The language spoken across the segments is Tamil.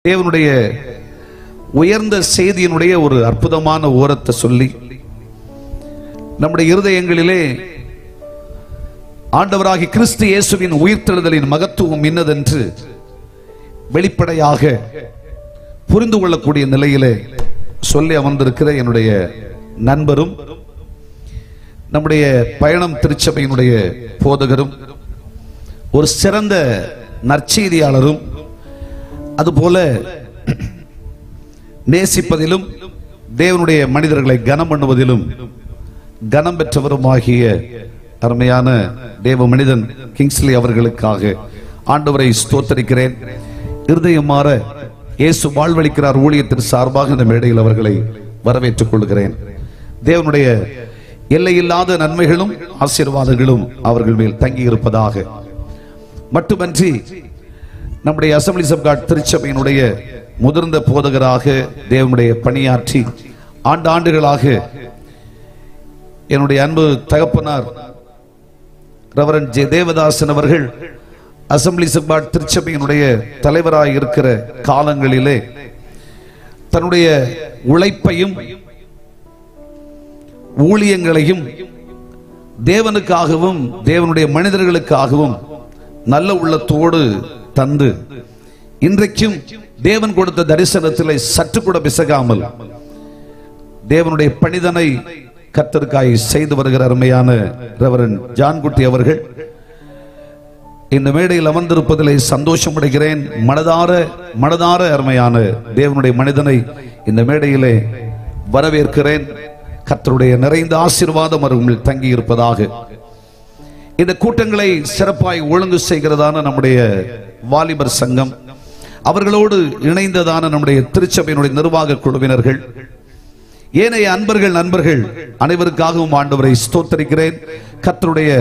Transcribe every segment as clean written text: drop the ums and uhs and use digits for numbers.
தேவனுடைய உயர்ந்த செய்தியினுடைய ஒரு அற்புதமான ஓரத்தை சொல்லி நம்முடைய இருதயங்களிலே ஆண்டவராகி கிறிஸ்து இயேசுவின் உயிர்த்தெழுதலின் மகத்துவம் இன்னதென்று வெளிப்படையாக புரிந்து கொள்ளக்கூடிய நிலையிலே சொல்லி அமர்ந்திருக்கிற என்னுடைய நண்பரும் நம்முடைய பயணம் திருச்சபையினுடைய போதகரும் ஒரு சிறந்த நற்செய்தியாளரும் அதுபோல நேசிப்பதிலும் தேவனுடைய மனிதர்களை கனம் பண்ணுவதிலும் கனம் பெற்றவருமாகிய அருமையான தேவ மனிதன் கிங்ஸ்லி அவர்களுக்காக ஆண்டவரை ஸ்தோத்தரிக்கிறேன். இருதயமாற இயேசு வாழ்வளிக்கிறார் ஊழியத்தின் சார்பாக இந்த மேடையில் அவர்களை வரவேற்றுக் கொள்கிறேன். தேவனுடைய எல்லையில்லாத நன்மைகளும் ஆசீர்வாதங்களும் அவர்கள் மேல் தங்கி இருப்பதாக. மட்டுமன்றி நம்முடைய அசெம்பிளிஸ் ஆஃப் காட் திருச்சபையினுடைய முதிர்ந்த போதகராக தேவனுடைய பணியாற்றி ஆண்டுகளாக என்னுடைய அன்பு தகப்பனார் ரெவரண்ட் ஜே தேவதாசன் அவர்கள் அசெம்பிளிஸ் ஆஃப் காட் திருச்சபையினுடைய தலைவராக இருக்கிற காலங்களிலே தன்னுடைய உழைப்பையும் ஊழியங்களையும் தேவனுக்காகவும் தேவனுடைய மனிதர்களுக்காகவும் நல்ல உள்ளத்தோடு தந்து இன்றைக்கும் தேவன் கொடுத்த தரிசனத்திலே சற்று கூட பிசகாமல் தேவனுடைய பணிதனை கர்த்தருக்காய் செய்து வருகிற அருமையான ரெவரண்ட் ஜான்குட்டி அவர்கள் இந்த மேடையில் அமர்ந்திருப்பதிலே சந்தோஷம் அடைகிறேன். மனதார அருமையான தேவனுடைய மனிதனை இந்த மேடையிலே வரவேற்கிறேன். கர்த்தருடைய நிறைந்த ஆசீர்வாதம் அவர்கள் தங்கி இருப்பதாக. இந்த கூட்டங்களை சிறப்பாய் ஒழுங்கு செய்கிறதான நம்முடைய வாலிபர் சங்கம், அவர்களோடு இணைந்ததான நம்முடைய திருச்சபையினுடைய நிர்வாக குழுவினர்கள், ஏனைய நண்பர்கள் அனைவருக்காகவும் ஆண்டவரை ஸ்தோத்தரிக்கிறேன். கர்த்தருடைய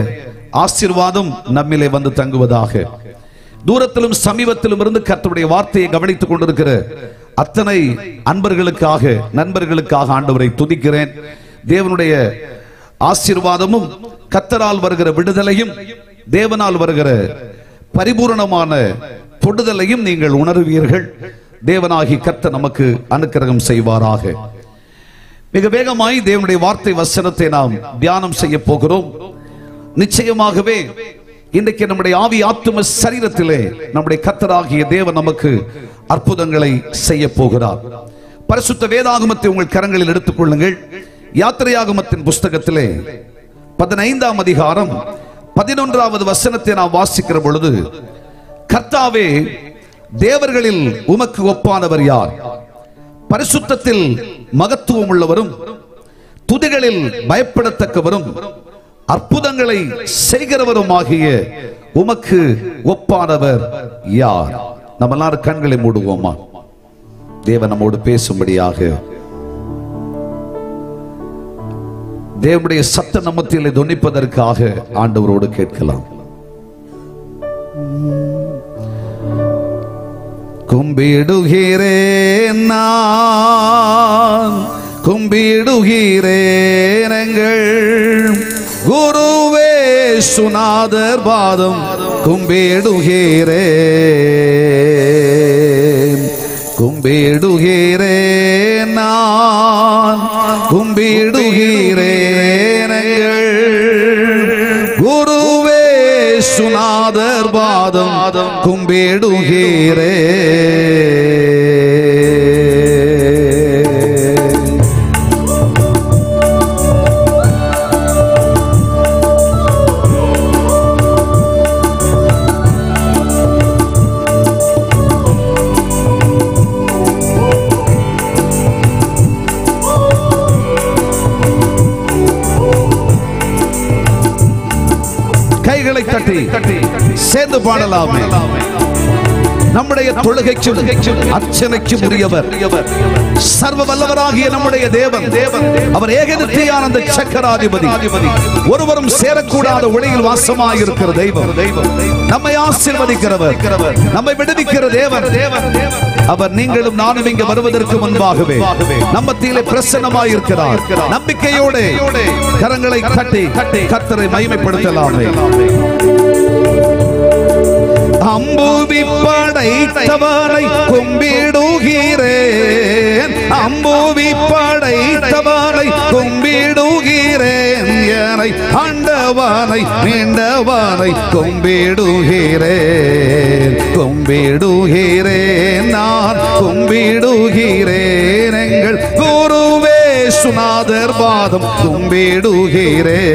ஆசீர்வாதம் நம்மிலே வந்து தங்குவதாக. தூரத்திலும் சமீபத்திலும் இருந்து கர்த்தருடைய வார்த்தையை கவனித்துக் கொண்டிருக்கிற அத்தனை நண்பர்களுக்காக ஆண்டவரை துதிக்கிறேன். தேவனுடைய ஆசீர்வாதமும் கர்த்தரால் வருகிற விடுதலையும் தேவனால் வருகிற பரிபூரணமான தொடுதலையும் நீங்கள் உணர்வீர்கள். தேவனாகி கர்த்தர் நமக்கு அனுக்கிரகம் செய்வாராக. மிக வேகமாய் தேவனுடைய வார்த்தை வசனத்தை நாம் தியானம் செய்ய போகிறோம். நிச்சயமாகவே இன்றைக்கு நம்முடைய ஆவி ஆத்தும சரீரத்திலே நம்முடைய கர்த்தராகிய தேவன் நமக்கு அற்புதங்களை செய்ய போகிறார். பரிசுத்த வேதாகமத்தை உங்கள் கரங்களில் எடுத்துக் கொள்ளுங்கள். யாத்திரையாகமத்தின் புஸ்தகத்திலே 15ஆம் அதிகாரம் 11வது வசனத்தை நாம் வாசிக்கிற பொழுது, கர்த்தாவே, தேவர்களில் உமக்கு ஒப்பானவர் யார்? பரிசுத்தத்தில் மகத்துவம் உள்ளவரும் துதிகளில் பயப்படத்தக்கவரும் அற்புதங்களை செய்கிறவருமாகிய உமக்கு ஒப்பானவர் யார்? நம்ம எல்லாரும் கண்களை மூடுவோமா? தேவன் நம்மோடு பேசும்படியாக தேவனுடைய சத்த நம்மத்திலே தொனிப்பதற்காக ஆண்டவரோடு கேட்கலாம். கும்பிடுகிறேன் நான், கும்பிடுகிறேன் எங்கள் குருவே சுநாதர் பாதம் கும்பிடுகிறேன், கும்பிடுகிறேன் நான், கும்பிடுகிறேன் எங்கள் குருவே சுநாதர் பாதம் கும்பிடுகிறேன். கைகளை தட்டி சேர்ந்து பாடலாமே. நம்முடைய தொழுகைக்கும் அர்ச்சனைக்கும் உரியவர் சர்வ வல்லவராகிய நம்முடைய தேவன். அவர் ஏகநித்தியான அந்த சக்கராதிபதி, ஒருவரும் சேரக்கூடாத ஒளியில் வாசமாயிருக்கிற தெய்வம், நம்மை ஆசீர்வதிக்கிறவர், நம்மை விடுவிக்கிற தேவன். அவர் நீங்களும் நானும் இங்கு வருவதற்கு முன்பாகவே நம்மத்திலே பிரசன்னமாயிருக்கிறார். நம்பிக்கையோடு கரங்களை தட்டி கர்த்தரை மகிமைப்படுத்தலாமே. அம்புவி படைத்தவனை கும்பிடுகிறேன், அம்புவி படைத்தவனை கும்பிடுகிறேன், என்னை ஆண்டவனை மீண்டவனை கும்பிடுகிறேன், கும்பிடுகிறேன், நான் கும்பிடுகிறேன், எங்கள் குருவே சுநாதர் பாதம் கும்பிடுகிறேன்,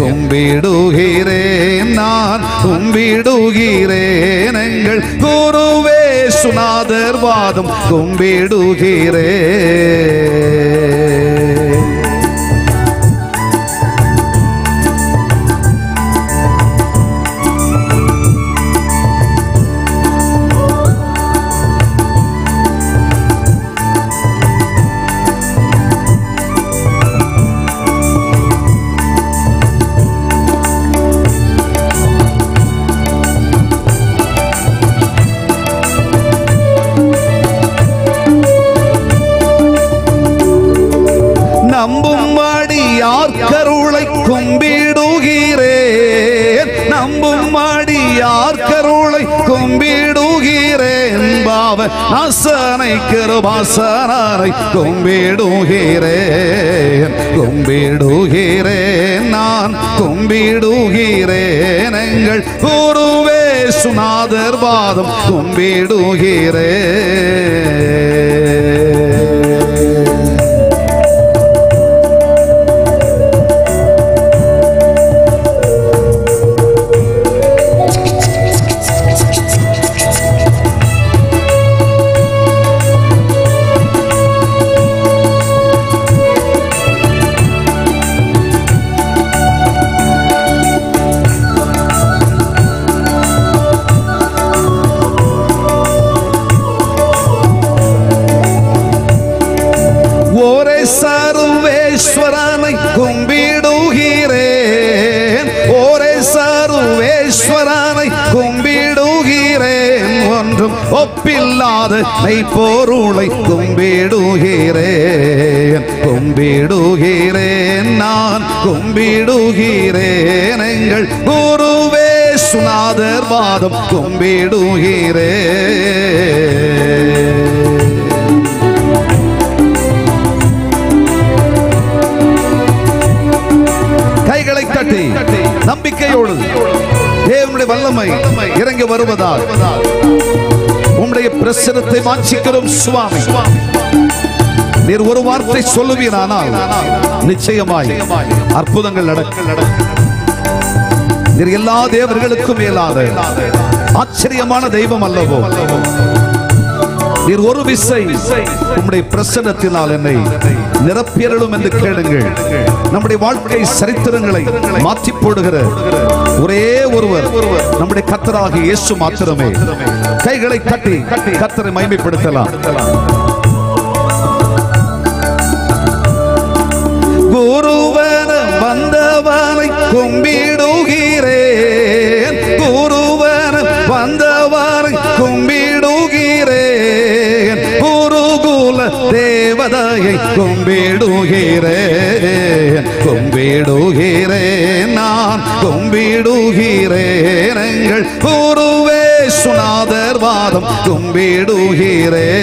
கும்பிடுகிறேன், நான் கும்பிடுகிறேன், எங்கள் குருவே சுநாதர் பாதம் கும்பிடுகிறேன். நம்பும் அடியார் கருளை கும்பிடுகிறேன், நம்பும் அடியார் கருளை கும்பிடுகிறேன், பாவ நாசனை கிருபாசனை கும்பிடுகிறேன், கும்பிடுகிறேன், நான் கும்பிடுகிறேன், எங்கள் குருவே சுநாதர் பாதம் கும்பிடுகிறேன். ஓரே சர்வேஸ்வரனை கும்பிடுகிறேன், ஓரே சர்வேஸ்வரனை கும்பிடுகிறேன், ஒன்றும் ஒப்பில்லாத மெய்ப்பொருளை கும்பிடுகிறேன், கும்பிடுகிறேன், நான் கும்பிடுகிறேன், எங்கள் குருவே சுநாதர் பாதம் கும்பிடுகிறேன். கைகளை தட்டி நம்பிக்கையோடு தேவனுடைய வல்லமை இறங்கி வருவதால் உம்முடைய பிரசன்னத்தை வாஞ்சிக்கிறோம் சுவாமி. நீர் ஒரு வார்த்தை சொல்லுவீரானால் நிச்சயமாய் அற்புதங்கள் நடக்கும். நீர் எல்லா தேவர்களுக்கும் மேலாத ஆச்சரியமான தெய்வம் அல்லவோ. நீர் ஒரு விசை உம்முடைய பிரசன்னத்தினால் என்னை நிரப்பியருளும் என்று கேளுங்கள். நம்முடைய வாழ்க்கை சரித்திரங்களை மாற்றி போடுகிற ஒரே ஒருவர் நம்முடைய கர்த்தராகிய இயேசு மாத்திரமே. கைகளை தட்டி கர்த்தரை மகிமைப்படுத்தலாம். குருவன வந்தவனை கும்பிடுகிறேன், குருவன வந்தவனை கும்பிடுகிறேன், குருகுல தேவதையை கும்பிடுகிறேன், கும்பிடுகிறேன், நான் கும்பிடுகிறேன், எங்கள் குருவே சுநாதர் பாதம் கும்பிடுகிறேன்.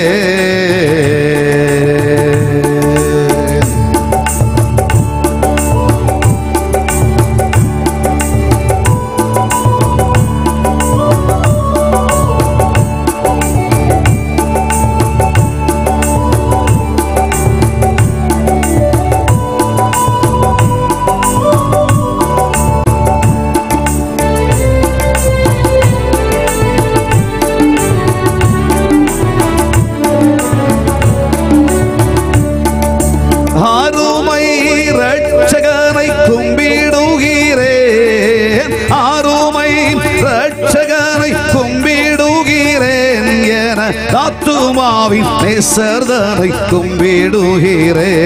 ஆத்துமாவின் நேசர்தனை கும்பிடுகிறேன்,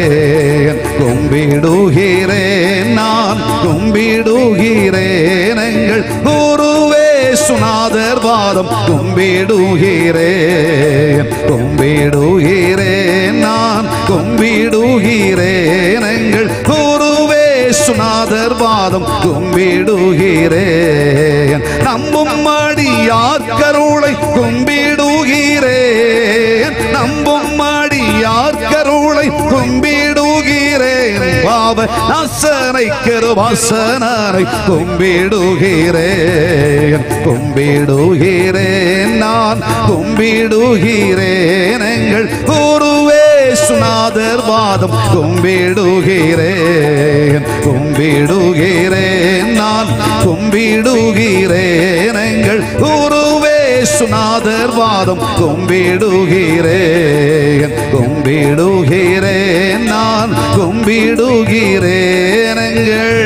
கும்பிடுகிறேன், நான் கும்பிடுகிறேன், எங்கள் குருவே சுநாதர் பாதம் கும்பிடுகிறேன், கும்பிடுகிறேன், நான் கும்பிடுகிறேன், எங்கள் குருவே சுநாதர் பாதம் கும்பிடுகிறேன். நம்பும் அடியார் நாசனை கிருபாசனனை கும்பிடுகிறேன் கும்பிடுகிறேன் நான் கும்பிடுகிறேன் எங்கள் குருவே சுநாதர் பாதம் கும்பிடுகிறேன் கும்பிடுகிறேன் நான் கும்பிடுகிறேன் எங்கள் குருவே சுநாதர் பாதம் கும்பிடுகிறேன் கும்பிடுகிறேன் நான் கும்பிடுகிறேன் எங்கள்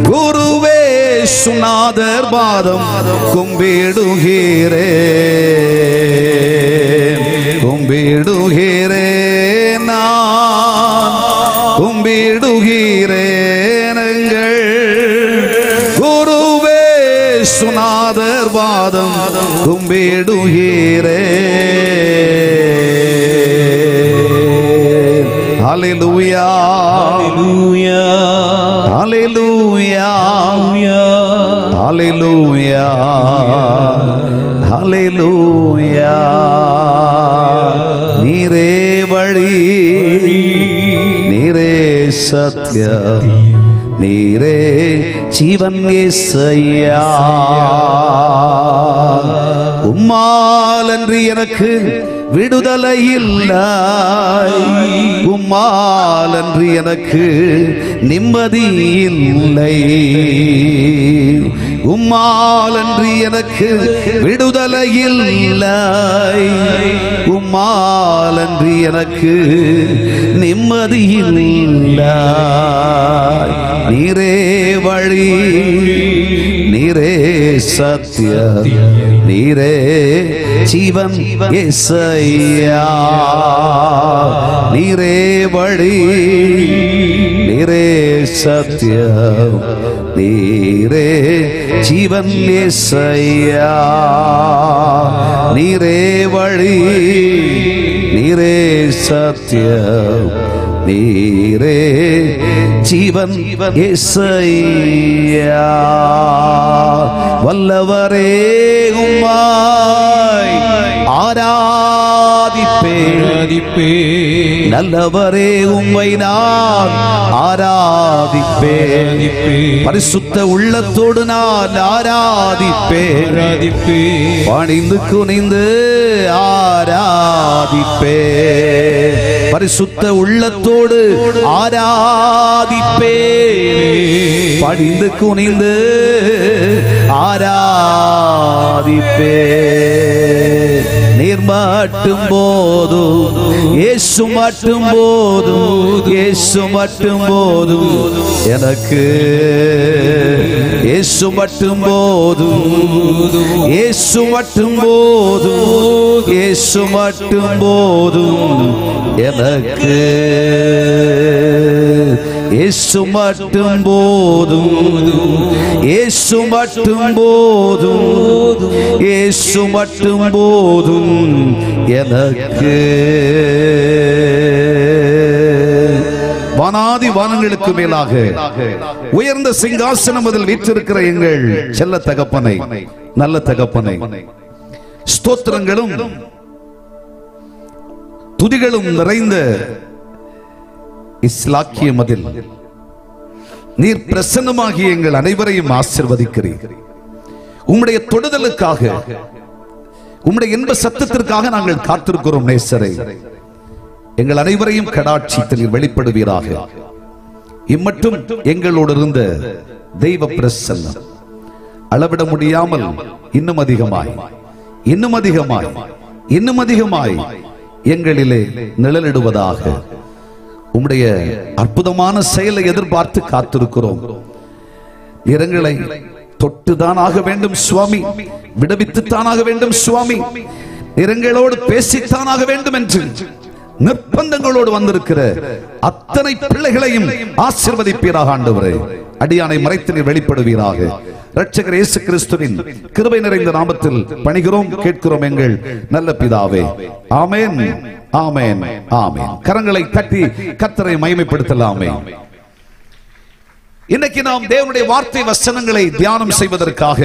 குருவே சுநாதர் பாதம் கும்பிடுகிறேன் கும்பிடுகிறேன் நான் கும்பிடுகிறேன் எங்கள் குருவே சுநாதர் பாதம் கும்பிடுகிறேன். ஹல்லேலூயா ஹல்லேலூயா ஹல்லேலூயா ஹல்லேலூயா. நீரே வழி நீரே சத்யம் நீரே ஜீவன் இயேசையா. உம்மாலன்றி எனக்கு விடுதலை இல்லை, உம்மாலன்றி எனக்கு நிம்மதி இல்லை, உம்மாலன்றி எனக்கு விடுதலை இல்லை, உம்மாலன்றி எனக்கு நிம்மதி இல்லை. நீரே வழி நீரே சத்யம் நீரே ஜீவன் இயேசையா. நீரே வழி நீரே சத்யம் நீரே ஜீவன் இயேசையா. நீரே வழி நீரே சத்யம் நீரே ஜீவன் இயேசையா. வல்லவரே உம்மை ஆராதிப்பேன், நல்லவரே உம்மை நான் ஆராதிப்பேன், பரிசுத்த உள்ளத்தோடு நான் ஆராதிப்பேன், பணிந்து குனிந்து ஆராதிப்பேன், பரிசுத்த உள்ளத்தோடு ஆராதிப்பேன், பணிந்து குனிந்து ஆராதிப்பேன். நீர் மட்டும் போதும், இயேசு மட்டும் போதும், இயேசு மட்டும் போதும் எனக்கு, இயேசு மட்டும் போதும், இயேசு மட்டும் போதும், இயேசு மட்டும் போதும் எனக்கு, இயேசு மட்டும் போதும், இயேசு மட்டும் போதும், இயேசு மட்டும் போதும் எனக்கு. வானாதி வானங்களுக்கு மேலாக உயர்ந்த சிங்காசனம் அதில் வீற்றிருக்கிற எங்கள் செல்ல தகப்பனை, நல்ல தகப்பனை, ஸ்தோத்திரங்களும் துதிகளும் நிறைந்த இஸ்லாக்கியம் அதில் நீர் பிரசன்னமாகி எங்கள் அனைவரையும் ஆசீர்வதிக்கிறீர். உம்முடைய தொடுதலுக்காக, உம்முடைய இன்ப சத்தத்திற்காக நாங்கள் காத்திருக்கிறோம். நேசரை எங்கள் அனைவரையும் கடாட்சித்து நீர் வெளிப்படுவீராக. இம்மட்டும் எங்களோடு இருந்த தெய்வ பிரசன்னம் அளவிட முடியாமல் இன்னும் அதிகமாய், இன்னும் அதிகமாய், இன்னும் அதிகமாய் எங்களிலே நிழலிடுவதாக. உம்முடைய அற்புதமான செயலை எதிர்பார்த்து காத்திருக்கிறோம். இரங்களை தொட்டுதான் ஆக வேண்டும் சுவாமி, விடுவித்துத்தான் ஆக வேண்டும் சுவாமி, இரங்களோடு பேசித்தான் ஆக வேண்டும் என்று நிர்பந்தங்களோடு வந்திருக்கிற அத்தனை பிள்ளைகளையும் ஆசீர்வதிப்பீராக ஆண்டவரே. அடியானை மறைத்து நீர் வெளிப்படுவீராக. இரட்சகர் இயேசு கிறிஸ்துவின் கிருபை நிறைந்த நாமத்தில் பணிகிறோம், கேட்கிறோம் எங்கள் நல்ல பிதாவே. ஆமென், ஆமென், ஆமென். கரங்களை தட்டி கர்த்தரை மகிமைப்படுத்தலாமே. இன்னைக்கு நாம் தேவனுடைய வார்த்தை வசனங்களை தியானம் செய்வதற்காக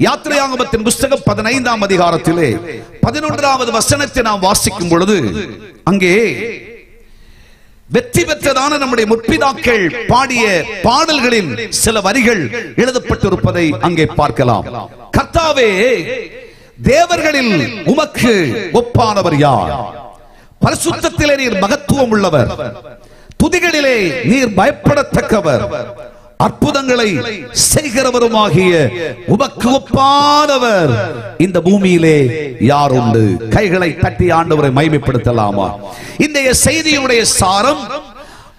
யாத்திரையாகமத்தின் புஸ்தகம் 15ஆம் அதிகாரத்திலே 11வது வசனத்தை நாம் வாசிக்கும் பொழுது அங்கே வெற்றி பெற்றதான நம்முடைய முற்பிதாக்கள் பாடிய பாடல்களின் சில வரிகள் எழுதப்பட்டிருப்பதை அங்கே பார்க்கலாம். கர்த்தாவே, தேவர்களில் உமக்கு ஒப்பானவர் யார்? பரிசுத்தத்திலே நீர் மகத்துவம் உள்ளவர், துதிகளிலே நீர் பயப்படத்தக்கவர், அற்புதங்களை செய்கிறவருமாகிய உமக்கு ஒப்பானவர் இந்த பூமியிலே யார் உண்டு? கைகளை தட்டி ஆண்டவரை மகிமைப்படுத்தலாமா? இன்றைய செய்தியுடைய சாரம்,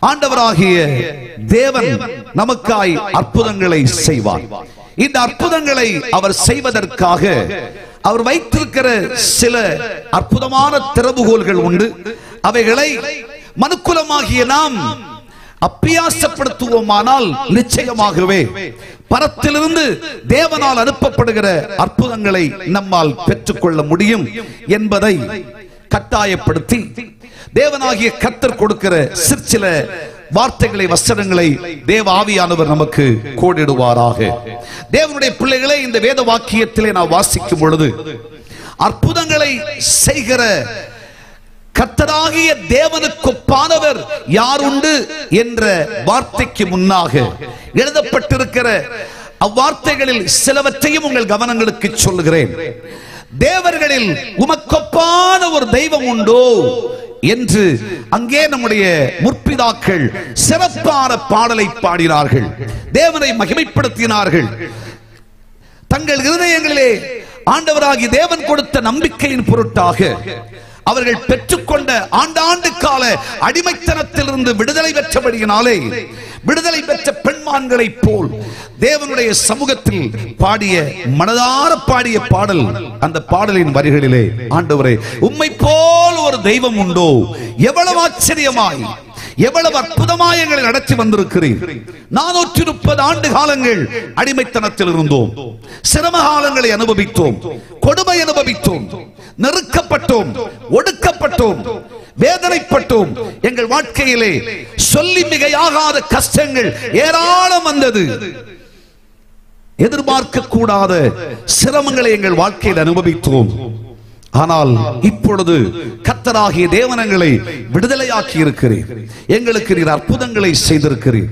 ஆண்டவராகிய தேவன் நமக்காய் அற்புதங்களை செய்வார். இந்த அற்புதங்களை அவர் செய்வதற்காக அவர் வைத்திருக்கிற சில அற்புதமான திறவுகோல்கள் உண்டு. அவைகளை மனுக்குலமாகிய நாம் அப்பியாசப்படுத்துவோமானால் நிச்சயமாகவே பரத்திலிருந்து தேவனால் அனுப்பப்படுகிற அற்புதங்களை நம்மால் பெற்றுக்கொள்ள முடியும் என்பதை கட்டாயப்படுத்தி தேவனாகிய கர்த்தர் கொடுக்கிற சிற்சில வார்த்தைகளை, வசனங்களை தேவ ஆவியானவர் நமக்கு கோடிடுவாராக. தேவனுடைய பிள்ளைகளை, இந்த வேத வாக்கியத்திலே நான் வாசிக்கும் பொழுது அற்புதங்களை செய்கிற கர்த்தராகிய தேவனுக்கு ஒப்பானவர் யார் உண்டு என்ற வார்த்தைக்கு முன்னாக எழுதப்பட்டிருக்கிற அவ்வார்த்தைகளில் சிலவற்றையும் உங்கள் கவனங்களுக்கு சொல்லுகிறேன். தேவர்களில் உமக்கொப்பான ஒரு தெய்வம் உண்டோ என்று அங்கே நம்முடைய முற்பிதாக்கள் சிறப்பான பாடலை பாடினார்கள், தேவனை மகிமைப்படுத்தினார்கள். தங்கள் இருதயங்களிலே ஆண்டவராகிய தேவன் கொடுத்த நம்பிக்கையின் பொருட்டாக அவர்கள் பெற்றுக்கொண்ட ஆண்டாண்டு கால அடிமைத்தனத்திலிருந்து விடுதலை பெற்றபடியினாலே விடுதலை பெற்ற பெண்மான்களைப் போல் தேவனுடைய சமூகத்தில் பாடிய, மனதார பாடிய பாடல். அந்த பாடலின் வரிகளிலே, ஆண்டவரே, உம்மை போல் ஒரு தெய்வம் உண்டோ? எவ்வளவு ஆச்சரியமாய், எவ்வளவு அற்புதமாய் எங்களை நடத்தி வந்திருக்கிறீர். 430 ஆண்டு காலங்கள் அடிமைத்தனத்தில் இருந்தோம், சிரம காலங்களை அனுபவித்தோம், கொடுமை அனுபவித்தோம், நெருக்கப்பட்டோம், ஒடுக்கப்பட்டோம், வேதனைப்பட்டோம். எங்கள் வாழ்க்கையிலே சொல்லி மிகையாகாத கஷ்டங்கள் ஏராளம் வந்தது. எதிர்பார்க்க கூடாத சிரமங்களை எங்கள் வாழ்க்கையில் அனுபவித்தோம். ஆனால் இப்பொழுது கர்த்தராகிய தேவனங்களை விடுதலையாக்கி இருக்கிறீர். எங்களுக்கு நீர் அற்புதங்களை செய்திருக்கிறீர்.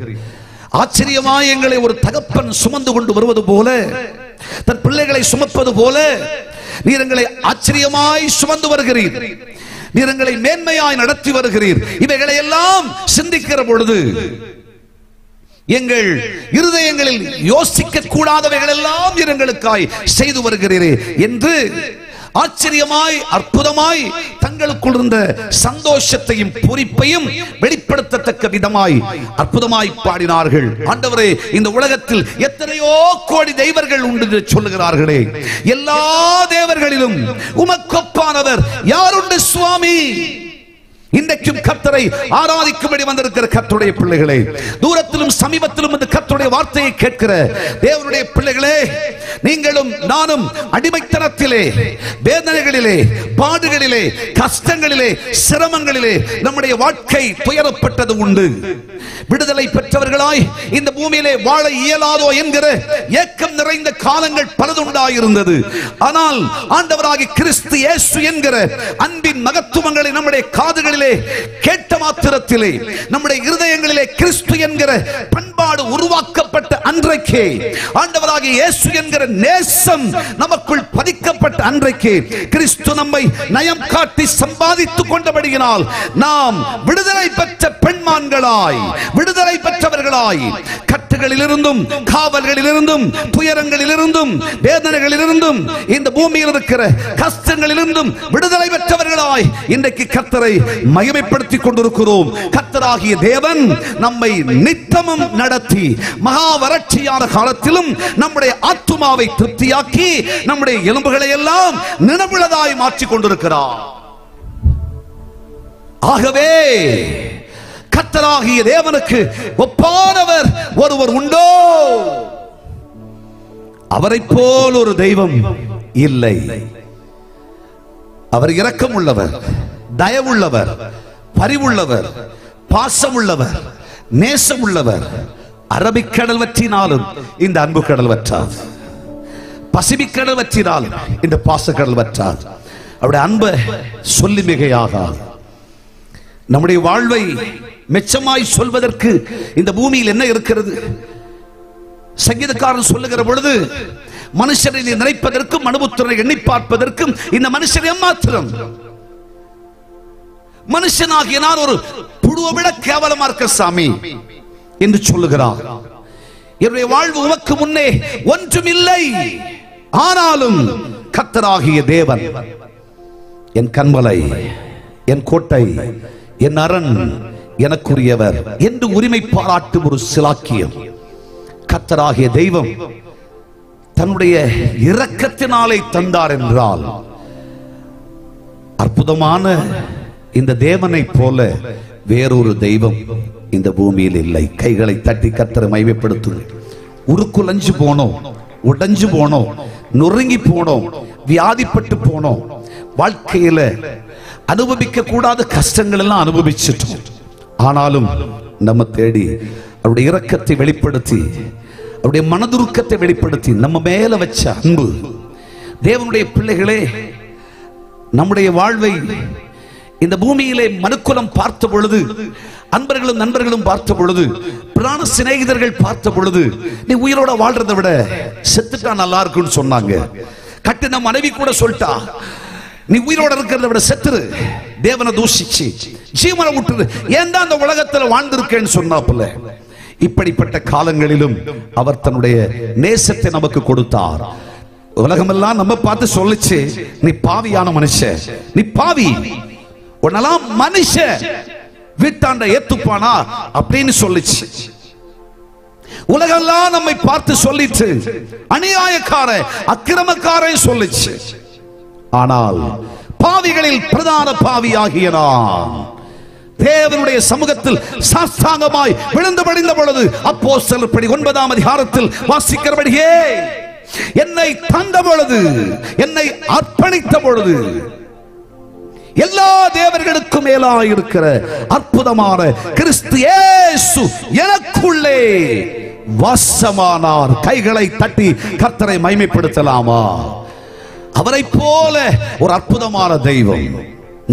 ஆச்சரியமாய் எங்களை ஒரு தகப்பன் சுமந்து கொண்டு வருவது போல, தன் பிள்ளைகளை சுமப்பது போல நீர் எங்களை ஆச்சரியமாய் சுமந்து வருகிறீர். நீர் எங்களை மேன்மையாய் நடத்தி வருகிறீர். இவைகளை எல்லாம் சிந்திக்கிற பொழுது எங்கள் இருதயங்களில் யோசிக்க கூடாதவைகள் எல்லாம் எங்களுக்காய் செய்து வருகிறீரே என்று ஆச்சரியமாய், அற்புதமாய் தங்களுக்குள் இருந்த சந்தோஷத்தையும் பூரிப்பையும் வெளிப்படுத்தத்தக்க விதமாய் அற்புதமாய் பாடினார்கள். ஆண்டவரே, இந்த உலகத்தில் எத்தனையோ கோடி தெய்வர்கள் உண்டு என்று சொல்லுகிறார்களே, எல்லா தேவர்களிலும் உமக்கொப்பானவர் யாருண்டு சுவாமி? இன்றைக்கும் கர்த்தரை ஆராதிக்கும்படி வந்திருக்கிற கர்த்தருடைய பிள்ளைகளே, தூரத்திலும் சமீபத்திலும் இந்த கர்த்தருடைய வார்த்தையை கேட்கிற தேவனுடைய பிள்ளைகளே, நீங்களும் நானும் அடிமைத்தனத்திலே, வேதனைகளிலே, பாடுகளிலே, கஷ்டங்களிலே, சிரமங்களிலே நம்முடைய வாழ்க்கை துயரப்பட்டது உண்டு. விடுதலை பெற்றவர்களாய் இந்த பூமியிலே வாழ இயலாதோ என்கிற ஏக்கம் நிறைந்த காலங்கள் பலதுண்டாயிருந்தது. ஆனால் ஆண்டவராகிய கிறிஸ்து இயேசு என்கிற அன்பின் மகத்துவங்களை நம்முடைய காதுகளிலே கேட்ட மாத்திரத்திலே, நம்முடைய இருதயங்களிலே கிறிஸ்து என்கிற பண்பாடு உருவாக்கப்பட்ட அன்றைக்கே, ஆண்டவராகிய இயேசு என்கிற நேசம் நமக்குள் பதிக்கப்பட்ட அன்றைக்கே, கிறிஸ்து நம்மை நயம் காட்டி சம்பாதித்துக் கொண்டபடியினால் நாம் விடுதலை பெற்ற பெண்மான்களாய், விடுதலை பெற்றவர்களாய், கட்டுகளிலிருந்தும், காவல்களிலிருந்தும், துயரங்களிலிருந்தும், வேதனைகளிலிருந்தும், இந்த பூமியில் இருக்கிற கஷ்டங்களிலிருந்தும் விடுதலை பெற்றவர்களாய் இன்றைக்கு கர்த்தரை மகிமைப்படுத்திக் கொண்டிருக்கிறோம். கர்த்தராகிய தேவன் நம்மை நித்தமும் நடத்தி மகா வறட்சியான காலத்திலும் நம்முடைய ஆத்துமாவை திருப்தியாக்கி நம்முடைய எலும்புகளை எல்லாம் நினைவுள்ளதாய் மாற்றிக் கொண்டிருக்கிறார். ஆகவே கர்த்தராகிய தேவனுக்கு ஒப்பானவர் ஒருவர் உண்டோ? அவரை போல் ஒரு தெய்வம் இல்லை. அவர் இரக்கம் உள்ளவர், தயவுள்ளவர், பரிவுள்ளவர், பாசமுள்ளவர், நேசமுள்ளவர். அரபிக்கடல் வற்றினாலும் இந்த அன்பு கடல் வற்றாது, பசிபிக்கடல் வற்றினாலும் இந்த பாசக்கடல் வற்றாது. அவருடைய அன்பை சொல்லி மிகையாகாது. நம்முடைய வாழ்வை மெச்சமாய் சொல்வதற்கு இந்த பூமியில் என்ன இருக்கிறது? சங்கீதக்காரன் சொல்லுகிற பொழுது, மனுஷனை நினைப்பதற்கும் மனுபுத்திரனை எண்ணி பார்ப்பதற்கும் இந்த மனுஷன் ஏமாத்திரம். மனுஷனாகிய நான் ஒரு புழுவை விட கேவலமா இருக்க சாமி என்று சொல்லுகிறார். என்னுடைய வாழ்வு உமக்கு முன்னே ஒன்றுமில்லை, ஆனாலும் கர்த்தராகிய தேவன் என் கண்மலை, என் கோட்டை, என் அரண், எனக்குரியவர் என்று உரிமை பாராட்டும் ஒரு சிலாக்கியம். கர்த்தராகிய தெய்வம் தன்னுடைய இரக்கத்தினாலே தந்தார் என்றால், அற்புதமான இந்த தேவனை போல வேறொரு தெய்வம் இந்த பூமியில் இல்லை. கைகளை தட்டி கர்த்தரை மகிமைப்படுத்துங்கள். உருக்குலைஞ்சு போனோம், உடைஞ்சு போனோம், நொறுங்கி போனோம், வியாதிப்பட்டு போனோம், வாழ்க்கையில அனுபவிக்க கூடாத கஷ்டங்கள் எல்லாம் அனுபவிச்சிட்டோம். ஆனாலும் நம்ம தேடி அவருடைய இரக்கத்தை வெளிப்படுத்தி, அவருடைய மனதுருக்கத்தை வெளிப்படுத்தி, நம்ம மேல வச்ச அன்பு. தேவனுடைய பிள்ளைகளே, நம்முடைய வாழ்வை இந்த பூமியிலே மனுக்குலம் பார்த்த பொழுது, அன்பர்களும் நண்பர்களும் பார்த்த பொழுது, பிராண சிநேகிதர்கள் பார்த்த பொழுது, நீ உயிரோட வாழ்றதை விட செத்துட்டா நல்லா இருக்குன்னு சொன்னாங்க. கட்டின மனைவி கூட சொல்லிட்டா, நீ உயிரோட இருக்கிறத விட செத்துரு. தேவனை தூஷிச்சு ஜீவனை விட்டுரு, ஏன்டா அந்த உலகத்துல வாழ்ந்திருக்கேன்னு சொன்னாப்புல. இப்படிப்பட்ட காலங்களிலும் அவர் தன்னுடைய நேசத்தை நமக்கு கொடுத்தார். உலகமெல்லாம் நம்ம பார்த்து சொல்லுச்சு, நீ பாவியான மனுஷன், நீ பாவி, உன்னெல்லாம் மனுஷ வீட்டாண்ட ஏத்துப்பானா அப்படின்னு சொல்லிச்சு. உலகெல்லாம் நம்மை பார்த்து சொல்லிச்சு, அநியாயக்கார அக்கிரமக்காரன் சொல்லிச்சு. ஆனால் பாவிகளில் பிரதான பாவியாகிய நான் தேவனுடைய சமூகத்தில் சாஷ்டாங்கமாய் விழுந்து படிந்த பொழுது, அப்போஸ்தலர் படி 9ஆம் அதிகாரத்தில் வாசிக்கிறபடியே, என்னை தந்த பொழுது, என்னை அர்ப்பணித்த பொழுது, எல்லா தேவர்களுக்கும் மேலாய் இருக்கிற அற்புதமான கிறிஸ்து இயேசு எனக்குள்ளே வாசமானார். கைகளை தட்டி கர்த்தரை மகிமைப்படுத்தலாமா? அவரை போல ஒரு அற்புதமான தெய்வம்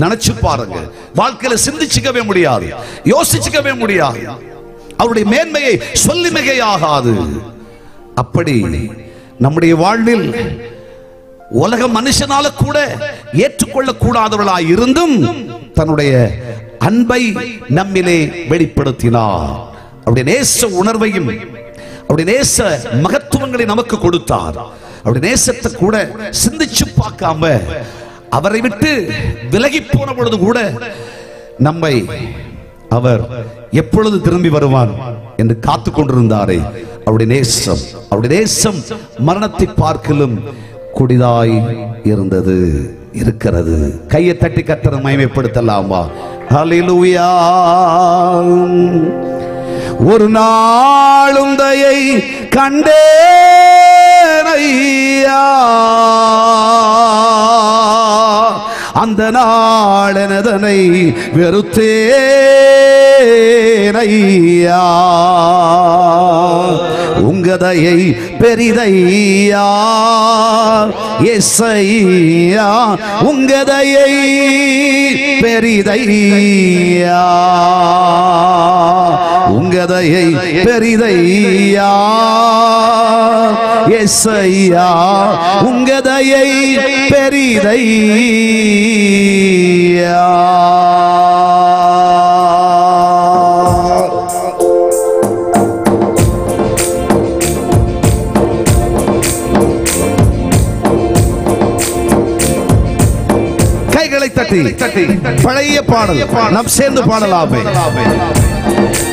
நினைச்சு பாருங்க. வாழ்க்கையில சிந்திச்சுக்கவே முடியாது, யோசிச்சுக்கவே முடியாது. அவருடைய மேன்மையை சொல்லி மிகையாகாது. அப்படி நம்முடைய வாழ்வில் உலக மனுஷனால கூட ஏற்றுக்கொள்ள கூடாதவர்களாய் இருந்தும் தன்னுடைய அன்பை நம்மிலே வெளிப்படுத்தினார். அவருடைய நேச உணர்வையும் அவருடைய நேச மகத்துவங்களை நமக்கு கொடுத்தார். அவருடைய நேசத்தை கூட சிந்திச்சு பார்க்காம, அவரை விட்டு விலகி போன பொழுது கூட நம்மை அவர் எப்பொழுது திரும்பி வருவான் என்று காத்து கொண்டிருந்தாரே. அவருடைய நேசம், அவருடைய நேசம் மரணத்தை பார்க்கலும் கொடிதாய் இருந்தது, இருக்கிறது. கையை தட்டி கர்த்தரை மகிமைப்படுத்தலாமா? ஹல்லேலூயா. ஒரு நாளும் தயை கண்டேனையா, அந்த நாள் எனதனை வெறுத்தேனையா, உங்கதையை பெரிதையா இயேசையா, உங்கதையை பெரிதையா, உங்கதையை பெரிதையா இயேசையா, உங்கதையை பெரிதையா. தட்டி பழைய பாடல் நாம் சேர்ந்து பாடலாமே.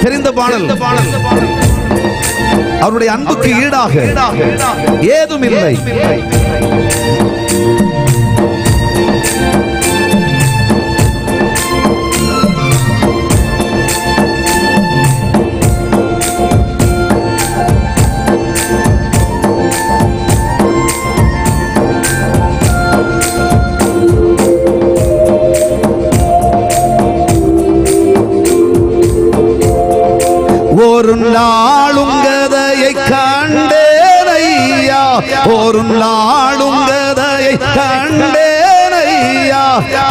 தெரிந்த பாடல். அவருடைய அன்புக்கு ஈடாக ஏதும் இல்லை. ஒரு நாளும் கதையை கண்டேனையா, ஒரு நாளும்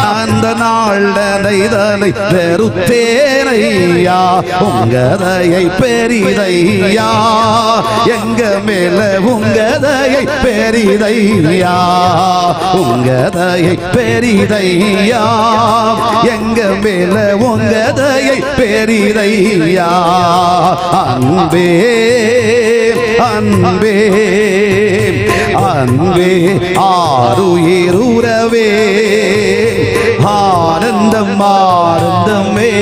அந்த நாள் நனைதலை வெறுத்தேனையா, உங்கதையை பெரிதையா, எங்க மேல உங்கதையை பெரிதையா, உங்கதையை பெரிதையா, எங்க மேல உங்கதையை பெரிதையா. அன்பே அன்பே அன்பே ஆருயிருவே, ஆனந்தம் ஆனந்தமே,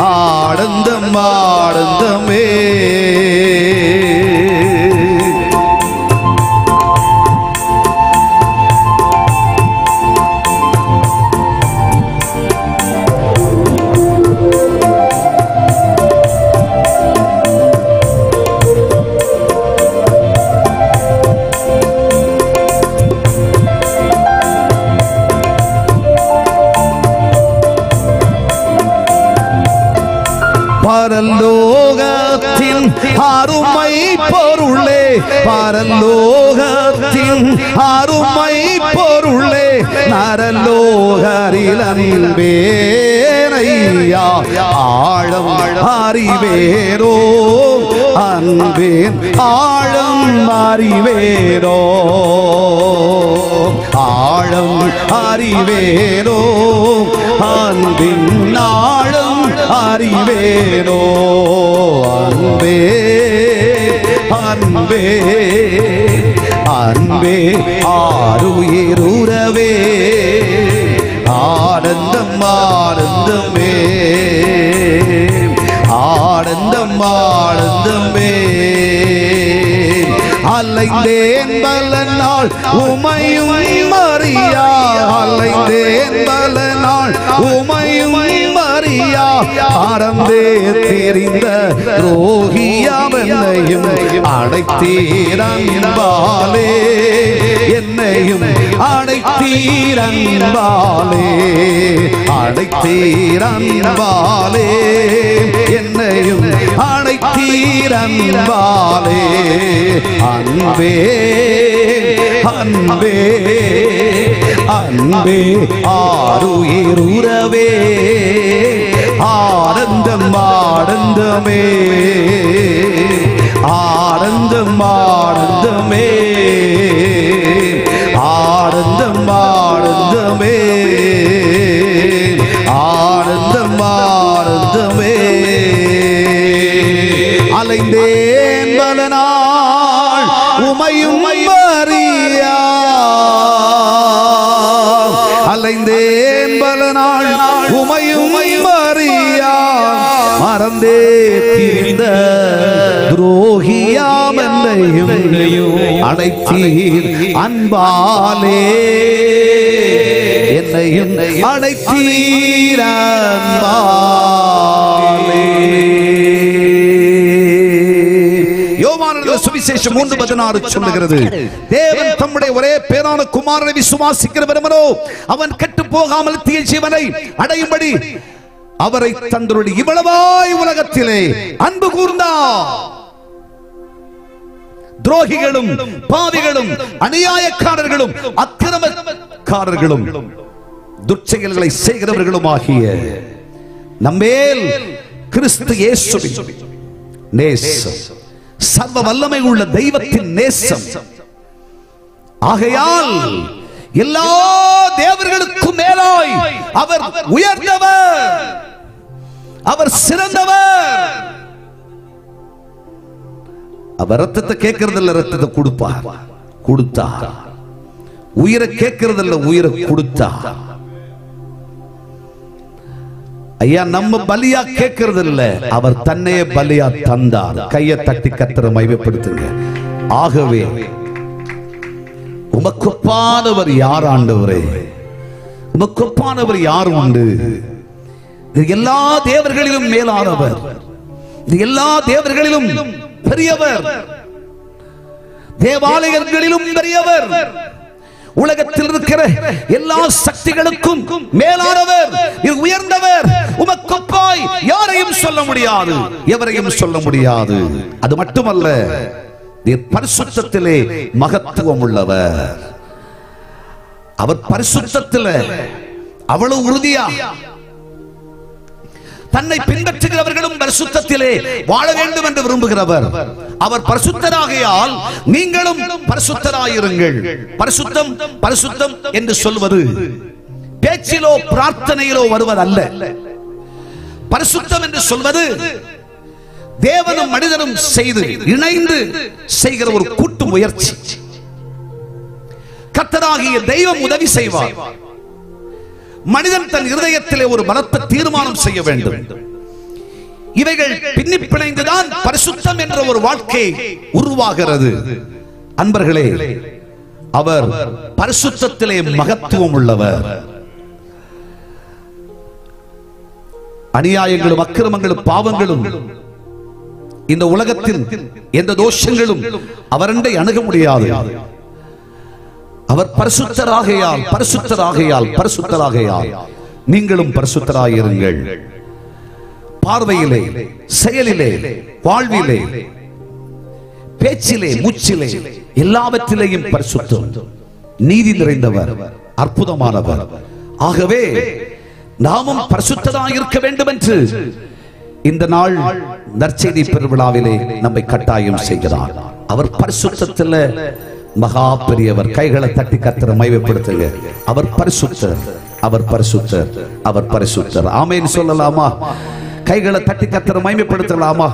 ஆனந்தம் ஆனந்தமே. பரலோகத்தின் அருமை பொருளே, பரலோகத்தின் அருமை பொருளே, நரலோகரில் அன்பேனையா, ஆழம் அறிவேரோ, அன்பேன் ஆழம் அறிவேரோ, ஆழம் அறிவேரோ, அன்பின் ஆழம் அறிவேனோ. அன்பே அன்பே அன்பே ஆருயிருவே, ஆனந்தம் ஆனந்தமே, ஆனந்தம் ஆனந்தமே. அலைந்தேன் பல நாள் உமையும் மரியா, அலைந்தேன் பல நாள் உமையும் மரியா, அறந்தே தெரிந்த ரோகியாவென்னையும் அடைத்தீரன்பாலே, என்னையும் அடைத்தீரன்பாலே, அடைத்தீரன்பாலே, என்னையும் அடைத்தீரன்பாலே. அன்பே அன்பே அன்பே ஆருயிருவே, ஆனந்தம் ஆனந்தமே, ஆனந்தம் ஆனந்தமே, ஆனந்தம் ஆனந்தமே, ஆனந்தம் ஆனந்தமே. அலைந்தேன் பல நாள் உமையும் மரியா, அலைந்தேன் பல நாள் உமையும் மரியா, மறந்தே தீர்ந்த துரோகியாம் என்னையும் அடைத்தீர் அன்பாலே, என்னையும் அடைத்தீர் அன்பாலே. சுவிசேஷம் 3:16 சொல்லுகிறது, தேவன் தம்முடைய ஒரே பேரான குமாரனை விசுவாசிக்கிறவனோ அவன் கெட்டு போகாமல் நித்திய ஜீவனை அடையும்படி அவரை தந்தருடைய இவ்வளவாய் உலகத்திலே அன்பு கூர்ந்தார். துரோகிகளும் பாவிகளும் அநியாயக்காரர்களும் அக்கிரமக்காரர்களும் துர்ச்செயல்களை செய்கிறவர்களும் ஆகிய நம்மேல் கிறிஸ்து இயேசுவின் நேசம், சர்வ வல்லமை உள்ள தெய்வத்தின் நேசம் ஆகையால் எல்லா தேவர்களுக்கும் மேலாய் அவர் உயர்ந்தவர், அவர் சிறந்தவர். அவர் ரத்தத்தை கேட்கறதில்ல, ரத்தத்தை கொடுப்பார், கொடுத்தார். உயிரை கேட்கறதில்ல, உயிரை கொடுத்தார். ஐயா, நம்ம பலியா கேட்கறது இல்ல, அவர் தன்னையே பலியா தந்தார். கையை தட்டி கர்த்தரை மகிமைப்படுத்துங்க. ஆகவே உமக்கொப்பானவர் யார் ஆண்டவரே? உமக்கொப்பானவர் யார் உண்டு? எல்லா தேவர்களிலும் மேலானவர், எல்லா தேவர்களிலும் பெரியவர், தேவாலயங்களிலும் பெரியவர், உலகத்தில் இருக்கிற எல்லா சக்திகளுக்கும் மேலானவர், உயர்ந்தவர். உமக்கொப்பாய் யாரையும் சொல்ல முடியாது, எவரையும் சொல்ல முடியாது. அது மட்டுமல்ல, பரிசுத்தத்திலே மகத்துவம் உள்ளவர். அவர் பரிசுத்தத்தில் அவ்வளவு உறுதியா தன்னை பின்பற்றுகிறவர்களும் பரிசுத்தத்திலே வாழ வேண்டும் என்று விரும்புகிறவர். அவர் பரிசுத்தராகையால் நீங்களும் பரிசுத்தராயிருங்கள். பரிசுத்தம் பரிசுத்தம் என்று சொல்வது பேச்சிலோ பிரார்த்தனையிலோ வருவதல்ல. பரிசுத்தம் என்று சொல்வது தேவனும் மனிதனும் செய்து இணைந்து செய்கிற ஒரு கூட்டு முயற்சி. கர்த்தராகிய தெய்வம் உதவி செய்வார். மனிதன் தன் இருதயத்திலே ஒரு பலத்த தீர்மானம் செய்ய வேண்டும். இவைகள் பின்னி பிணைந்துதான் பரிசுத்தம் என்ற ஒரு வாழ்க்கை உருவாகிறது. அன்பர்களே, அவர் பரிசுத்தத்திலே மகத்துவம் உள்ளவர். அநியாயங்களும் அக்கிரமங்களும் பாவங்களும் இந்த உலகத்தின் எந்த தோஷங்களும் அவரண்டை அணுக முடியாது. அவர் பரிசுத்தராகையால் பரிசுத்தராகையால் பரிசுத்தராகையால் நீங்களும் பரிசுத்தராயிருங்கள். பார்வையிலே, செயலிலே, வாழ்விலே, பேச்சிலே, மூச்சிலே, எல்லாவற்றிலேயும் பரிசுத்தம். நீதி நிறைந்தவர், அற்புதமானவர். ஆகவே நாமும் பரிசுத்தராயிருக்க வேண்டும் என்று இந்த நாள் நற்செய்தி பெருவிழாவிலே நம்மை கட்டாயம் செய்கிறார். அவர் பரிசுத்தத்தில் மகா பெரியவர். கைகளை தட்டி கர்த்தரை மகிமைப்படுத்துங்க. அவர் பரிசுத்தர், அவர் பரிசுத்தர், அவர் பரிசுத்தர். ஆமென் சொல்லலாமா? கைகளை தட்டி கர்த்தரை மகிமைப்படுத்தலாமா?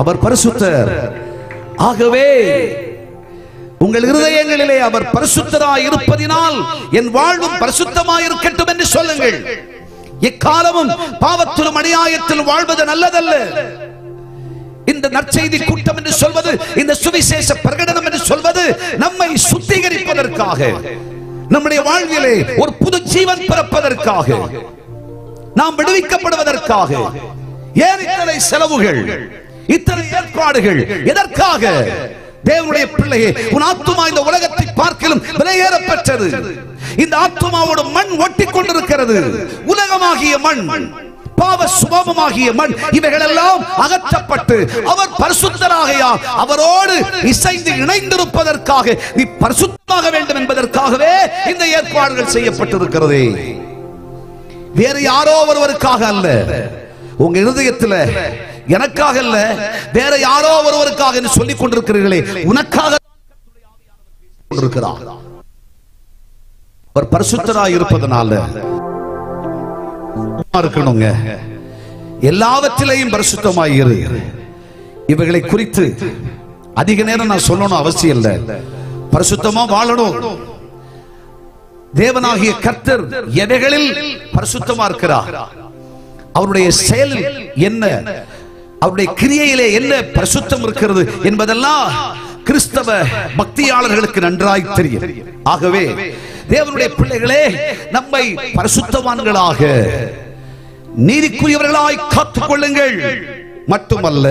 அவர் பரிசுத்தர். ஆகவே உங்கள் இருதயங்களிலே அவர் பரிசுத்தராய் இருப்பதினால் என் வாழ்வும் பரிசுத்தமாய் இருக்கட்டும் என்று சொல்லுங்கள். எக்காலமும் பாவத்திலும் அநியாயத்திலும் வாழ்வது நல்லதல்ல. இந்த நற்செய்தி கூட்டம் என்று சொல்வது, இந்த சுவிசேஷ பிரகடனம் என்று சொல்வது நம்மை சுத்திகரிப்பதற்காக, நம்முடைய வாழ்விலே ஒரு புது ஜீவன் பிறப்பதற்காக, நாம் விடுவிக்கப்படுவதற்காக. ஏன் இத்தனை செலவுகள், இத்தனை ஏற்பாடுகள்? எதற்காக? தேவனுடைய பிள்ளையே, உன் ஆத்துமா இந்த உலகத்தை பார்க்கிலும் விலையேற பெற்றது. இந்த ஆத்துமாவோட மண் ஒட்டி கொண்டிருக்கிறது. உலகமாகிய மண், பாவ சுபாவமாகிய மண், இவைகள் எல்லாம் அகற்றப்பட்டு அவர் பரிசுத்தராகையால் அவரோடு இசைந்து இணைந்திருப்பதற்காக, நீ பரிசுத்தமாக வேண்டும் என்பதற்காகவே இந்த ஏற்பாடுகள் செய்யப்பட்டிருக்கிறது. வேறு யாரோ ஒருவருக்காக அல்ல. உங்க இருதயத்தில் எனக்காக அல்ல, வேற யாரோ ஒருவருக்காக என்று சொல்லிக் கொண்டிருக்கிறீர்களே, உனக்காக இருக்கிறார். அவர் பரிசுத்தராய் இருப்பதனால இருக்கணுங்க. எல்லாவற்றிலையும் பரிசுத்தமாய் இரு. இவைகளை குறித்து அதிக நேரம் நான் சொல்லணும் அவசியம் இல்லை. பரிசுத்தமா வாழணும். தேவனாகிய கர்த்தர் எவைகளில் பரிசுத்தமா இருக்கிறார், அவருடைய செயல் என்ன, அவருடைய கிரியையிலே என்ன பரிசுத்தம் இருக்கிறது என்பதெல்லாம் கிறிஸ்தவ பக்தியாளர்களுக்கு நன்றாய் தெரியும். ஆகவே தேவனுடைய பிள்ளைகளே, நம்மை பரிசுத்தவான்களாக, நீதிக்குரியவர்களாய் காத்துக் கொள்ளுங்கள். மட்டுமல்ல,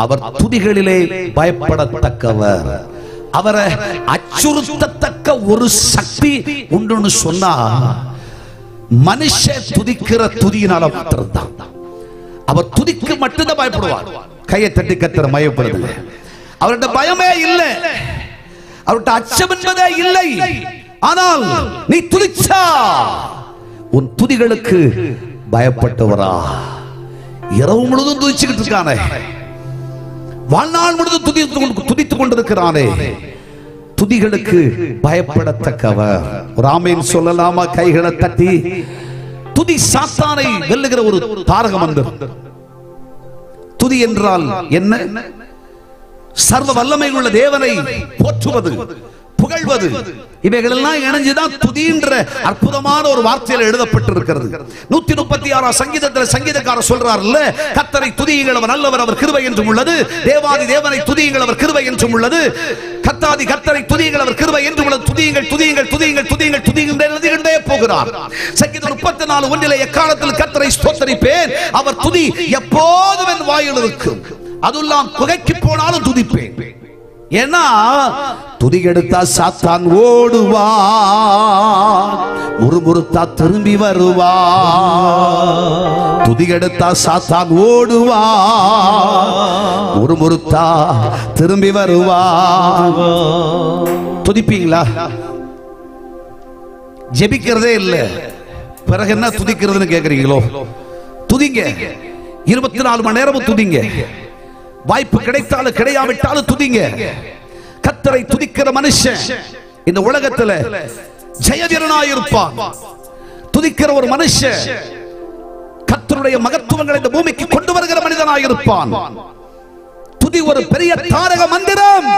அவர் துதிகளிலே பயப்படத்தக்கவர். அவரை அச்சுறுத்தத்தக்க ஒரு சக்தி உண்டுன்னு சொன்னா மனுஷ துதிக்கிற துதியினால மாத்திரம்தான். அவர் துதிக்கு மட்டும்தான் பயப்படுவார். கையை தட்டி கர்த்தரை மகிமைப்படுத்துங்க. அவருடைய பயமே இல்லை, அவருடைய அச்சம் என்பதே இல்லை. ஆனால் நீ துதிச்சா உன் துதிகளுக்கு பயப்பட்டவரா? இரவு முழுதும் துதிச்சுக்கிட்டு இருக்கானே, வாழ்நாள் முழுதும் துதித்துக் கொண்டிருக்கிறானே, துதிகளுக்கு பயப்படத்தக்கவர். ஒரு ஆமென் சொல்லலாமா? கைகளை தட்டி. துதி சாத்தானை வெல்லுகிற ஒரு தாரக மந்திரம். துதி என்றால் என்ன? சர்வ வல்லமை உள்ள தேவனை போற்றுவது, புகழ்வது. இவைகள் எல்லாம் இணைஞ்சுதான் துதி என்ற அற்புதமான ஒரு வார்த்தையில் எழுதப்பட்டிருக்கிறது. 136 சங்கீதத்தில் சங்கீதக்காரர் சொல்றார்ல, கர்த்தரை துதியுங்கள், அவர் நல்லவர், அவர் கிருபை என்றும் உள்ளது. தேவாதி தேவனை துதியுங்கள், அவர் கிருபை என்றும் உள்ளது. கர்த்தாதி கர்த்தரை துதியுங்கள், அவர் கிருபை என்றும் உள்ளது. துதியுங்கள் துதியுங்கள் துதியுங்கள் துதியுங்கள் துதியுங்கள் எழுதிக்கொண்டே போகிறார். சங்கீதம் 34:1 எக்காலத்தில் கர்த்தரை ஸ்தோத்தரிப்பேன், அவர் துதி எப்போதும் என் வாயில் இருக்கும். அதெல்லாம் குகைக்கு போனாலும் துதிப்பேன். ஏன்னா துதி எடுத்தா சாத்தான் ஓடுவா, முறுமுறுத்தா திரும்பி வருவா. துதி எடுத்தா சாத்தான் ஓடுவா, முறுமுறுத்தா திரும்பி வருவா. துதிப்பீங்களா? ஜெபிக்கிறதே இல்ல, பிறகு என்ன துதிக்கிறதுன்னு கேக்குறீங்களோ? துதிங்க, 24 மணி நேரமும் துதிங்க. வாய்ப்பு கிடைத்தாலும் கிடையாவிட்டாலும் துதிங்க. கர்த்தரை துதிக்கிற மனுஷன் இந்த உலகத்துல ஜெயவீரனாயிருப்பான். துதிக்கிற ஒரு மனுஷன் கர்த்தருடைய மகத்துவங்களை இந்த பூமிக்கு கொண்டு வருகிற மனிதனாயிருப்பான். துதி ஒரு பெரிய தாரக மந்திரம்.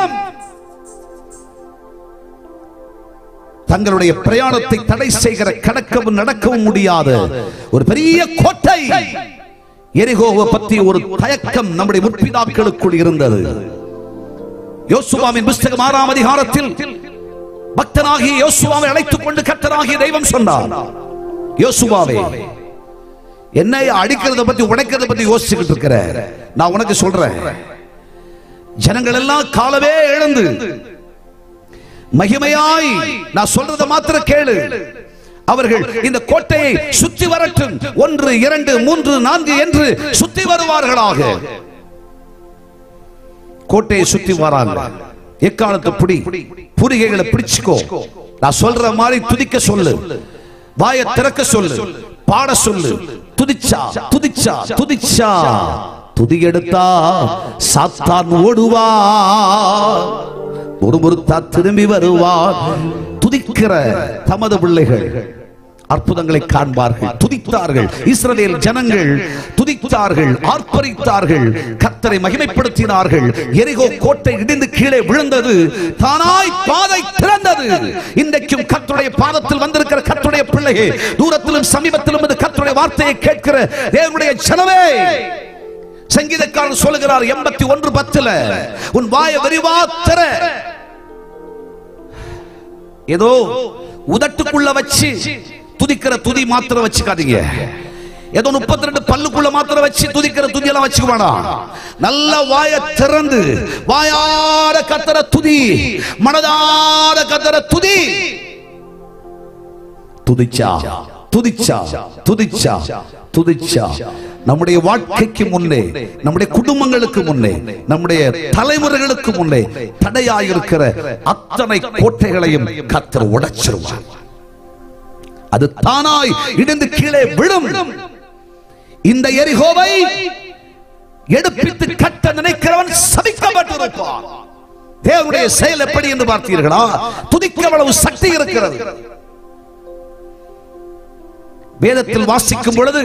தங்களுடைய பிரயாணத்தை தடை செய்கிற, கடக்கவும் நடக்கவும் முடியாத ஒரு பெரிய கோட்டை எரிகோவை பற்றி ஒரு தயக்கம் நம்முடைய முற்பிதாக்களுக்குள் இருந்தது. யோசுவாவின் புத்தகம் 6ஆம் அதிகாரத்தில் பக்தனாகிய யோசுவாவை அழைத்துக் கொண்டு கர்த்தராகிய தெய்வம் சொன்னார், யோசுவாவே, என்னை அடிக்கிறத பத்தி உடைக்கிறத பத்தி யோசிச்சுக்கிட்டு இருக்கிற, நான் உனக்கு சொல்றேன், ஜனங்கள் எல்லாம் காலவே எழுந்து மகிமையாய் நான் சொல்றத மாத்திரம் கேளு. அவர்கள் இந்த கோட்டையை சுத்தி வரட்டும், 1 2 3 4 என்று சுத்தி வருவார்களாக. கோட்டையை சுத்தி வராங்க. எக்காலத்து புடி புரிகைகளை பிடிச்சுக்கோ. நான் சொல்ற மாதிரி துதிக்க சொல்லு, வாயை திறக்க சொல்லு, பாட சொல்லு. துதிச்சா துதிச்சா துதிச்சா துதி எடுத்தா சாத்தான் ஓடுவா, ஒருமுறுத்தா திரும்பி வருவார். துதிக்கிற தமது பிள்ளைகள் அற்புதங்களை காண்பார்கள். துதித்தார்கள். இஸ்ரவேல் ஜனங்கள் துதித்தார்கள், ஆர்ப்பரித்தார்கள், கர்த்தரை மகிமைப்படுத்தினார்கள். எரிகோ கோட்டை இடிந்து கீழே விழுந்தது, தானாய் பாதை திறந்தது. இன்றைக்கும் கர்த்தருடைய பாதத்தில் வந்திருக்கிற கர்த்தருடைய பிள்ளையே, தூரத்திலும் சமீபத்திலும் இந்த கர்த்தருடைய வார்த்தையை கேட்கிற தேவனுடைய ஜனமே, சங்கீதக்காரர் சொல்லுகிறார் 81:10, உன் வாயை விரிவா திற. ஏதோ உதட்டுக்குள்ள வச்சு துதிக்கிற துதி மாத்திரம் வச்சுக்காதீங்க. ஏதோ 32 பல்லுக்குள்ள மாத்திரம் வச்சு துதிக்கிற துதியெல்லாம் வச்சுக்க வேண்டாம். நல்ல வாயை திறந்து வாயார கர்த்தர துதி, மனதார கர்த்தர துதி. துதிச்சா துதிச்சா துதிச்சா துதிச்சா நம்முடைய வாழ்க்கைக்கு முன்னே, நம்முடைய குடும்பங்களுக்கு முன்னே, நம்முடைய தலைமுறைகளுக்கு முன்னே தடையாயிருக்கிற அத்தனை கோட்டைகளையும் கர்த்தர் உடைச்சிருவார். அது தானாய் இடிந்து கீழே விழும். இந்த எரிகோவை எடுப்பித்து கட்ட நினைக்கிறவன் சபிக்கப்பட்டிருப்பான். தேவனுடைய செயல் எப்படி என்று பார்த்தீர்களா? துதிக்க அவ்வளவு சக்தி இருக்கிறது. வேதத்தில் வாசிக்கும் பொழுது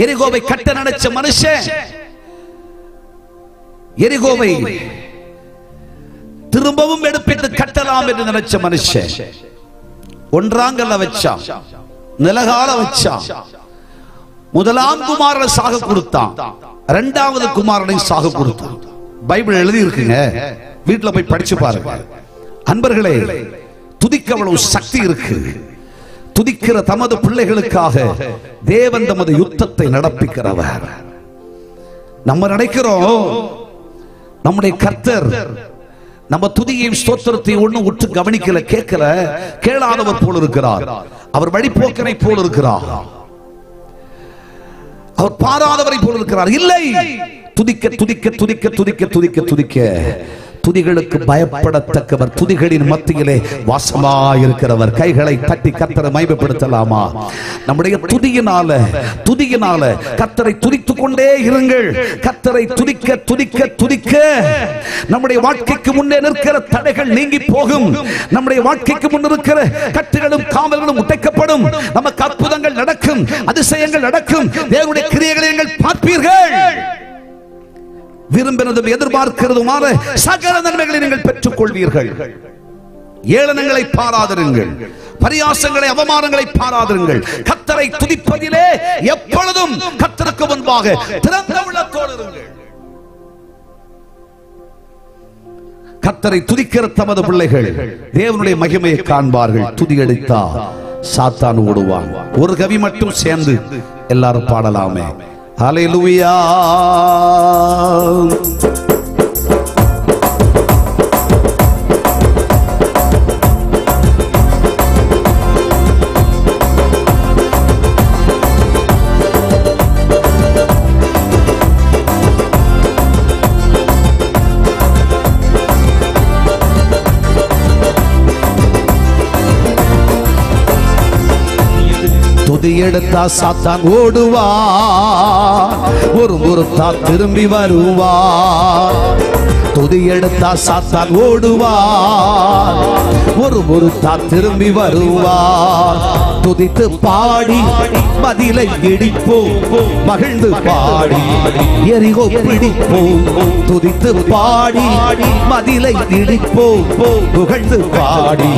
எரிகோவை கட்ட நினைச்ச மனுஷன் எரிகோவை திரும்பவும் எடுப்பித்து கட்டலாம் என்று நினைச்ச மனுஷன் ஒன்றாங்கல்ல வச்சான், நிலகால வச்சான். முதலாம் குமாரனை சாக கொடுத்தான், 2வது குமாரனை சாக கொடுத்தான். பைபிள் எழுதி இருக்குங்க, வீட்டுல போய் படிச்சு பாருங்க. அன்பர்களே, துதிக்க அவ்வளவு சக்தி இருக்கு. துதிக்கிற தமது பிள்ளைகளுக்காக தேவன் தமது யுத்தத்தை நடப்பிக்கிறவர். நம்ம நினைக்கிறோம் நம்முடைய கர்த்தர் நம்ம துதியையும் ஸ்தோத்திரத்தையும் ஒண்ணு உற்று கவனிக்கல, கேட்கல, கேளாதவர் போல இருக்கிறார். அவர் வழிபோக்கனை போல இருக்கிறார். அவர் பாராதவரை போல இருக்கிறார். இல்லை, துதிக்க துதிக்க துதிக்க துதிக்க துதிக்க துதிக்க துதிகளுக்கு பயப்படத்தக்கவர், துதிகளின் மத்தியிலே வாசமாயிருக்கிறவர். கைகளை தட்டி கர்த்தரை மகிமைப்படுத்தலாமா? நம்முடைய துதியினால கர்த்தரை துதித்துக் கொண்டே இருங்கள். கர்த்தரை துதிக்க துதிக்க துதிக்க நம்முடைய வாழ்க்கைக்கு முன்னே நிற்கிற தடைகள் நீங்கி போகும். நம்முடைய வாழ்க்கைக்கு முன் இருக்கிற கட்டுகளும் காவல்களும் உடைக்கப்படும். நமக்கு அற்புதங்கள் நடக்கும், அதிசயங்கள் நடக்கும். தேவனுடைய கிரியைகளை நீங்கள் பார்ப்பீர்கள். விரும்பினதும் எதிர்பார்க்கிறதுமான சகல நன்மைகளை நீங்கள் பெற்றுக் கொள்வீர்கள். ஏளனங்களை பாராதிருங்கள், பரியாசங்களை அவமானங்களை பாராதிருங்கள். கர்த்தரை துதிப்பதிலே எப்பொழுதும் கர்த்தருக்கு முன்பாக திறந்த உள்ளத்தோடு இருங்கள். கர்த்தரை துதிக்கிற தமது பிள்ளைகள் தேவனுடைய மகிமையை காண்பார்கள். துதி அடித்தா சாத்தான் ஓடுவான். ஒரு கவி மட்டும் சேர்ந்து எல்லாரும் பாடலாமே. ஹல்லேலூயா. துதி எடுத்தா சாத்தான் ஓடுவான், ஒரு முறுத்தா திரும்பி வருவான். துதி எடுத்தா சாத்தான் ஓடுவான், ஒரு முறுத்தா திரும்பி வருவான். துதித்து பாடி பதிலை இடிப்போம், மகிழ்ந்து பாடி எரிகோ பிடிப்போம். துதித்து பாடி பதிலை இடிப்போம், புகழ்ந்து பாடி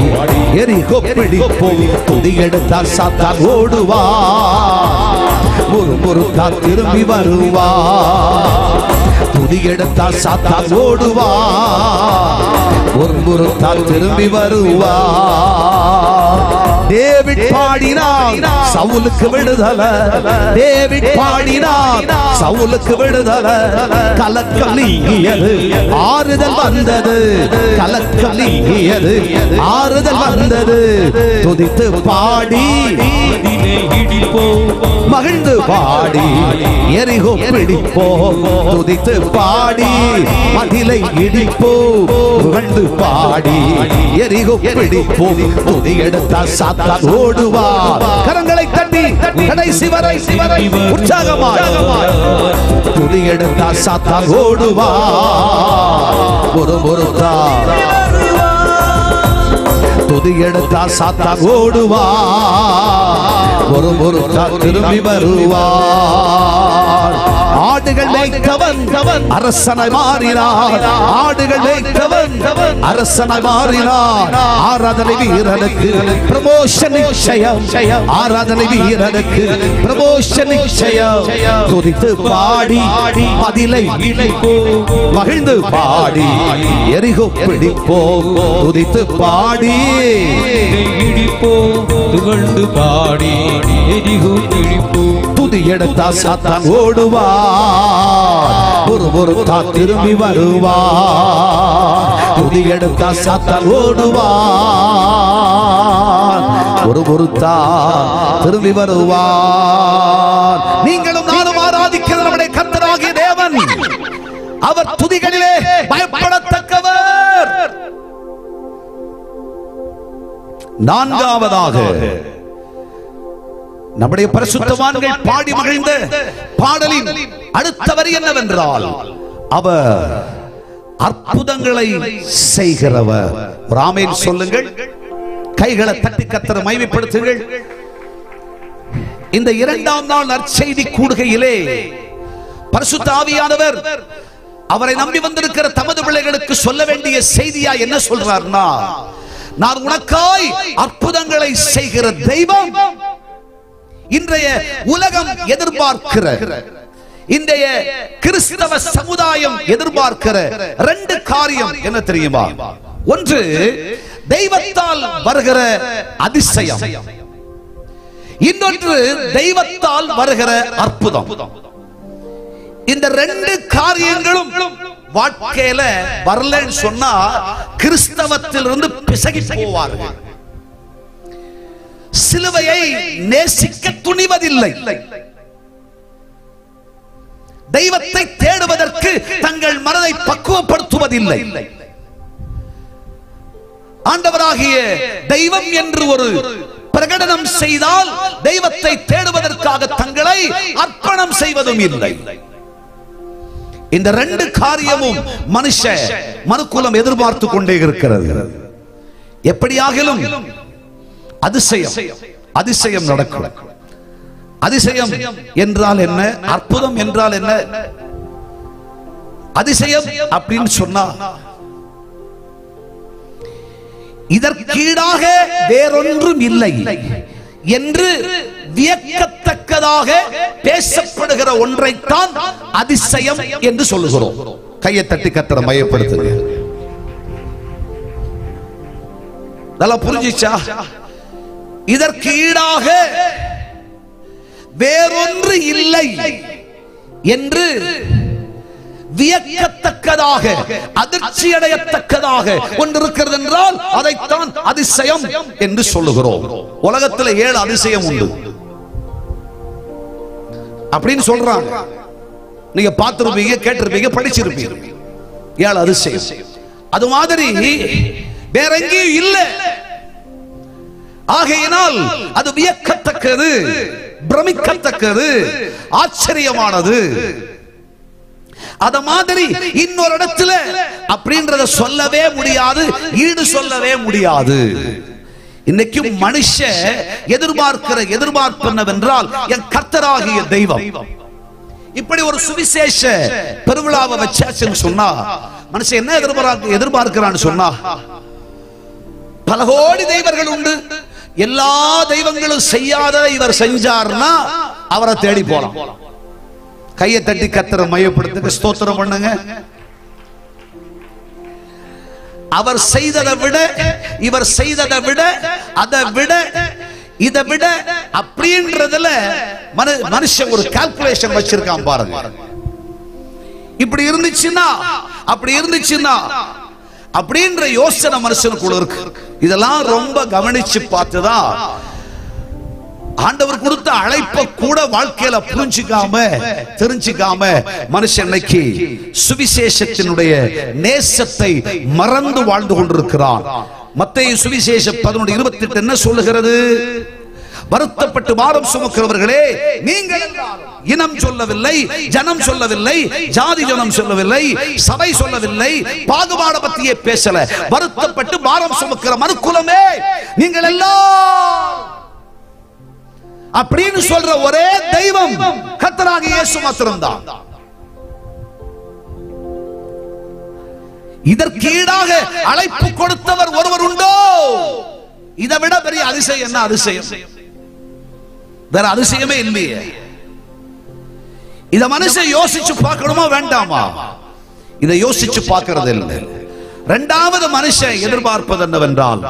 எரிகோ பிடிப்போம். துதி எடுத்தால் சாத்தான் ஓடுவான், ஒரு முறுத்தா திரும்பி வருவான். துதி எடுத்தால் சாத்தான் ஓடுவான், ஒரு முறுத்தால் திரும்பி வருவான். டேவிட் பாடினான் சவுலுக்கு விடுதலை, டேவிட் பாடினான் சவுலுக்கு விடுதலை. கலக்கம் நீங்கியது, ஆறுதல் வந்தது, கலக்கம் நீங்கியது, ஆறுதல் வந்தது. துதித்து பாடி மகிழ்ந்து பாடி எரிகோ பிடிப்போம். துதித்து பாடி மதிலை இடிப்போம், புகழ்ந்து பாடி எரிகோ பிடிப்போம். துதி எடுத்தால் சாத்தான் ஓடுவார். கரங்களை தட்டி கடைசி வரை உற்சாகமாய் துதி எடுத்தால் சாத்தான் ஓடுவார், ஒரு முறுத்தார். துதி எடுத்தால் சாத்தான் ஓடுவார், ஒரு முறுத்தால் திரும்பி வருவார். ஆடுகள் மேய்த்தவன் அரசனாய் மாறினார், ஆடுகள் மேய்த்தவன் அரசனாய் மாறினார். ஆராதனை வீரனுக்கு ப்ரமோஷன் நிச்சயம், ஆராதனை வீரனுக்கு ப்ரமோஷன் நிச்சயம். துதித்து பாடி பதிலை மகிழ்ந்து பாடி எரிகோ பிடிப்போம். துதித்து பாடி புகழ்ந்து பாடி எரிகோ பிடிப்போம். துதி எடுத்தா சாத்தான் ஓடுவார், ஒரு முறுத்தா திரும்பி வருவார். துதி எடுத்தா சாத்தான் ஓடுவார், ஒரு முறுத்தா திரும்பி வருவார். நீங்களும் நானும் ஆராதிக்கிற நம்முடைய கர்த்தராகிய தேவன், அவர் துதிகளிலே பயப்படத்தக்கவர். நான்காவதாக நம்முடைய பரிசுத்தவான்கள் பாடி மகிழ்ந்த பாடலின் அடுத்த வரி என்னவென்றால், அவர் அற்புதங்களை செய்கிறவர். ஒரு ஆமென் சொல்லுங்கள். கைகளை தட்டி கர்த்தரை மகிமைப்படுத்துங்கள். இந்த இரண்டாம் நாள் நற்செய்தி கூடுகையிலே பரிசுத்த ஆவியானவர் அவரை நம்பி வந்திருக்கிற தமது பிள்ளைகளுக்கு சொல்ல வேண்டிய செய்தியா என்ன சொல்றார்னா, நான் உனக்காய் அற்புதங்களை செய்கிற தெய்வம். இன்றைய உலகம் எதிர்பார்க்கிற, இன்றைய கிறிஸ்தவ சமுதாயம் எதிர்பார்க்கிற ரெண்டு காரியம் என்ன தெரியுமா? ஒன்று தெய்வத்தால் வருகிற அதிசயம், இன்னொன்று தெய்வத்தால் வருகிற அற்புதம். இந்த ரெண்டு காரியங்களும் வாழ்க்கையில வரலன்னு சொன்னா கிறிஸ்தவத்திலிருந்து பிசகி போவார்கள். சிலுவையை நேசிக்க துணிவதில்லை, தெய்வத்தை தேடுவதற்கு தங்கள் மனதை பக்குவப்படுத்துவதில்லை. ஆண்டவராகிய தெய்வம் என்று ஒரு பிரகடனம் செய்தால் தெய்வத்தை தேடுவதற்காக தங்களை அர்ப்பணம் செய்வதும் இல்லை. இந்த ரெண்டு காரியமும் மனுக்குலம் எதிர்பார்த்து கொண்டே இருக்கிறது. எப்படியாகிலும் அதிசயம் நடக்கும். அதிசயம் என்றால் என்ன? அற்புதம் என்றால் என்ன? அதிசயம் அப்படின்னு சொன்னா இதற்கீடாக வேறொன்றும் இல்லை என்று வியக்கத்தக்கதாக பேசப்படுகிற ஒன்றைத்தான் அதிசயம் என்று சொல்லுகிறோம். கையை தட்டி கர்த்தரை மகிமைப்படுத்துங்க. நல்லா புரிஞ்சிச்சா? இதற்கு ஈடாக வேறொன்று இல்லை என்று வியக்கத்தக்கதாக, அதிர்ச்சி அடையத்தக்கதாக ஒன்று இருக்கிறது என்றால் அதைத்தான் அதிசயம் என்று சொல்லுகிறோம். உலகத்தில் 7 அதிசயம் உண்டு அப்படின்னு சொல்றாங்க. நீங்க பார்த்திருப்பீங்க, கேட்டிருப்பீங்க, படிச்சிருப்பீங்க. 7 அதிசயம். அது மாதிரி வேற எங்கேயும் இல்லை. ஆகையினால் அது வியக்கத்தக்கது, பிரமிக்கத்தக்கது, ஆச்சரியமானது. அத மாதிரி இன்னொரு இடத்துல அப்படின்றத சொல்லவே முடியாது, ஈடு சொல்லவே முடியாது. இன்னைக்கு மனுஷன் எதிர்பார்க்கிற எதிர்பார்ப்பு என்னவென்றால் என் கர்த்தராகிய தெய்வம் இப்படி ஒரு சுவிசேஷ பெருவிழாவை வச்சாச்சுன்னு சொன்னா மனுஷன் என்ன எதிர்பார்க்கிறான்னு சொன்னா, பல கோடி தெய்வங்கள் உண்டு, எல்லா தெய்வங்களும் செய்யாத இவர் செஞ்சார்னா அவரை தேடி போலாம். கையை தட்டி கர்த்தரை மையப்படுத்துங்க, ஸ்தோத்திரம் பண்ணுங்க. அவர் செய்ததை விட, இவர் செய்ததை விட, அதை விட, இதை விட அப்படின்றதுல மனுஷன் ஒரு கால்குலேஷன் வச்சிருக்கான் பாருங்க. இப்படி இருந்துச்சுன்னா அப்படி இருந்துச்சுன்னா அப்படின்ற யோசனை மனுஷனுக்குள்ள இருக்கு. இதெல்லாம் ரொம்ப கவனிச்சு பார்த்துதான் ஆண்டவர் கொடுத்த அழைப்பை கூட வாழ்க்கையில புரிஞ்சுக்காம தெரிஞ்சுக்காம மனுஷன் இன்னைக்கு சுவிசேஷத்தினுடைய நேசத்தை மறந்து வாழ்ந்து கொண்டிருக்கிறான். மத்தேயு சுவிசேஷம் 11:28 என்ன சொல்லுகிறது? வருத்தப்பட்டு பாரம் சுமக்கிறவர்களே, நீங்கள் இனம் சொல்லவில்லை, ஜனம் சொல்லவில்லை, ஜாதி ஜனம் சொல்லவில்லை, சபை சொல்லவில்லை, பாகுபாட பத்தியே பேசல. வருத்தப்பட்டு பாரம் சுமக்கிற மனுக்குலமே நீங்கள் எல்லாம் அப்படின்னு சொல்ற ஒரே தெய்வம் கர்த்தராகிய இயேசு மாத்திரம்தான். இதற்கு ஈடாக அழைப்பு கொடுத்தவர் ஒருவர் உண்டோ? இதை விட பெரிய அதிசயம் என்ன அதிசயம்? வேற அதிசயமே இல்லையே. இத மனுஷன் யோசிச்சு பார்க்கணுமா வேண்டாமா? இதை யோசிச்சு பார்க்கிறது இல்லை. இரண்டாவது மனுஷன் எதிர்பார்ப்பது என்னவென்றால்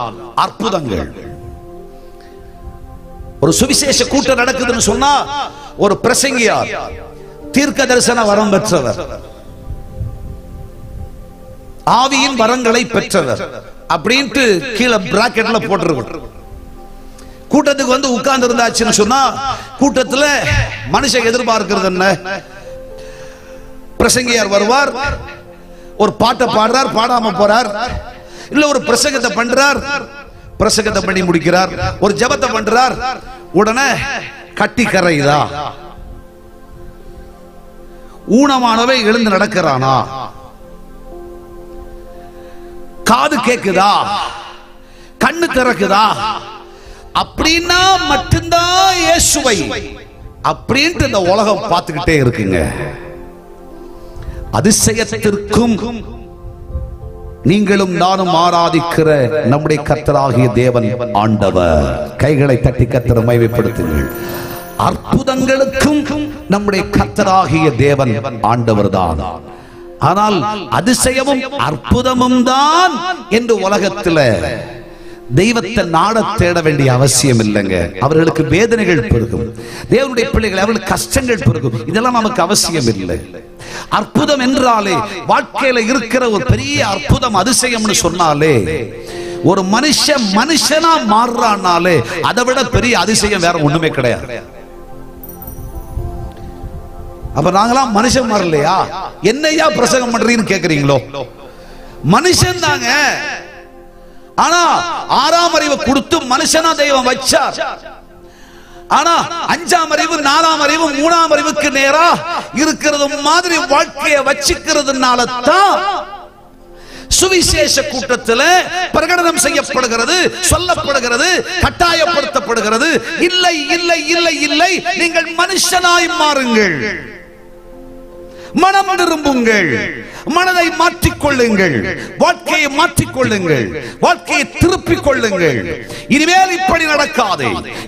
அற்புதங்கள். ஒரு சுவிசேஷ கூட்டம் நடக்குதுன்னு சொன்னா ஒரு பிரசங்கியார் தீர்க்க தரிசன வரம் பெற்றவர், ஆவியின் வரங்களை பெற்றவர் அப்படின்ட்டு கீழே பிராக்கெட்ல போட்டிருக்கும். கூட்டத்துக்கு வந்து உட்கார்ந்து இருந்தாச்சுன்னு சொன்னா கூட்டத்துல மனுஷன் எதிர்பார்க்கிறது என்ன? பிரசங்கியார் வருவார், ஒரு பாட்டை பாடுறார், பாடாம போறார், இல்ல ஒரு பிரசங்கத்தை பண்றார், பிரசங்கத்தை பண்ணி முடிக்கிறார், ஒரு ஜெபத்தை பண்றார், உடனே கட்டி கரையுதா, ஊனமானவை எழுந்து நடக்கிறானா, காது கேக்குதா, கண்ணு திறக்குதா, அப்படின்னா மட்டும்தான் இயேசுவை அப்படின்ட்டு இந்த உலகம் பார்த்துக்கிட்டே இருக்குங்க. அதிசயத்திற்கும் நீங்களும் நானும் ஆராதிக்கிற நம்முடைய கர்த்தராகிய தேவன் ஆண்டவர். கைகளை தட்டி கர்த்தரை மகிமைப்படுத்துங்கள். அற்புதங்களுக்கும் நம்முடைய கர்த்தராகிய தேவன் ஆண்டவர் தான். ஆனால் அதிசயமும் அற்புதமும் தான் என்று உலகத்தில் தெய்வத்தை நாட தேட வேண்டிய அவசியம் இல்லைங்க. அவர்களுக்கு வேதனைகள் பெருகும், தேவனுடைய பிள்ளைகள் அவர்களுக்கு கஷ்டங்கள் பெருகும். இதெல்லாம் நமக்கு அவசியம் இல்லை. அற்புதம் என்றாலே வாழ்க்கையில இருக்கிற ஒரு பெரிய அற்புதம் அதிசயம்னு சொன்னாலே, ஒரு மனுஷனா மாறுறானாலே அதை விட பெரிய அதிசயம் வேற ஒண்ணுமே கிடையாது. அப்ப நாங்களாம் மனுஷன் மாறலையா, என்னையா பிரசங்கம் பண்றீங்கன்னு கேக்குறீங்களோ? மனுஷன் தாங்க. ஆனா 6ஆம் அறிவை கொடுத்து மனுஷனா தெய்வம் வச்சார். ஆனா 5ஆம் அறிவு, 4ஆம் அறிவு, 3ஆம் அறிவுக்கு நேரா இருக்கிறது மாதிரி வாழ்க்கையை வச்சுக்கிறதுனால தான் சுவிசேஷ கூட்டத்தில் பிரகடனம் செய்யப்படுகிறது, சொல்லப்படுகிறது, கட்டாயப்படுத்தப்படுகிறது. இல்லை இல்லை இல்லை இல்லை, நீங்கள் மனுஷனாய் மாறுங்கள், மனம் திரும்புங்கள், மனதை மாற்றிக்கொள்ளுங்கள், வாழ்க்கையை மாற்றிக்கொள்ளுங்கள், வாழ்க்கையை திருப்பிக் கொள்ளுங்கள். இனிமேல் இப்படி நடக்காது,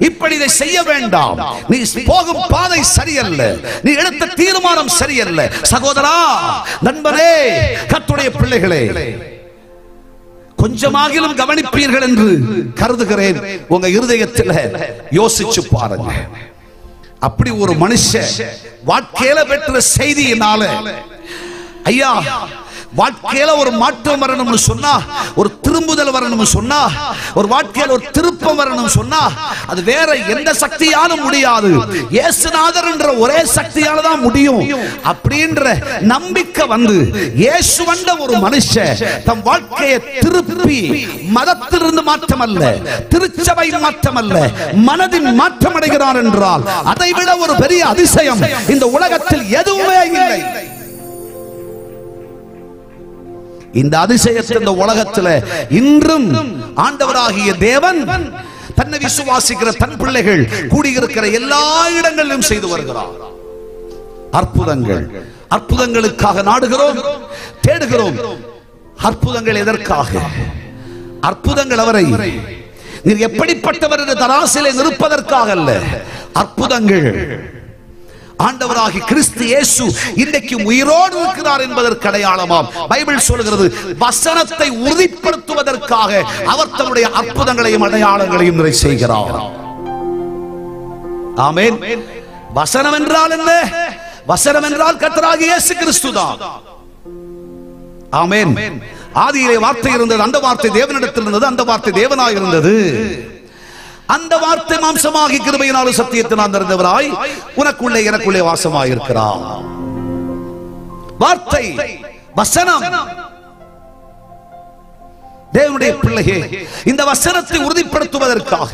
இப்படி இதை செய்ய வேண்டாம், நீ போகும் பாதை சரியல்ல, நீ எடுத்த தீர்மானம் சரியல்ல. சகோதரா, நண்பரே, கர்த்தருடைய பிள்ளைகளே, கொஞ்சமாகிலும் கவனிப்பீர்கள் என்று கருதுகிறேன். உங்க இருதயத்தில் யோசிச்சு பாருங்க. அப்படி ஒரு மனுஷன் வாழ்க்கையில பெற்ற செய்தியினால, ஐயா வாழ்க்கையில ஒரு மாற்றம் வரணும்னு சொன்னா, ஒரு திரும்புதல் வரணும்னு சொன்னா, ஒரு வாழ்க்கையில ஒரு திருப்பம் வரணும்னு சொன்னா, அது வேற எந்த சக்தியாலும் முடியாது, இயேசுநாதர் என்ற ஒரே சக்தியால தான் முடியும் அப்படின்ற நம்பிக்கை வந்து இயேசு வந்த ஒரு மனுஷன் தம் வாழ்க்கையை திருப்பி மதத்திலிருந்து மாற்றம் அல்ல, திருச்சபை மாற்றம் அல்ல, மனதின் மாற்றம் அடைகிறார் என்றால் அதைவிட ஒரு பெரிய அதிசயம் இந்த உலகத்தில் எதுவுமே இல்லை. இந்த அதிசயத்தை இந்த உலகத்தில் இன்றும் ஆண்டவராகிய தேவன் தன்னை விசுவாசிக்கிற தன் பிள்ளைகள் கூடியிருக்கிற எல்லா இடங்களிலும் செய்து வருகிறார். அற்புதங்கள், அற்புதங்களுக்காக நாடுகிறோம், தேடுகிறோம். அற்புதங்கள் எதற்காக? அற்புதங்கள் அவரை நீர் எப்படிப்பட்டவர் என்று தராசிலே நிற்பதற்காக அல்ல. அற்புதங்கள் ஆண்டவராகி கிறிஸ்து இயேசு இன்றைக்கு உயிரோடு இருக்கிறார் என்பதற்கு அடையாளமாம். பைபிள் சொல்கிறது, வசனத்தை உறுதிப்படுத்துவதற்காக அவர் தன்னுடைய அற்புதங்களையும் அடையாளங்களையும் நிறை செய்கிறார். ஆமென். வசனம் என்றால் என்ன? வசனம் என்றால் கர்த்தராகிய இயேசு கிறிஸ்துதான். ஆமென். ஆதியிலே வார்த்தை இருந்தது, அந்த வார்த்தை தேவனிடத்தில் இருந்தது, அந்த வார்த்தை தேவனாய் இருந்தது. அந்த வார்த்தை மாம்சமாகி கிருபையினாலும் சத்தியத்தினால் நிறைந்தவராய் உனக்குள்ளே எனக்குள்ளே வாசமாய் இருக்கிறார். வார்த்தை, வசனம். தேவனுடைய பிள்ளையே, இந்த வசனத்தை உறுதிப்படுத்துவதற்காக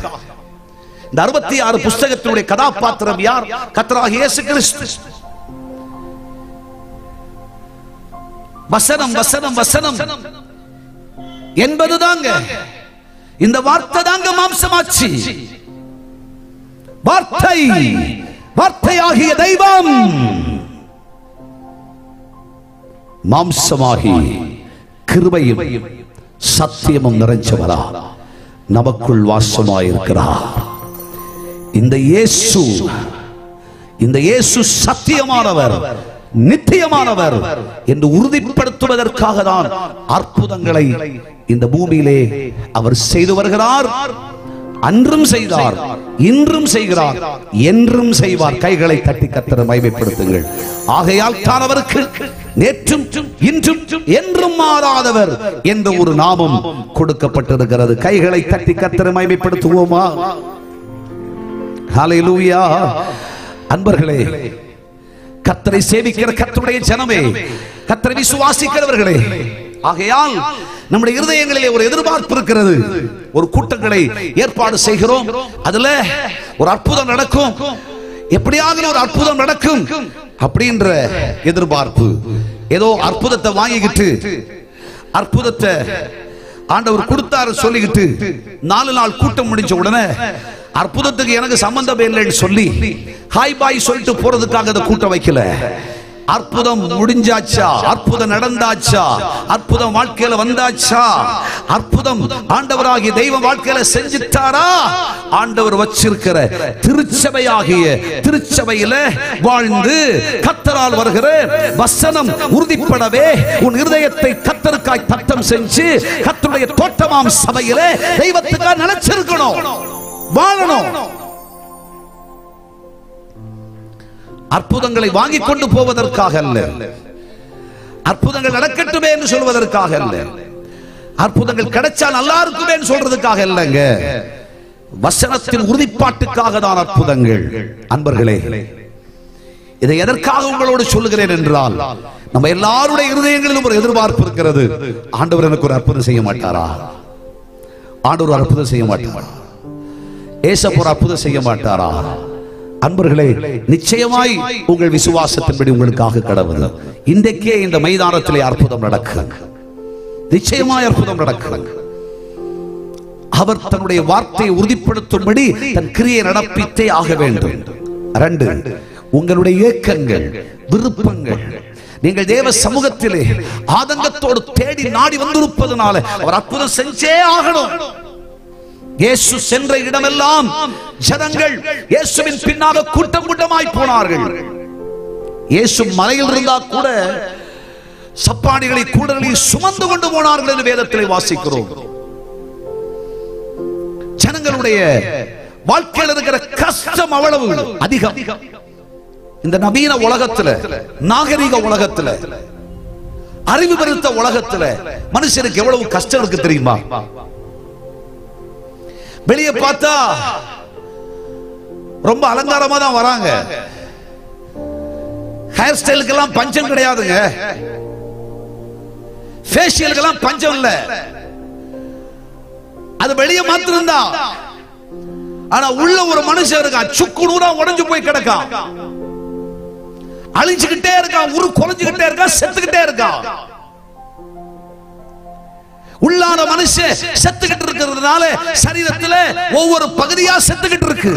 இந்த 66 புஸ்தகத்தினுடைய கதாபாத்திரம் யார்? கர்த்தராகிய இயேசு கிறிஸ்து. வசனம் வசனம் வசனம் என்பதுதாங்க, இந்த வார்த்தை தாங்க மாம்சமாச்சு. வார்த்தை, வார்த்தையாகிய தெய்வம் மாம்சமாகி கிருபையும் சத்தியமும் நிறைஞ்சவரா நமக்குள் வாசமாயிருக்கிறார். இந்த இயேசு, இந்த இயேசு சத்தியமானவர், நித்தியமானவர் என்று உறுதிப்படுத்துவதற்காக தான் அற்புதங்களை இந்த பூமியிலே அவர் செய்து வருகிறார். அன்றும் செய்தார், இன்றும் செய்கிறார், என்றும் செய்வார். கைகளை தட்டி கர்த்தரை மகிமைப்படுத்துங்கள். ஆகையால் தான் அவருக்கு நேற்றும் இன்றும் என்றும் மாறாதவர் என்ற ஒரு நாமம் கொடுக்கப்பட்டிருக்கிறது. கைகளை தட்டி கர்த்தரை மகிமைப்படுத்துவோமா? ஹல்லேலூயா. அன்பர்களே, கர்த்தரை சேவிக்கிற கர்த்தருடைய ஜனமே, கர்த்தரை விசுவாசிக்கிறவர்களே, ஆகையால் நம்முடைய இருதயங்களிலே ஒரு எதிர்பார்ப்பு இருக்கிறது. ஒரு கூட்டங்களை ஏற்பாடு செய்கிறோம், அதுல ஒரு அற்புதம் நடக்கும், எப்படியாக ஒரு அற்புதம் நடக்கும் அப்படின்ற எதிர்பார்ப்பு. ஏதோ அற்புதத்தை வாங்கிக்கிட்டு, அற்புதத்தை ஆண்டவர் கொடுத்தாரு சொல்லிக்கிட்டு 4 நாள் கூட்டம் முடிஞ்ச உடனே அற்புதத்துக்கு எனக்கு சம்பந்தமே இல்லைன்னு சொல்லி ஹாய் பாய் சொல்லிட்டு போறதுக்காக அந்த கூட்டம் வைக்கல. அற்புதம் முடிஞ்சாச்சா? அற்புதம் நடந்தாச்சா? அற்புதம் வாழ்க்கையில வந்தாச்சா? அற்புதம் ஆண்டவராகிய தெய்வம் வாழ்க்கையில செஞ்சிட்டாரா? ஆண்டவர் வச்சிருக்கிற திருச்சபையாகிய திருச்சபையில வாழ்ந்து கர்த்தரால் வருகிற வசனம் உறுதிப்படவே உன் இருதயத்தை கர்த்தருக்காய் தத்தம் செஞ்சு கர்த்தருடைய தோட்டமாம் சபையில தெய்வத்துக்காக நினைச்சிருக்கணும், வாழணும். அற்புதங்களை வாங்கி கொண்டு போவதற்காக அல்ல, அற்புதங்கள் நடக்கட்டுமே என்று சொல்வதற்காக அல்ல, அற்புதங்கள் கிடைச்சா நல்லா இருக்குமே என்று சொல்றதுக்காக இல்லைங்க, வசனத்தின் உறுதிப்பாட்டுக்காக தான் அற்புதங்கள். அன்பர்களே, இதை எதற்காக உங்களோடு சொல்லுகிறேன் என்றால், நம்ம எல்லாருடைய இருதயங்களிலும் ஒரு எதிர்பார்ப்பு இருக்கிறது. ஆண்டவர் எனக்கு ஒரு அற்புதம் செய்ய மாட்டாரா? ஆண்டவர் அற்புதம் செய்ய மாட்டாரா? ஏசப்பா ஒரு அற்புதம் செய்ய மாட்டாரா? அன்பர்களே, நிச்சயமாய் உங்கள் விசுவாசத்தின்படி உங்களுக்காக கடவுள் இன்றைக்கே இந்த மைதானத்திலே அற்புதம் நடக்கும். நிச்சயமாய் அற்புதம் நடக்கும். அவர் தன்னுடைய வார்த்தையை உறுதிப்படுத்தும்படி தன் கிரியை நடப்பித்தே ஆக வேண்டும். 2, உங்களுடைய ஏக்கங்கள், விருப்பங்கள், நீங்கள் தேவ சமூகத்திலே ஆதங்கத்தோடு தேடி நாடி வந்திருப்பதனால அவர் அற்புதம் செஞ்சே ஆகணும். இயேசு சென்ற இடமெல்லாம் ஜனங்கள் இயேசுவின் பின்னாக கூட்டம் கூட்டமாய் போனார்கள். இயேசு மலையில் இருந்தா கூட சப்பாடிகளை கூடலை சுமந்து கொண்டு போனார்கள் என்று வேதத்திலே வாசிக்கிறோம். ஜனங்களுடைய வாழ்க்கையில் இருக்கிற கஷ்டம் அவ்வளவு அதிகம். இந்த நவீன உலகத்துல, நாகரிக உலகத்துல அறிவு பெருத்த உலகத்துல மனுஷனுக்கு எவ்வளவு கஷ்டம் இருக்கு தெரியுமா? வெளியே பார்த்தா ரொம்ப அலங்காரமா தான் வராங்க. ஹேர் ஸ்டைலுக்கெல்லாம் பஞ்சம் கிடையாதுங்க. ஃபேஷியலுக்கெல்லாம் பஞ்சம் இல்ல. அது வெளியே மாத்திருந்தான். ஆனா உள்ள ஒரு மனுஷன் இருக்கா, சுக்குநூறா உடைஞ்சு போய் கிடக்கான், அழிஞ்சுக்கிட்டே இருக்கான், உரு குறைஞ்சுக்கிட்டே இருக்கான், செத்துக்கிட்டே இருக்கான். உள்ளான மனுஷன் செத்துக்கிட்டு இருக்கிறதுனால சரீரத்துல ஒவ்வொரு பகுதியா செத்துக்கிட்டு இருக்கு.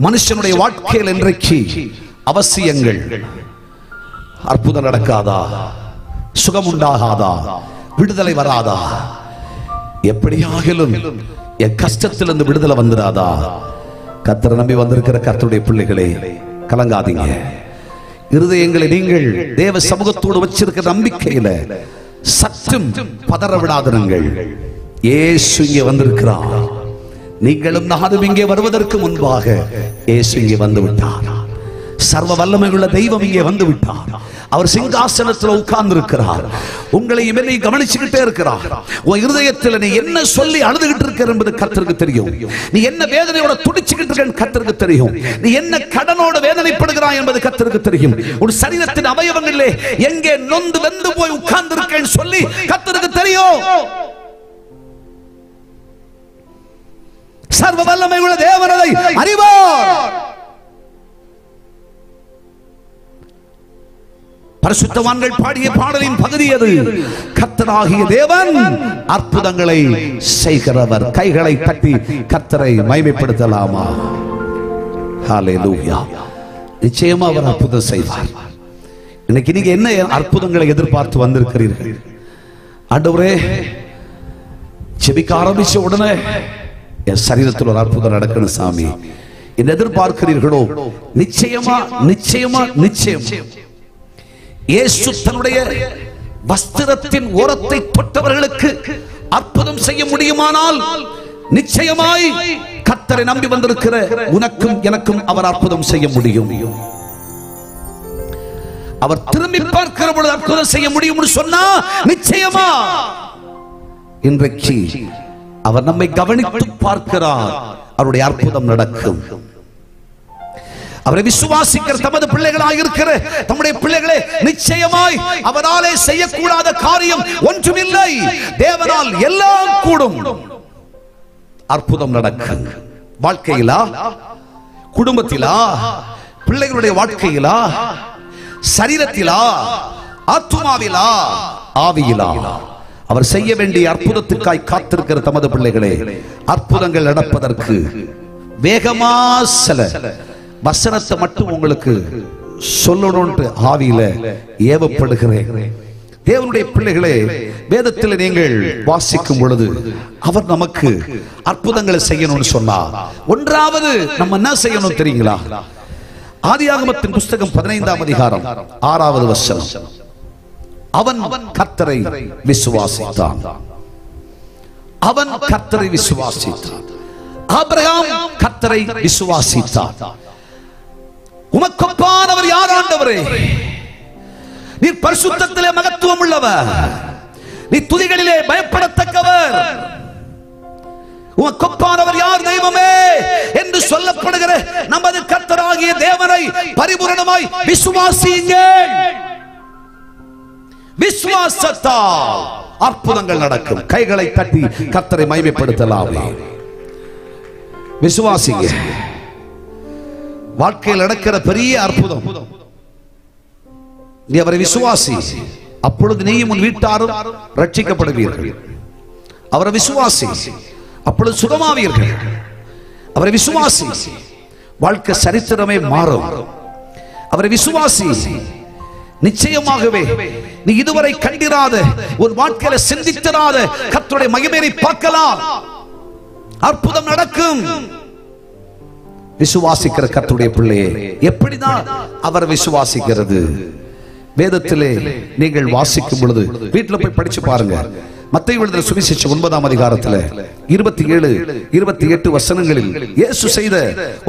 மனுஷனுடைய வாழ்க்கையில் இன்றைக்கு அவசியங்கள். அற்புதம் நடக்காதா? சுகம் உண்டாகாதா? விடுதலை வராதா? எப்படியாகிலும் என் கஷ்டத்திலிருந்து விடுதலை வந்துடாதா? கர்த்தரை நம்பி வந்திருக்கிற கர்த்தருடைய பிள்ளைகளே, கலங்காதீங்க. இருதயங்களை நீங்கள் தேவ சமூகத்தோடு வச்சிருக்கிற நம்பிக்கையில சற்றும் பதற விடாதிருங்கள். இயேசு இங்கே வந்திருக்கிறார். நீங்களும் நானும் இங்கே வருவதற்கு முன்பாக இயேசு இங்கே வந்து விட்டார். சர்வ வல்லமையுள்ள தெய்வம் இங்கே வந்து விட்டார். அவர் சிங்காசனத்தில் உட்கார்ந்து இருக்கிறார். உங்களை என்னை கவனிச்சுக்கிட்டே இருக்கிறார். உன் இருதயத்தில் நீ என்ன சொல்லி அழுதுகிட்டு இருக்க என்பது கர்த்தருக்கு தெரியும். நீ என்ன வேதனையோட துடிச்சுக்கிட்டு இருக்க கர்த்தருக்கு தெரியும். நீ என்ன கடனோட வேதனைப்படுகிறாய் என்பது கர்த்தருக்கு தெரியும். உன் சரீரத்தின் அவயவங்களிலே எங்கே நொந்து வெந்து போய் உட்கார்ந்து இருக்கேன்னு சொல்லி கர்த்தருக்கு தெரியும். சர்வ வல்லமையுள்ள தேவன் அதை அறிவார். பரிசுத்தவான்கள் பாடிய பாடலின் பகுதி அது. கர்த்தராகிய தேவன் அற்புதங்களை செய்கிறவர். கைகளை தட்டி கர்த்தரை மகிமைப்படுத்தலாமா? ஹல்லேலூயா. நிச்சயமா அவர் அற்புதம் செய்வார். இன்னைக்கு நீங்க என்ன அற்புதங்களை எதிர்பார்த்து வந்திருக்கிறீர்கள்? ஆண்டவரே, ஜெபிக்க ஆரம்பிச்ச உடனே என் சரீரத்தில் ஒரு அற்புதம் நடக்கணும் சாமி என்ன எதிர்பார்க்கிறீர்களோ நிச்சயமா நிச்சயமா நிச்சயம் இயேசு தன்னுடைய வஸ்திரத்தின் ஓரத்தை தொட்டவர்களுக்கு அற்புதம் செய்ய முடியுமானால் நிச்சயமாய் கர்த்தரை நம்பி வந்திருக்கிற உனக்கும் எனக்கும் அவர் அற்புதம் செய்ய முடியும். அவர் திரும்பி பார்க்கிற பொழுது அற்புதம் செய்ய முடியும் சொன்னா நிச்சயமா இன்றைக்கு அவர் நம்மை கவனித்து பார்க்கிறார். அவருடைய அற்புதம் நடக்கும். அவரை விசுவாசிக்கிற தமது பிள்ளைகளாக இருக்கிற தம்முடைய பிள்ளைகளே, நிச்சயமாய் அவராலே செய்யக்கூடாத காரியம் ஒன்றுமில்லை. தேவனால் எல்லாம் கூடும். அற்புதம் நடக்கும். வாழ்க்கையிலா, குடும்பத்திலா, பிள்ளைகளுடைய வாழ்க்கையிலா, சரீரத்திலா, ஆத்துமாவிலா, ஆவியிலா அவர் செய்ய வேண்டிய அற்புதத்துக்காய் காத்திருக்கிற தமது பிள்ளைகளே, அற்புதங்கள் நடப்பதற்கு வேகமா சில வசனத்தை மட்டும் உங்களுக்கு சொல்லணும்னு ஆவியில ஏவப்படுகிறேன். தேவனுடைய பிள்ளைகளே, வேதத்தில் நீங்கள் வாசிக்கும் பொழுது அவர் நமக்கு அற்புதங்களை செய்யணும்னு சொன்னார். ஒன்றாவது நம்ம என்ன செய்யணும் தெரியுங்களா? ஆதியாகமத்தின் புஸ்தகம் 15ஆம் அதிகாரம் 6வது வசனம். அவன் கர்த்தரை விசுவாசித்தான். அவன் கர்த்தரை விசுவாசித்தான். ஆபிரகாம் கர்த்தரை விசுவாசித்தான். உமக்கொப்பானவர் யார் ஆண்டவரே? நீர் பரிசுத்தத்திலே மகத்துவம் உள்ளவர். நீ துதிகளிலே பயப்படத்தக்கவர். உமக்கொப்பானவர் யார் தெய்வமே என்று சொல்லப்படுகிற நமது கர்த்தராகிய தேவனை பரிபூரணமாய் விசுவாசியுங்கள். விசுவாசத்தால் அற்புதங்கள் நடக்கும். கைகளை தட்டி கர்த்தரை மகிமைப்படுத்தலாமே. விசுவாசிங்க. வாழ்க்கையில் நடக்கிற பெரிய அற்புதம். நீ அவரை விசுவாசி, அப்பொழுது நீயும் உன் வீட்டாரும் ரட்சிக்கப்படுவீர்கள். அவரை விசுவாசி, அப்பொழுது சுகமாவீர்கள். அவரை விசுவாசி, வாழ்க்கை சரித்திரமே மாறும். அவரை விசுவாசி, நிச்சயமாகவே நீ இதுவரை கண்டிராத ஒரு வாழ்க்கையில சிந்தித்திராத கர்த்தருடைய மகிமையை பார்க்கலாம். அற்புதம் நடக்கும். விசுவாசிக்கிற கர்த்தருடைய பிள்ளையே, எப்படிதான் அவர் விசுவாசிக்கிறது? வேதத்திலே நீங்கள் வாசிக்கும் பொழுது வீட்டில் போய் படிச்சு பாருங்க. மத்தேயு எழுதின சுவிசேஷம் 9ஆம் அதிகாரத்தில் 27, 28 வசனங்களில் இயேசு செய்த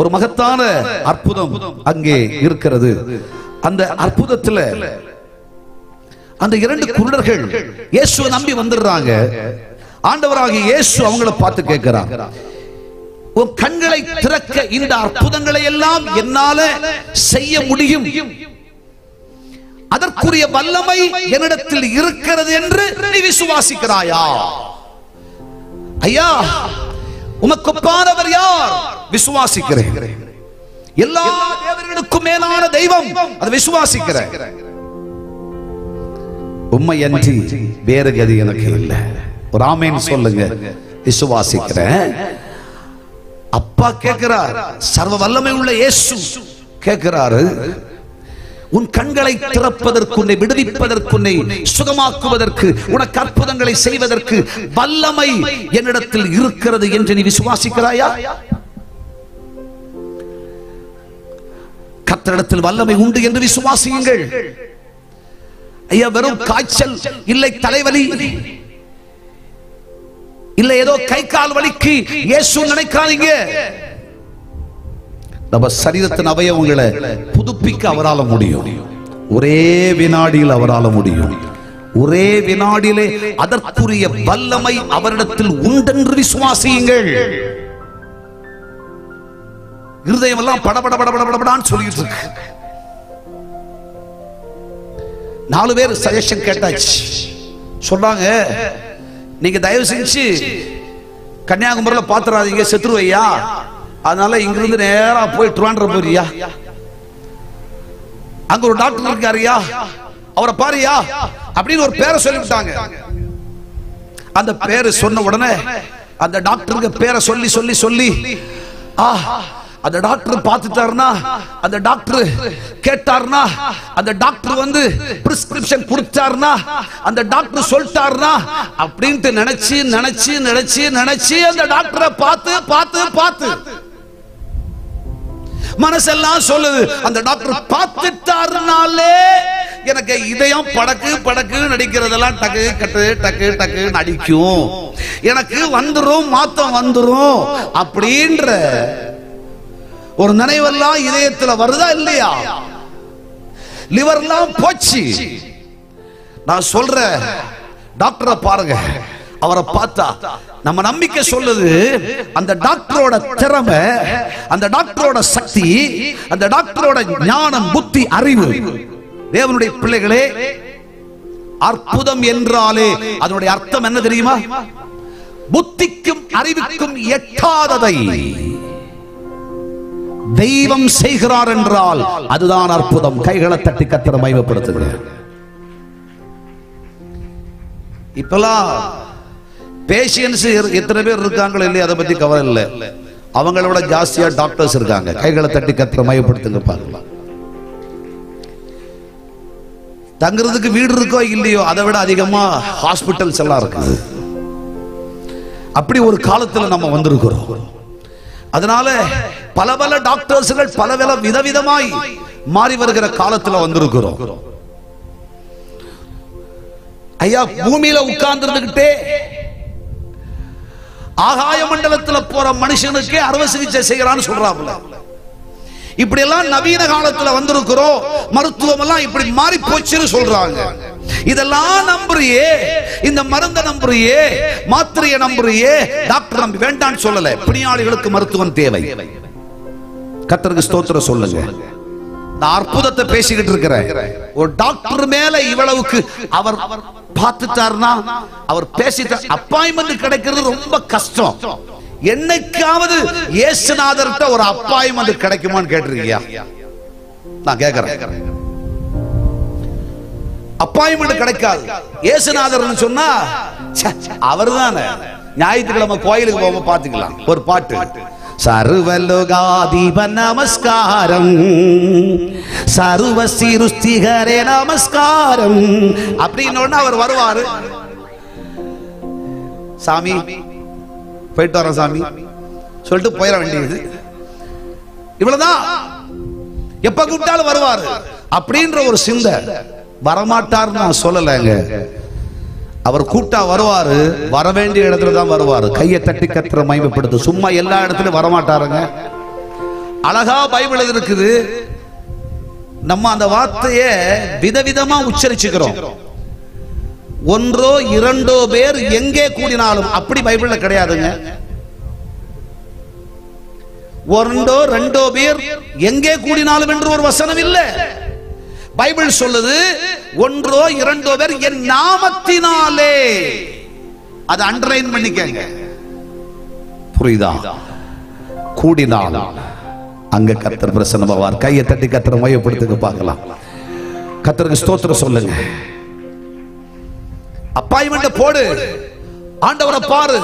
ஒரு மகத்தான அற்புதம் அங்கே இருக்கிறது. அந்த அற்புதத்துல அந்த 2 குருடர்கள் இயேசுவை நம்பி வந்துடுறாங்க. ஆண்டவராகிய இயேசு அவங்களை பார்த்து கேட்கிறார், உன் கண்களை திறக்க இந்த அற்புதங்களை எல்லாம் என்னால செய்ய முடியும், அதற்குரிய வல்லமை என்னிடத்தில் இருக்கிறது என்று நீ விசுவாசிக்கிறாயா? ஐயா, உமக்கு ஒப்பானவர் யார்? விசுவாசிக்கிறேன். எல்லா தேவர்களுக்கும் மேலான தெய்வம், அதை விசுவாசிக்கிறேன். உண்மையன்றி வேறு கதி எனக்கு இல்லை. ஒரு ஆமென் சொல்லுங்க. விசுவாசிக்கிறேன். அப்பா கேட்கிறார், சர்வ வல்லமை உள்ள இயேசு கேட்கிறாரு, உன் கண்களை திறப்பதற்கு, உன்னை விடுவிப்பதற்கு, உன்னை சுகமாக்குவதற்கு, உனக்கு அற்புதங்களை செய்வதற்கு வல்லமை என்னிடத்தில் இருக்கிறது என்று நீ விசுவாசிக்கிறாயா? கர்த்தரிடத்தில் வல்லமை உண்டு என்று விசுவாசியுங்கள். ஐயா, வெறும் காய்ச்சல் இல்லை, தலைவலி இல்லை, ஏதோ கை கால் வலிக்கு இயேசு நினைக்காதீங்க. நம்ம சரீரத்தின் அவயவங்களை புதுப்பிக்க அவரால் முடியும். ஒரே வினாடியில் அவரால் முடியும். ஒரே வினாடியிலே அதற்குரிய வல்லமை அவரிடத்தில் உண்டென்று விசுவாசியுங்கள். இருதயம் எல்லாம் படபட படபடன்னு சொல்லிட்டு இருக்கு. 4 பேர் சஜஷன் கேட்டாச்சு. சொல்றாங்க, நீங்க தயவு செஞ்சு கன்னியாகுமரியில் பாத்துறாதீங்க, செத்துருவையா, அதனால இங்கிருந்து நேரா போய் ட்ரிவாண்ட்ரம் போறியா, அங்க ஒரு டாக்டர் இருக்காருயா, அவரை பாருயா அப்படின்னு ஒரு பேரை சொல்லிவிட்டாங்க. அந்த பேரு சொன்ன உடனே அந்த டாக்டருக்கு பேரை சொல்லி சொல்லி சொல்லி அந்த டாக்டர் பார்த்துட்டாருன்னா, அந்த டாக்டர் கேட்டாருன்னா, அந்த டாக்டர் வந்து பிரிஸ்கிரிப்ஷன் கொடுத்தாருன்னா, அந்த டாக்டர் சொல்லிட்டாருன்னா அப்படின்ட்டு நினைச்சு நினைச்சு நினைச்சு நினைச்சு அந்த டாக்டரை பார்த்து பார்த்து பார்த்து மனசெல்லாம் சொல்லுது, அந்த டாக்டர் பார்த்துட்டாருனாலே எனக்கு இதயம் படக்கு படக்கு நடிக்கிறதெல்லாம் டக்கு கட்டு டக்கு டக்கு நடிக்கும், எனக்கு வந்துரும் மாத்தம் வந்துரும் அப்படின்ற ஒரு நினைவெல்லாம் இதயத்தில் வருதா இல்லையா? லிவர்லாம் போச்சு. நான் சொல்ற டாக்டரை பாருங்க, அவரை பார்த்தா நம்ம நம்பிக்கை சொல்லுது, அந்த டாக்டரோட திறமை, அந்த டாக்டரோட சக்தி, அந்த டாக்டரோட ஞானம், புத்தி, அறிவு. தேவனுடைய பிள்ளைகளே, அற்புதம் என்றாலே அதனுடைய அர்த்தம் என்ன தெரியுமா? புத்திக்கும் அறிவுக்கும் எட்டாததை தெய்வம் செய்கிறார் என்றால் அதுதான் அற்புதம். கைகளை தட்டி கர்த்தரை மகிமைப்படுத்துகிறார். இப்பெல்லாம் பேஷியன்ஸ் எத்தனை பேர் இருக்காங்களோ இல்லையா அதை பத்தி கவலை இல்லை, அவங்களோட ஜாஸ்தியா டாக்டர்ஸ் இருக்காங்க. கைகளை தட்டி கர்த்தரை மகிமைப்படுத்துங்க பார்க்கலாம். தங்குறதுக்கு வீடு இருக்கோ இல்லையோ, அதை விட அதிகமா ஹாஸ்பிட்டல்ஸ் எல்லாம் இருக்குது. அப்படி ஒரு காலத்துல நம்ம வந்திருக்கிறோம். அதனால பல பல டாக்டர்ஸ்கள் பல பல விதவிதமாய் மாறி வருகிற காலத்துல வந்திருக்கிறோம். ஐயா, பூமியில உட்கார்ந்து இருந்துகிட்டே ஆகாய மண்டலத்துல போற மனுஷனுக்கு அறுவை சிகிச்சை செய்யறான்னு சொல்றாங்க. இப்படி எல்லாம் நவீன காலத்துல வந்திருக்கிறோம். மருத்துவம் எல்லாம் இப்படி மாறி போச்சுன்னு சொல்றாங்க. இதெல்லாம் நம்புறியே, இந்த மருந்த நம்புறியே, மாத்திரையை நம்புறியே, டாக்டர் நம்பி வேண்டான்னு சொல்லல. பிணியாளிகளுக்கு மருத்துவம் தேவை. கர்த்தருக்கு ஸ்தோத்திரம் சொல்லுங்க. நான் அற்புதத்தை பேசிக்கிட்டு இருக்கிறேன். ஒரு டாக்டர் மேல இவ்வளவுக்கு அவர் பார்த்துட்டாருன்னா, அவர் பேசிட்டார், அப்பாயின்மெண்ட் கிடைக்கிறது ரொம்ப கஷ்டம். என்னைக்காவது இயேசுநாதர்கிட்ட ஒரு அப்பாயின்மெண்ட் கிடைக்குமான்னு கேட்டிருக்கியா? நான் கேட்கிறேன். அப்பாயின்மெண்ட் கிடைக்காது. இயேசுநாதர்னு சொன்னா அவர்தானே. ஞாயிற்றுக்கிழமை கோயிலுக்கு போக பாத்துக்கலாம். ஒரு பாட்டு, சர்வலோகாதிப நமஸ்காரம், சர்வ சிருஷ்டிகரே நமஸ்காரம் அப்படின்னு அவர் வருவாரு. சாமி போயிட்டு வர சாமி சொல்லிட்டு போயிட வேண்டியது. இவ்வளவுதான். எப்ப கூப்பிட்டாலும் வருவாரு அப்படின்ற ஒரு சிந்தை. வரமாட்டார் நான் சொல்லலைங்க, அவர் கூட்டா வருவாரு. வர வேண்டிய இடத்துல தான் வருவாரு. கையை தட்டி கர்த்தரை மகிமைப்படுத்து. சும்மா எல்லா இடத்துலயும் வரமாட்டாருங்க. அழகா பைபிள் இருக்குது. நம்ம அந்த வார்த்தையை விதவிதமா உச்சரிச்சுக்கிறோம். ஒன்றோ இரண்டோ பேர் எங்கே கூடினாலும், அப்படி பைபிள்ல கிடையாதுங்க. ஒன்றோ ரெண்டோ பேர் எங்கே கூடினாலும் என்று ஒரு வசனம் இல்ல. பைபிள் சொல்லுது ஒன்றோ இரண்டோ பேர் என் நாமத்தினாலே. அதை அண்டர்லைன் பண்ணிக்கங்க, புரியுதா? கூடினால் அங்க கர்த்தர் பிரசன்னமாவார். கையை தட்டி கர்த்தரை மையப்படுத்துங்க பார்க்கலாம். கர்த்தருக்கு ஸ்தோத்திரம் சொல்லுங்க. அப்பாயின்மென்ட் போடு, ஆண்டவரை பாரு,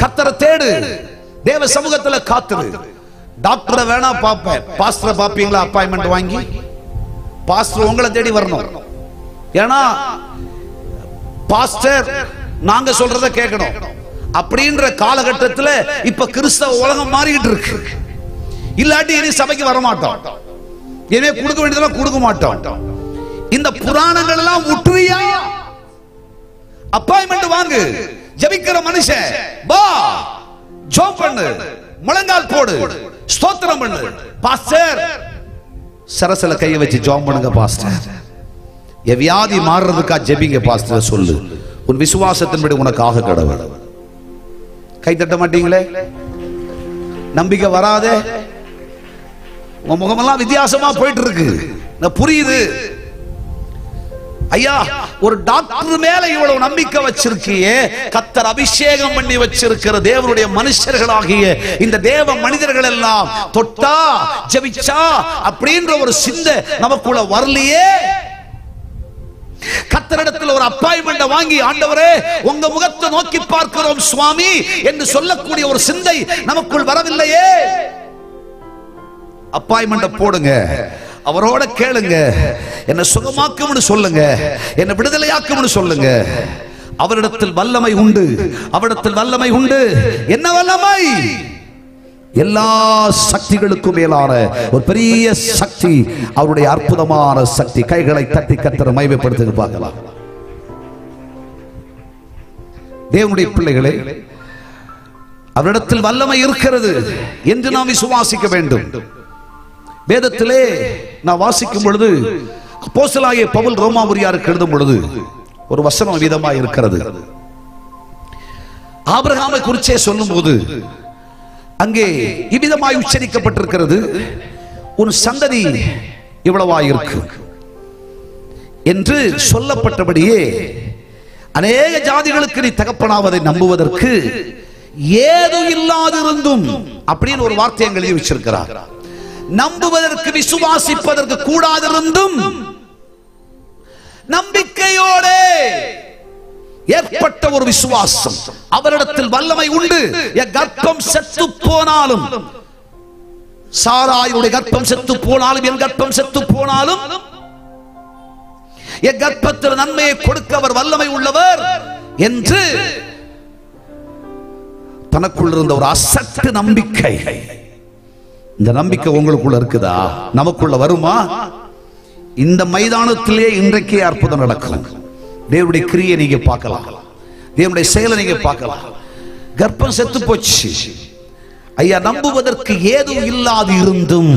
கர்த்தரை தேடு, தேவ சமூகத்துல காத்துரு. டாக்டரை வேணா பாப்பேன், பாஸ்டரை பாப்பீங்களா? அப்பாயின்மென்ட் வாங்கி பாஸ்டர் உங்களை தேடி வரணும். ஏன்னா பாஸ்டர் நாங்க சொல்றத கேட்கணும் அப்படின்ற காலகட்டத்தில் இப்ப கிறிஸ்தவ உலகம் மாறிக்கிட்டு இருக்கு. இல்லாட்டி இனி சபைக்கு வர மாட்டோம், இனிமே கொடுக்க வேண்டியதெல்லாம் கொடுக்க மாட்டோம். இந்த புராணங்கள் எல்லாம் முற்றியா? அப்பாயின்மென்ட் வாங்கு, ஜெபிக்கிற மனுஷன் வா, ஜெபம் பண்ணு, முழங்கால் போடு, ஸ்தோத்திரம் பண்ணு. பாஸ்டர் சரசல கையை வச்சு ஜெபம் பண்ணுங்க பாஸ்டர். என் வியாதி மாறுறதுக்கா ஜெபிங்க பாஸ்டர் சொல்லு. உன் விசுவாசத்தின்படி உனக்கு ஆக கடவுள். கை தட்ட மாட்டீங்களே? நம்பிக்கை வராதே? உங்க முகமெல்லாம் வித்தியாசமா போயிட்டு இருக்கு. புரியுது ஐயா, ஒரு டாக்டர் மேல இவ்வளவு நம்பிக்கை வச்சிருக்கியே, கர்த்தர் அபிஷேகம் பண்ணி வச்சிருக்கிற தேவனுடைய மனுஷர்களாகிய இந்த தேவ மனிதர்கள் எல்லாம் தொட்டா ஜெபிச்சா அப்படின்ற ஒரு சிந்தை நமக்குள்ள வரலையே. கர்த்தரிடத்தில் ஒரு அப்பாயின்மென்ட் வாங்கி, ஆண்டவரே உங்க முகத்தை நோக்கி பார்க்கிறோம் சுவாமி என்று சொல்லக்கூடிய ஒரு சிந்தை நமக்குள் வரவில்லையே. அப்பாயின்மென்ட் போடுங்க, அவரோட கேளுங்க, என்ன சுகமாக்கும்னு சொல்லுங்க, என்ன விடுதலையாக்கும்னு சொல்லுங்க. அவரிடத்தில் வல்லமை உண்டு, அவரிடத்தில் வல்லமை உண்டு. என்ன வல்லமை? எல்லா சக்திகளுக்கும் மேலான ஒரு பெரிய சக்தி, அவருடைய அற்புதமான சக்தி. கைகளை தட்டி கர்த்தரை மகிமைப்படுத்த பார்க்கலாம். தேவனுடைய பிள்ளைகளே, அவரிடத்தில் வல்லமை இருக்கிறது என்று நாம் விசுவாசிக்க வேண்டும். வேதத்திலே நான் வாசிக்கும் பொழுது, அப்போஸ்தலனாகிய பவுல் ரோமாபுரியாருக்கு எழுதும் பொழுது ஒரு வசனம் விதமாக இருக்கிறது. ஆபிரகாமை குறிச்சே சொல்லும் போது அங்கே இவ்விதமாய் உச்சரிக்கப்பட்டிருக்கிறது, உன் சந்ததி இவ்வளவாயிருக்கு என்று சொல்லப்பட்டபடியே அநேக ஜாதிகளுக்கு நீ தகப்பனாவதை நம்புவதற்கு ஏதும் இல்லாதிருந்தும் அப்படின்னு ஒரு வார்த்தை அங்கே எழுதி வச்சிருக்கிறார். நம்புவதற்கு விசுவாசிப்பதற்கு கூடாதிருந்தும் நம்பிக்கையோடு ஏற்பட்ட ஒரு விசுவாசம். அவரிடத்தில் வல்லமை உண்டு. என் கர்ப்பம் செத்து போனாலும், சாராயுடைய கர்ப்பம் செத்து போனாலும், என் கர்ப்பம் செத்து போனாலும், என் கர்ப்பத்தில் நன்மையை கொடுக்க அவர் வல்லமை உள்ளவர் என்று தனக்குள் இருந்த ஒரு அசட்டு நம்பிக்கை. இந்த நம்பிக்கை உங்களுக்குள்ள இருக்குதா? நமக்குள்ள வருமா? இந்த மைதானத்திலே இன்றைக்கே அற்புதம் நடக்கும். தேவனுடைய கிரியை நீங்க பார்க்கலாம், தேவனுடைய செயலை நீங்க பார்க்கலாம். கர்ப்பம் செத்து போச்சு ஐயா, நம்புவதற்கு ஏதும் இல்லாது இருந்தும்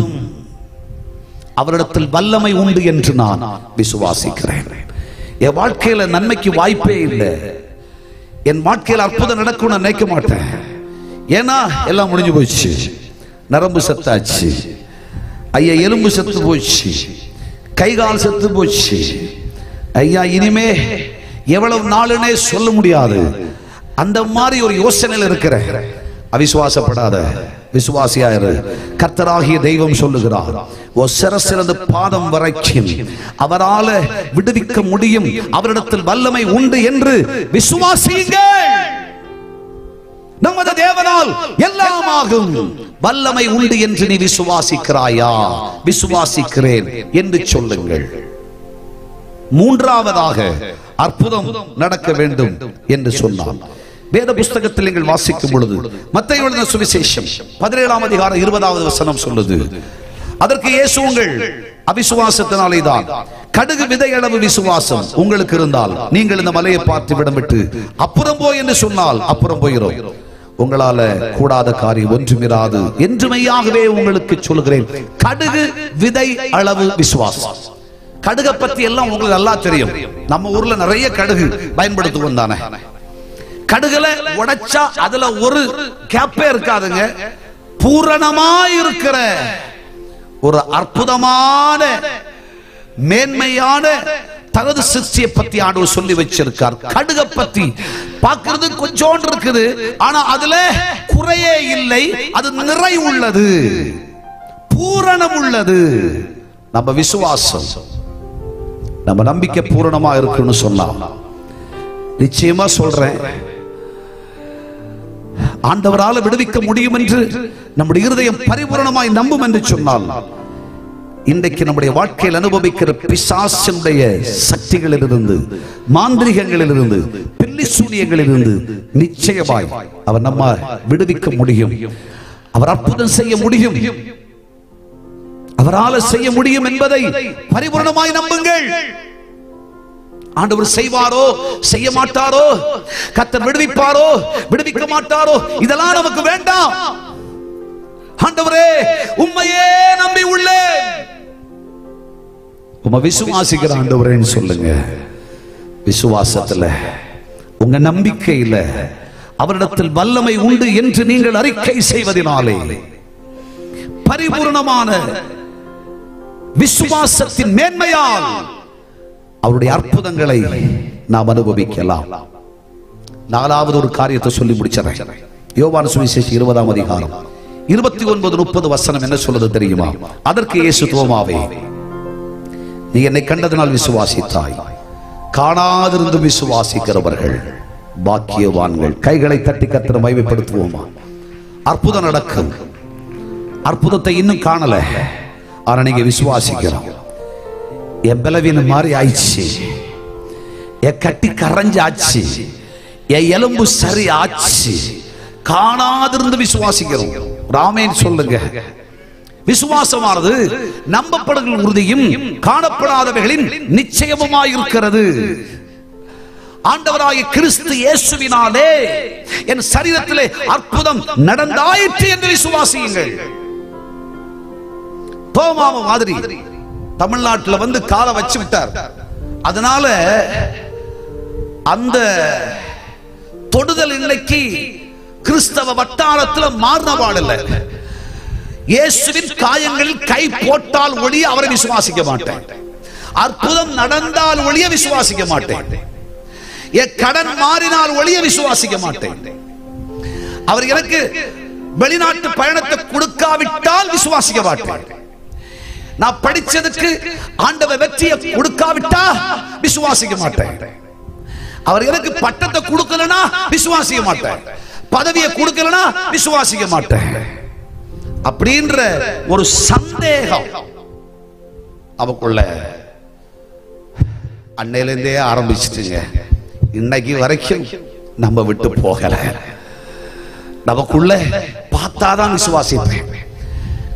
அவரிடத்தில் வல்லமை உண்டு என்று நான் விசுவாசிக்கிறேன். என் வாழ்க்கையில நன்மைக்கு வாய்ப்பே இல்லை, என் வாழ்க்கையில் அற்புதம் நடக்கும் நினைக்க மாட்டேன். ஏன்னா எல்லாம் முடிஞ்சு போச்சு. நரம்பு செத்தாச்சு ஐயா, எலும்பு செத்து போச்சு, கைகால் செத்து போச்சு ஐயா, இனிமே எவ்வளவு நாளுனே சொல்ல முடியாது. அந்த மாதிரி ஒரு யோசனையில் இருக்கிற அவிசுவாசப்படாத, விசுவாசியாயிரு. கர்த்தராகிய தெய்வம் சொல்லுகிறார், சிரசிலிருந்து பாதம் வரைக்கும் அவரால விடுவிக்க முடியும், அவரிடத்தில் வல்லமை உண்டு என்று விசுவாசியுங்கள். நமது தேவனால் எல்லாம் ஆகும். வல்லமை உண்டு என்று நீ விசுவாசிக்கிறாயா? விசுவாசிக்கிறேன் என்று சொல்லுங்கள். மூன்றாவதாக அற்புதம் நடக்க வேண்டும் என்று சொன்னார். வேத புஸ்தகத்தில் நீங்கள் வாசிக்கும் பொழுது மத்தேயு எழுதின சுவிசேஷம் 17ஆம் அதிகாரம் 20வது வசனம் சொல்லுது, அதற்கு இயேசு, உங்கள் அவிசுவாசத்தினாலே தான், கடுகு விதையளவு விசுவாசம் உங்களுக்கு இருந்தால் நீங்கள் இந்த மலையை பார்த்து விடம் விட்டு அப்புறம் போய் என்று சொன்னால் அப்புறம் போயிரும். உங்களால கூடாத காரியம் ஒன்றுமிராது என்று மெய்யாகவே உங்களுக்கு சொல்கிறேன். கடுகு விதை அளவு விசுவாசம். கடுகை பத்தி எல்லாம் உங்களுக்கு நல்லா தெரியும். நம்ம ஊர்ல நிறைய கடுகு பயன்படுத்துவோம் தானே. கடுகுல உடைச்சா அதுல ஒரு கேப்பே இருக்காதுங்க. பூரணமா இருக்கிற ஒரு அற்புதமான மேன்மையான தனது சிருஷ்டியை பத்தி ஆண்டவர் சொல்லி வச்சிருக்கார். கடுகை பத்தி பார்க்கிறது கொஞ்சோண்டு இருக்குது, ஆனா அதுல குறையே இல்லை. அது நிறை உள்ளது, பூரணம் உள்ளது. நம்ம விசுவாசம், நம்ம நம்பிக்கை பூரணமா இருக்குன்னு சொன்னா நிச்சயமா சொல்றேன், ஆண்டவரால் விடுவிக்க முடியும் என்று நம்முடைய இருதயம் பரிபூரணமாய் நம்பும் என்று சொன்னால், இன்றைக்கு நம்முடைய வாழ்க்கையில் அனுபவிக்கிற பிசாசினுடைய சக்திகளிலிருந்து, மாந்திரிகங்களிலிருந்து, பில்லி சூனியங்களிலிருந்து நிச்சயமாய் அவர் நம்ம விடுவிக்க முடியும். அவர் அற்புதம் செய்ய முடியும், அவரால் செய்ய முடியும் என்பதை பரிபூரணமாய் நம்புங்கள். ஆண்டவர் செய்வாரோ செய்ய மாட்டாரோ, கர்த்தர் விடுவிப்பாரோ விடுவிக்க மாட்டாரோ, இதெல்லாம் நமக்கு வேண்டாம். ஆண்டவரே உம்மையே நம்பி உள்ளேன், உம்மை விசுவாசிக்கிற ஆண்டவரேன்னு சொல்லுங்க. விசுவாசத்துல, உங்க நம்பிக்கையில அவரிடத்தில் வல்லமை உண்டு என்று நீங்கள் அறிக்கை செய்வதனாலே பரிபூர்ணமான விசுவாசத்தின் மேன்மையால் அவருடைய அற்புதங்களை நாம் அனுபவிக்கலாம். நாலாவது ஒரு காரியத்தை சொல்லி முடிச்சறேன். யோவான் சுவிசேஷம் 20ஆம் அதிகாரம் 29-30 வசனம் என்ன சொல்றது தெரியுமா? அதற்கு இயேசு தோமாவே, நீ என்னை கண்டதனால் விசுவாசித்தாய், காணாதிருந்து விசுவாசிக்கிறவர்கள் பாக்கியவான்கள். கைகளை தட்டி கர்த்தரை மகிமைப்படுத்துவோமா? அற்புதம் நடக்கும். அற்புதத்தை இன்னும் காணல, ஆனா நீங்க விசுவாசிக்கிறோம். என் பலவீனம் மாறி ஆயிடுச்சு, என் கட்டி கரைஞ்சாச்சு, என் எலும்பு சரி ஆச்சு, காணாதிருந்து விசுவாசிக்கிறோம். ராமேன் சொல்லுங்க. விசுவாசமானது நம்பப்படுகிற உறுதியும் காணப்படாதவைகளின் நிச்சயமுமாயிருக்கிறது. ஆண்டவராகிய கிறிஸ்து இயேசுவினாலே என் சரீரத்திலே அற்புதம் நடந்தாயிற்று என்று விசுவாசியுங்கள். தோமாவு மாதிரி தமிழ்நாட்டில் வந்து காலை வச்சு விட்டார். அதனால அந்த தொடுதல் இன்னைக்கு கிறிஸ்தவ வட்டாரத்தில் மாறினவாள் இல்லை. இயேசுவின் காயங்களில் கை போட்டால் ஒழிய அவரை விசுவாசிக்க மாட்டேன். அற்புதம் நடந்தால் ஒழிய விசுவாசிக்க மாட்டேன். என் கடன் மாறினால் ஒழிய விசுவாசிக்க மாட்டேன். அவர் எனக்கு வெளிநாட்டு பயணத்தை கொடுக்காவிட்டால் விசுவாசிக்க மாட்டேன். நான் படிச்சதுக்கு ஆண்டவர் வெற்றியை கொடுக்காவிட்டா விசுவாசிக்க மாட்டேன். அவர் எனக்கு பட்டத்தை கொடுக்கலனா விசுவாசிக்க மாட்டேன். பதவியை கொடுக்கலனா விசுவாசிக்க மாட்டேன். அப்படின்ற ஒரு சந்தேகம் அவக்குள்ள அன்னையிலிருந்தே ஆரம்பிச்சிட்டுங்க. இன்னைக்கு வரைக்கும் நம்ம விட்டு போகல. நமக்குள்ள பார்த்தாதான் விசுவாசிப்பேன்,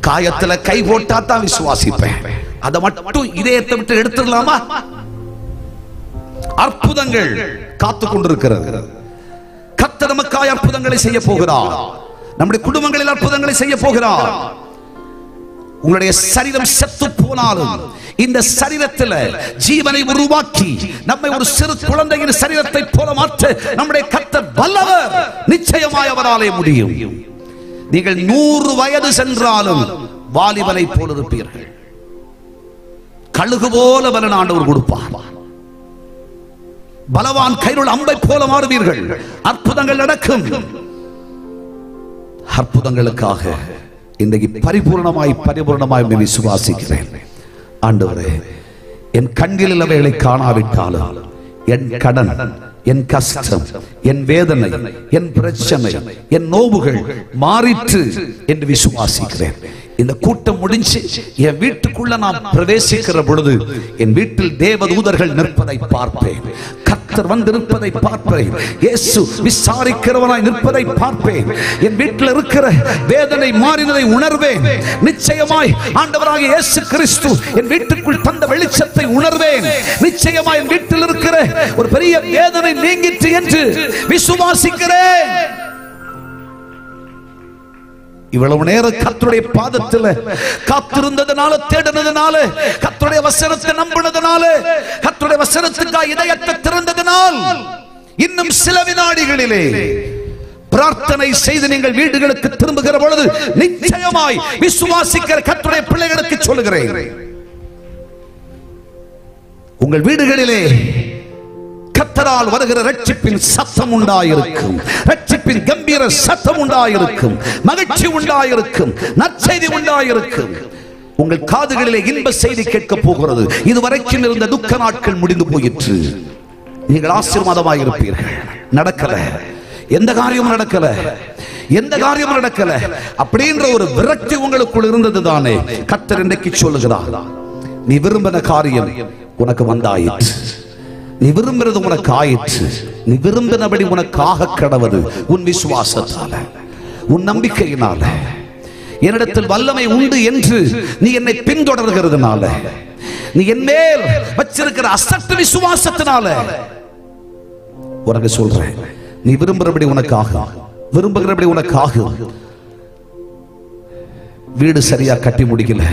காயத்துல கை போட்டா தான் விசுவாசிப்பேன். அதை மட்டும் இதயத்தை விட்டு எடுத்துடலாமா? அற்புதங்கள் காத்து கொண்டிருக்கிறது. கர்த்தர் நமக்காய் அற்புதங்களை செய்ய போகிறார். நம்முடைய குடும்பங்களில் அற்புதங்களை செய்ய போகிறார். உங்களுடைய சரீரம் செத்து போனாலும் இந்த சரீரத்தில் ஜீவனை உருவாக்கி நம்மை ஒரு சிறு குழந்தையின் சரீரத்தை போல மாற்ற நம்முடைய கர்த்தர் வல்லவர். நிச்சயமாய் அவராலே முடியும். நீங்கள் 100 வயது சென்றாலும் வாலிபனை போல இருப்பீர்கள். கழுகு போல பலன் ஆண்டவர் கொடுப்பார். பலவான் கையில் அம்பை போல மாறுவீர்கள். அற்புதங்கள் நடக்கும். அற்புதங்களுக்காக இன்றைக்கு பரிபூர்ணமாய் விசுவாசிக்கிறேன். ஆண்டவரே, என் கண்களில் அவைகளை காணாவிட்டாலும் என் கடன், என் கஷ்டம், என் வேதனை, என் பிரச்சனை, என் நோவுகள் மாறிற்று என்று விசுவாசிக்கிறேன். இந்த கூட்டம் முடிஞ்சு என் வீட்டுக்குள்ள நான் பிரவேசிக்கிற பொழுது என் வீட்டில் தேவதூதர்கள் நிற்பதை பார்ப்பேன். கர்த்தர் வந்து நிற்பதை பார்ப்பேன். இயேசு விசாரிக்கிறவனாய் நிற்பதை பார்ப்பேன். என் வீட்டில் இருக்கிற வேதனை மாறினதை உணர்வேன். நிச்சயமாய் ஆண்டவராகிய இயேசு கிறிஸ்து என் வீட்டுக்குள் தந்த வெளிச்சத்தை உணர்வேன். நிச்சயமாய் என் வீட்டில் இருக்கிற ஒரு பெரிய வேதனை நீங்கிற்று என்று விசுவாசிக்கிறேன். இவ்வளவு நேரம் கர்த்தருடைய பாதத்தில் காத்திருந்ததனால, தேடினதனால, கர்த்தருடைய வசனத்தை நம்பினதனால, கர்த்தருடைய வசனத்துக்காக இதயத்தை திறந்ததனால், இன்னும் சில வினாடிகளிலே பிரார்த்தனை செய்து நீங்கள் வீடுகளுக்கு திரும்புகிற பொழுது நிச்சயமாய் விசுவாசிக்கிற கர்த்தருடைய பிள்ளைகளுக்கு சொல்லுகிறேன், உங்கள் வீடுகளிலே கர்த்தரால் வருகிற ரட்சிப்பின் சத்தம் உண்டாயிருக்கும், ரட்சிப்பின் கம்பீர சத்தம் உண்டாயிருக்கும், மகிழ்ச்சி உண்டாயிருக்கும், நற்செய்தி உண்டாயிருக்கும். உங்கள் காதுகளிலே இன்ப செய்தி கேட்க போகிறது. இதுவரைக்கும் இருந்த துக்க நாட்கள் முடிந்து போயிற்று. நீங்கள் ஆசீர்வாதமாக இருப்பீர்கள். நடக்கல, எந்த காரியமும் நடக்கல, எந்த காரியமும் நடக்கல அப்படின்ற ஒரு விரக்தி உங்களுக்குள் இருந்தது தானே. கர்த்தர் இன்றைக்கு சொல்லுகிறார், நீ விரும்பின காரியம் உனக்கு வந்தாயிற்று, நீ விரும்புறது உனக்கு ஆயிற்று, நீ விரும்பினபடி உனக்கு ஆக கடவது உன் விசுவாசத்தால, உன் நம்பிக்கையினால. என்னிடத்தில் வல்லமை உண்டு என்று நீ என்னை பின்தொடர்கிறதுனால, நீ என் மேல் வச்சிருக்கிற அசட்டு விசுவாசத்தினால உனக்கு சொல்றேன், நீ விரும்புறபடி உனக்கு ஆகும், விரும்புகிறபடி உனக்கு ஆகும். வீடு சரியா கட்டி முடிக்கல,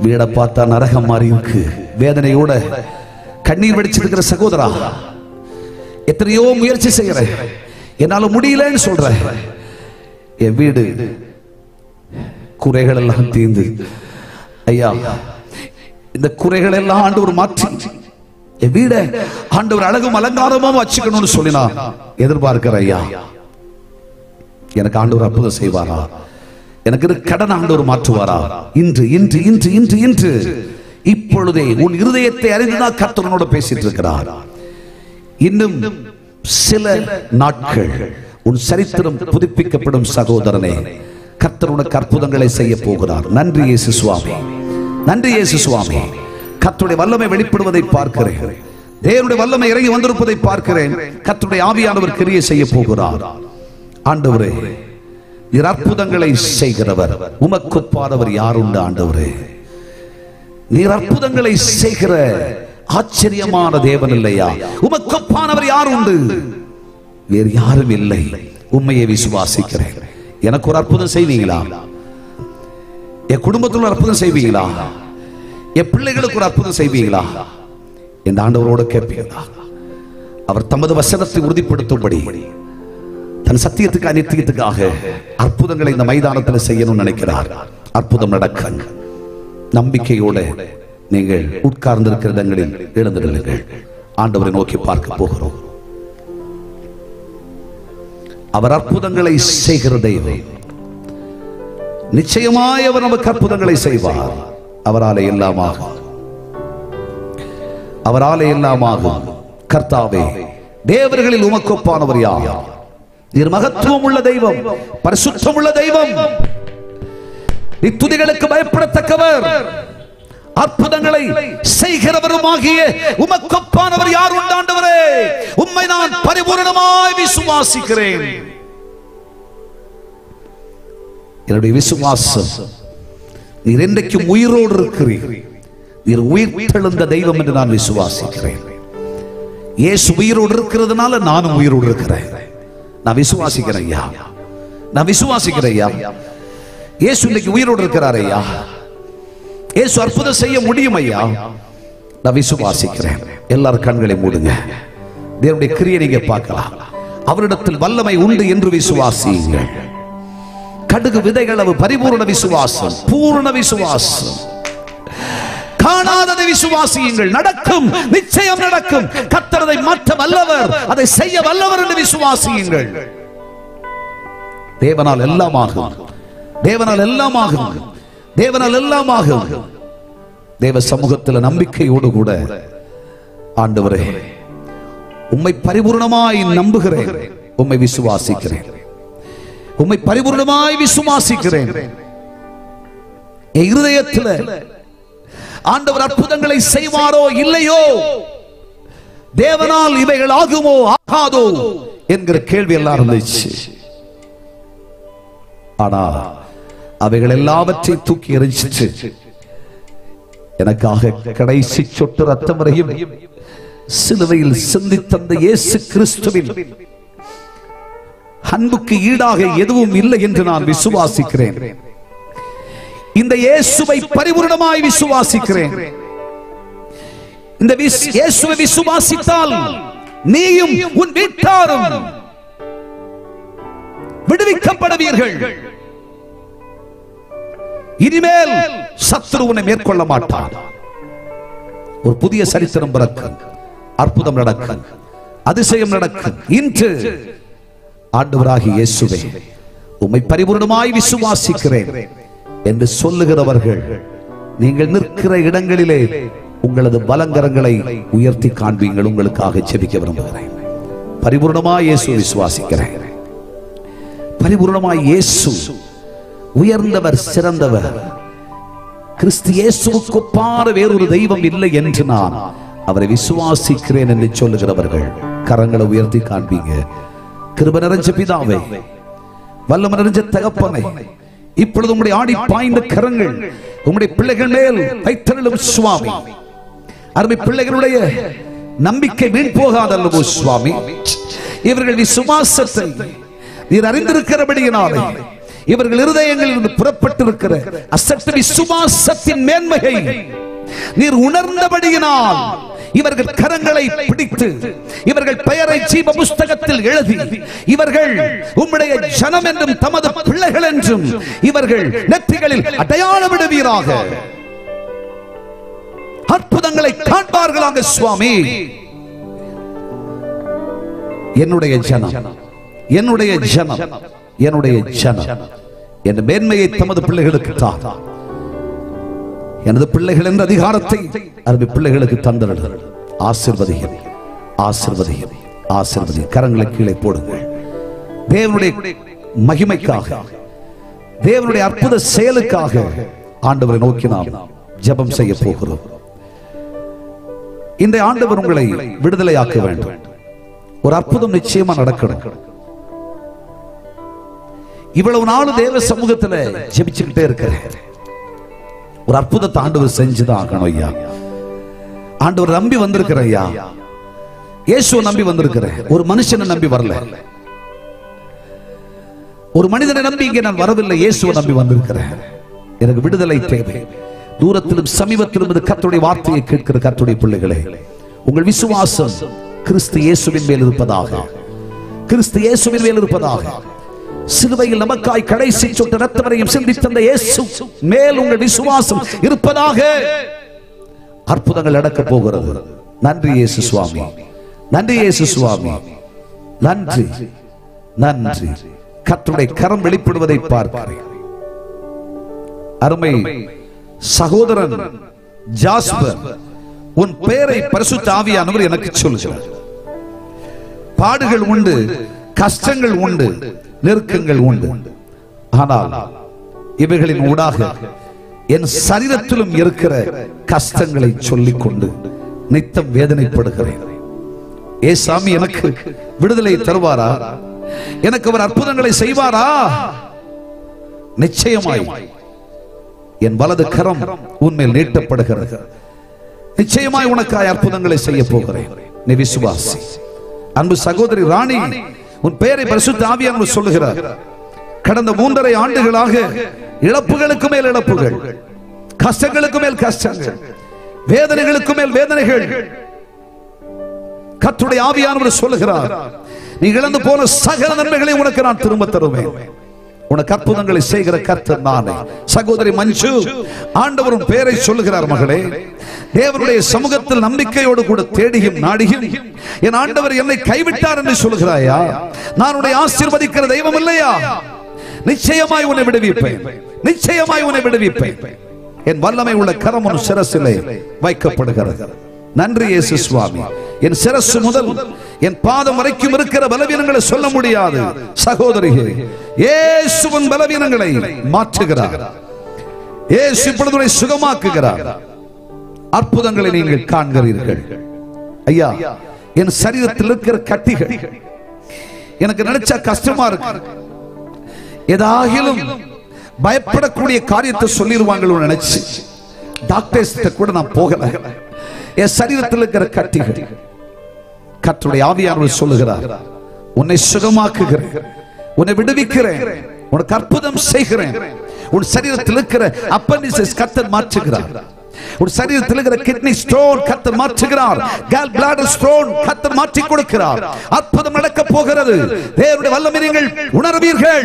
வீடை பார்த்தா நரகம் மாதிரி இருக்கு, வேதனையோட கண்ணீர் வடிச்சிருக்கிற சகோதரா, எத்தனையோ முயற்சி செய்யற, என்னால முடியலன்னு சொல்ற, என் வீடு குறைகள் எல்லாம் தீர்ந்து, ஐயா இந்த குறைகள் எல்லாம் ஆண்டவர் மாற்றி என் வீட ஆண்டவர் அழகும் அலங்காரமா வச்சுக்கணும்னு சொல்லினா எதிர்பார்க்கிற ஐயா, எனக்கு ஆண்டவர் அற்புதம் செய்வாரா, எனக்கு கடன் ஆண்டவர் மாற்றுவாரா? இன்று இன்று இன்று இன்று இன்று இப்பொழுதே உன் இருதயத்தை அறிந்துதான் கர்த்தர் உன்னோடு பேசிட்டு இருக்கிறார். இன்னும் சில நாட்கள் உன் சரித்திரம் புதுப்பிக்கப்படும் சகோதரனே. கர்த்தர் உனக்கு அற்புதங்களை செய்ய போகிறார். நன்றி இயேசு சுவாமி, நன்றி இயேசு சுவாமி. கர்த்தருடைய வல்லமை வெளிப்படுவதை பார்க்கிறேன், தேவனுடைய வல்லமை இறங்கி வந்திருப்பதை பார்க்கிறேன். கர்த்தருடைய ஆவியானவர் கிரியை செய்ய போகிறார். ஆண்டவரே, நீர் அற்புதங்களை செய்கிறவர், உமக்கு ஒப்பானவர் யார் உண்டு? ஆண்டவரே, நீர் அற்புதங்களை செய்கிற ஆச்சரியமான தேவன் இல்லையா? உமக்கு ஒப்பானவர் யார் உண்டு? வேறு யாரும் இல்லை. உண்மையை விசுவாசிக்கிறேன். எனக்கு ஒரு அற்புதம் செய்வீங்களா? என் குடும்பத்தில் ஒரு அற்புதம் செய்வீங்களா? என் பிள்ளைகளுக்கு ஒரு அற்புதம் செய்வீங்களா? இந்த ஆண்டவரோடு கேட்பீங்களா? அவர் தமது வசனத்தை உறுதிப்படுத்தும்படி தன் சத்தியத்துக்கு அநித்தியத்துக்காக அற்புதங்களை இந்த மைதானத்தில் செய்யணும்னு நினைக்கிறார். அற்புதம் நடக்க நம்பிக்கையோடு நீங்கள் உட்கார்ந்திருக்கிற இடங்களில் எழுந்திருங்கள். ஆண்டவரை நோக்கி பார்க்க போகிறோம். அவர் அற்புதங்களை செய்கிற தெய்வம். நிச்சயமாய் அவர் நமக்கு அற்புதங்களை செய்வார். அவராலே எல்லாம் ஆகும், அவராலே எல்லாம் ஆகும். கர்த்தாவே, தேவர்களில் உமக்கு ஒப்பானவர் யார்? நீர் மகத்துவம் உள்ள தெய்வம், பரிசுத்தம் உள்ள தெய்வம், நீ துதிகளுக்கு பயப்படத்தக்கவர், அற்புதங்களை செய்கிறவருமாகிய உமக்கு ஒப்பானவர் யார் உண்டு? ஆண்டவரே, உம்மை நான் பரிபூரணமாய் விசுவாசிக்கிறேன். என்னுடைய விசுவாசம், நீர் என்றைக்கும் உயிரோடு இருக்கிறீர், நீர் உயிர் தெழுந்த தெய்வம் என்று நான் விசுவாசிக்கிறேன். இயேசு உயிரோடு இருக்கிறதுனால நானும் உயிரோடு இருக்கிறேன். நான் விசுவாசிக்கிறேன் ஐயா, நான் விசுவாசிக்கிறேன் ஐயா. இயேசு இன்னைக்கு உயிரோடு இருக்கிறார் ஐயா. இயேசு அற்புதம் செய்ய முடியும் ஐயா. நான் விசுவாசிக்கிறேன். எல்லாரும் கண்களை மூடுங்க. தேவனுடைய கிரியை நீங்க பார்க்கலாம். அவரிடத்தில் வல்லமை உண்டு என்று விசுவாசியுங்கள். கடுகு விதைகளவு பரிபூர்ண விசுவாசம், பூர்ண விசுவாசம். காணாததை விசுவாசியுங்கள். நடக்கும், நிச்சயம் நடக்கும். கர்த்தர் அதை மாற்ற வல்லவர், அதை செய்ய வல்லவர் என்று விசுவாசியுங்கள். தேவனால் எல்லாம் ஆகும், தேவனால் எல்லாம் ஆகும், தேவனால் எல்லாம் ஆகும். தேவ சமூகத்தில் நம்பிக்கையோடு கூட, ஆண்டவரே உம்மை பரிபூர்ணமாய் நம்புகிறேன், உம்மை விசுவாசிக்கிறேன், உம்மை பரிபூர்ணமாய் விசுவாசிக்கிறேன். என் இருதயத்தில் ஆண்டவர் அற்புதங்களை செய்வாரோ இல்லையோ, தேவனால் இவைகள் ஆகுமோ ஆகாதோ என்கிற கேள்வி எல்லாம் இருந்துச்சு. ஆனா அவைகள் எல்லாவற்றையும் தூக்கி எறிஞ்சிச்சு. எனக்காக கடைசி சொட்டு ரத்தம் வரையும் சிலுவையில் சிந்தி தந்த இயேசு கிறிஸ்துவின் அன்புக்கு ஈடாக எதுவும் இல்லை என்று நான் விசுவாசிக்கிறேன். இந்த இயேசுவை பரிபூரணமாய் விசுவாசிக்கிறேன். இந்த இயேசுவை விசுவாசித்தால் நீயும் உன் வீட்டாரும் விடுவிக்கப்படுவீர்கள். இனிமேல் சத்துருவனை மேற்கொள்ள மாட்டான். ஒரு புதிய சரித்திரம் பிறக்கும், அற்புதம் நடக்கும், அதிசயம் நடக்கும். இன்று ஆண்டவராகிய இயேசுவே உம்மை பரிபூரணமாய் விசுவாசிக்கிறேன் என்று சொல்லுகிறவர்கள் நீங்கள் நிற்கிற இடங்களிலே உங்களது பலங்கரங்களை உயர்த்தி காண்பீங்கள். உங்களுக்காக ஜெபிக்க விரும்புகிறேன். பரிபூரணமாய் இயேசு விசுவாசிக்கிறேன். பரிபூரணமாய் இயேசு உயர்ந்தவர், சிறந்தவர். கிறிஸ்து இயேசுவுக்கு ஒப்பான வேறொரு தெய்வம் இல்லை என்று நான் அவரை விசுவாசிக்கிறேன் என்று சொல்லுகிறவர்கள் கரங்களை உயர்த்தி காண்பீங்க. கிருபை நிறைஞ்ச பிதாவே, வல்லமை நிறைஞ்ச தகப்பனே, இப்பொழுது உங்களுடைய ஆடி பாய்ந்த கரங்கள் உங்களுடைய பிள்ளைகள் மேல் வைத்தருளும் சுவாமி. அருமை பிள்ளைகளுடைய நம்பிக்கை வீண் போகாதல்லவோ சுவாமி. இவர்கள் விசுவாசத்தை நீர் அறிந்திருக்கிறபடியினாலே இவர்கள் இருதயங்களில் இருந்து புறப்பட்டிருக்கிற அசட்டு விசுவாசத்தின் மேன்மையை நீர் உணர்ந்தபடியினால் இவர்கள் கரங்களை பிடித்து இவர்கள் பெயரை ஜீவ புஸ்தகத்தில் எழுதி இவர்கள் உம்முடைய ஜனம் என்றும் தமது பிள்ளைகள் என்றும் இவர்கள் நெற்றிகளில் அடையாளமிடுவீராக. அற்புதங்களை காண்பார்களாக சுவாமி. என்னுடைய ஜனம், என்னுடைய ஜனம், என்னுடைய ஜனம் என்ற மேன்மையை தமது பிள்ளைகளுக்கு தான். எனது பிள்ளைகள் என்ற அதிகாரத்தை அருமை பிள்ளைகளுக்கு தந்தனர். ஆசீர்வதியும், ஆசீர்வதியும், ஆசீர்வதியும். கரங்களை கீழே போடுங்கள். தேவனுடைய மகிமைக்காக, தேவனுடைய அற்புத செயலுக்காக ஆண்டவரை நோக்கி நாம் ஜெபம் செய்ய போகிறோம். இந்த ஆண்டவர் உங்களை விடுதலையாக்க வேண்டும். ஒரு அற்புதம் நிச்சயமா நடக்கணும். இவ்வளவு நாள் தேவ சமூகத்தில் ஜெபிச்சுக்கிட்டே இருக்கிறேன். ஒரு அற்புதத்தை ஆண்டவர் செஞ்சுதான் ஆகணும் ஐயா. ஆண்டவர் நம்பி வந்திருக்கிற ஐயா. இயேசுவை நம்பி வந்திருக்கிறேன். ஒரு மனுஷனை நம்பி வரல. ஒரு மனிதனை நம்பி இங்கே நான் வரவில்லை. இயேசுவை நம்பி வந்திருக்கிறேன். எனக்கு விடுதலை தேவை. தூரத்திலும் சமீபத்திலும் கர்த்தருடைய வார்த்தையை கேட்கிற கர்த்தருடைய பிள்ளைகளே, உங்கள் விசுவாசம் கிறிஸ்து இயேசுவின் மேல் இருப்பதாக. கிறிஸ்து இயேசுவின் மேல் இருப்பதாக. சிலுவையில் நமக்காய் கடைசி சொட்டு ரத்தவரையும் சிந்தித்த இயேசு மேல் உங்கள் விசுவாசம் இருப்பதாக. அற்புதங்கள் நடக்க போகிறது. நன்றி இயேசு சுவாமி, நன்றி இயேசு சுவாமி, நன்றி, நன்றி. கர்த்தருடைய கரம் வெளிப்படுவதை பார்க்கிறேன். அருமை சகோதரன் ஜாஸ்பர், உன் பெயரை பரிசுத்த ஆவியானவர் எனக்கு சொல்கிறார். பாடுகள் உண்டு, கஷ்டங்கள் உண்டு, நெருக்கங்கள் உண்டு. ஆனால் இவைகளின் ஊடாக என் சரீரத்திலும் இருக்கிற கஷ்டங்களை சொல்லிக் கொண்டு நித்தம் வேதனைப்படுகிறேன். ஏசாமி எனக்கு விடுதலை தருவாரா? எனக்கு அவர் அற்புதங்களை செய்வாரா? நிச்சயமாய் என் வலது கரம் உன்மேல் நீட்டப்படுகிறது. நிச்சயமாய் உனக்காய் அற்புதங்களை செய்ய போகிறேன். நீ விசுவாசி. அன்பு சகோதரி ராணி, உன் பெயரை பரிசுத்த ஆவியானவர் சொல்லுகிறார். கடந்த 3.5 ஆண்டுகளாக இழப்புகளுக்கு மேல் இழப்புகள், கஷ்டங்களுக்கு மேல் கஷ்டங்கள், வேதனைகளுக்கு மேல் வேதனைகள். கர்த்தருடைய ஆவியானவர் சொல்லுகிறார், நீ இழந்து போன சகல நன்மைகளை உனக்கு நான் திரும்ப தருவேன். உனக்கு அற்புதங்களை செய்கிற கர்த்தர் நானே. சகோதரி மஞ்சு, ஆண்டவரும் பெயரை சொல்லுகிறார். மகளே, தேவனுடைய சமூகத்தில் நம்பிக்கையோடு கூட தேடியும் நாடியும் என் ஆண்டவர் என்னை கைவிட்டார் என்று சொல்லுகிறாயா? நான் உன்னை ஆசீர்வதிக்கிற தெய்வம் இல்லையா? நிச்சயமாய் உன்னை விடுவிப்பேன், நிச்சயமாய் உன்னை விடுவிப்பேன். என் வல்லமை உள்ள கரம் உன் சிரசிலே வைக்கப்படுகிறது. நன்றி இயேசு சுவாமி. என் சிரசு முதல் என் பாதம் வரைக்கும் இருக்கிற பலவீனங்களை சொல்ல முடியாது. சகோதரிகளே, இயேசுவின் பலவீனங்களை மாற்றுகிறார். இயேசு இப்பொழுது உன்னை சுகமாக்குகிறார். அற்புதங்களை நீங்கள் காண்கிறீர்கள். ஐயா, என் சரீரத்தில் இருக்கிற கட்டிகள் எனக்கு நினைச்சா கஷ்டமா இருக்கு. ஏதாகிலும் பயப்படக்கூடிய காரியத்தை சொல்லிடுவாங்க நினைச்சு டாக்டர்ஸ் கூட நான் போகல. என் சரீரத்தில் இருக்கிற கட்டிகள் கர்த்தருடைய ஆவியானவர் சொல்லுகிறார், உன்னை சுகமாக்குகிறேன். உன்னை விடுவிக்கிறேன், உனக்கு அற்புதம் செய்கிறேன். உன் சரீரத்தில் இருக்கிற அப்பெண்டிசஸ் கர்த்தர் மாற்றுகிறார். உன் சரீரத்தில் இருக்கிற கிட்னி ஸ்டோன் கர்த்தர் மாற்றுகிறார். கால் பிளாடர் ஸ்டோன் கர்த்தர் மாற்றி கொடுக்கிறார். அற்புதம் நடக்க போகிறது. தேவனுடைய வல்லமை நீங்கள் உணர்வீர்கள்.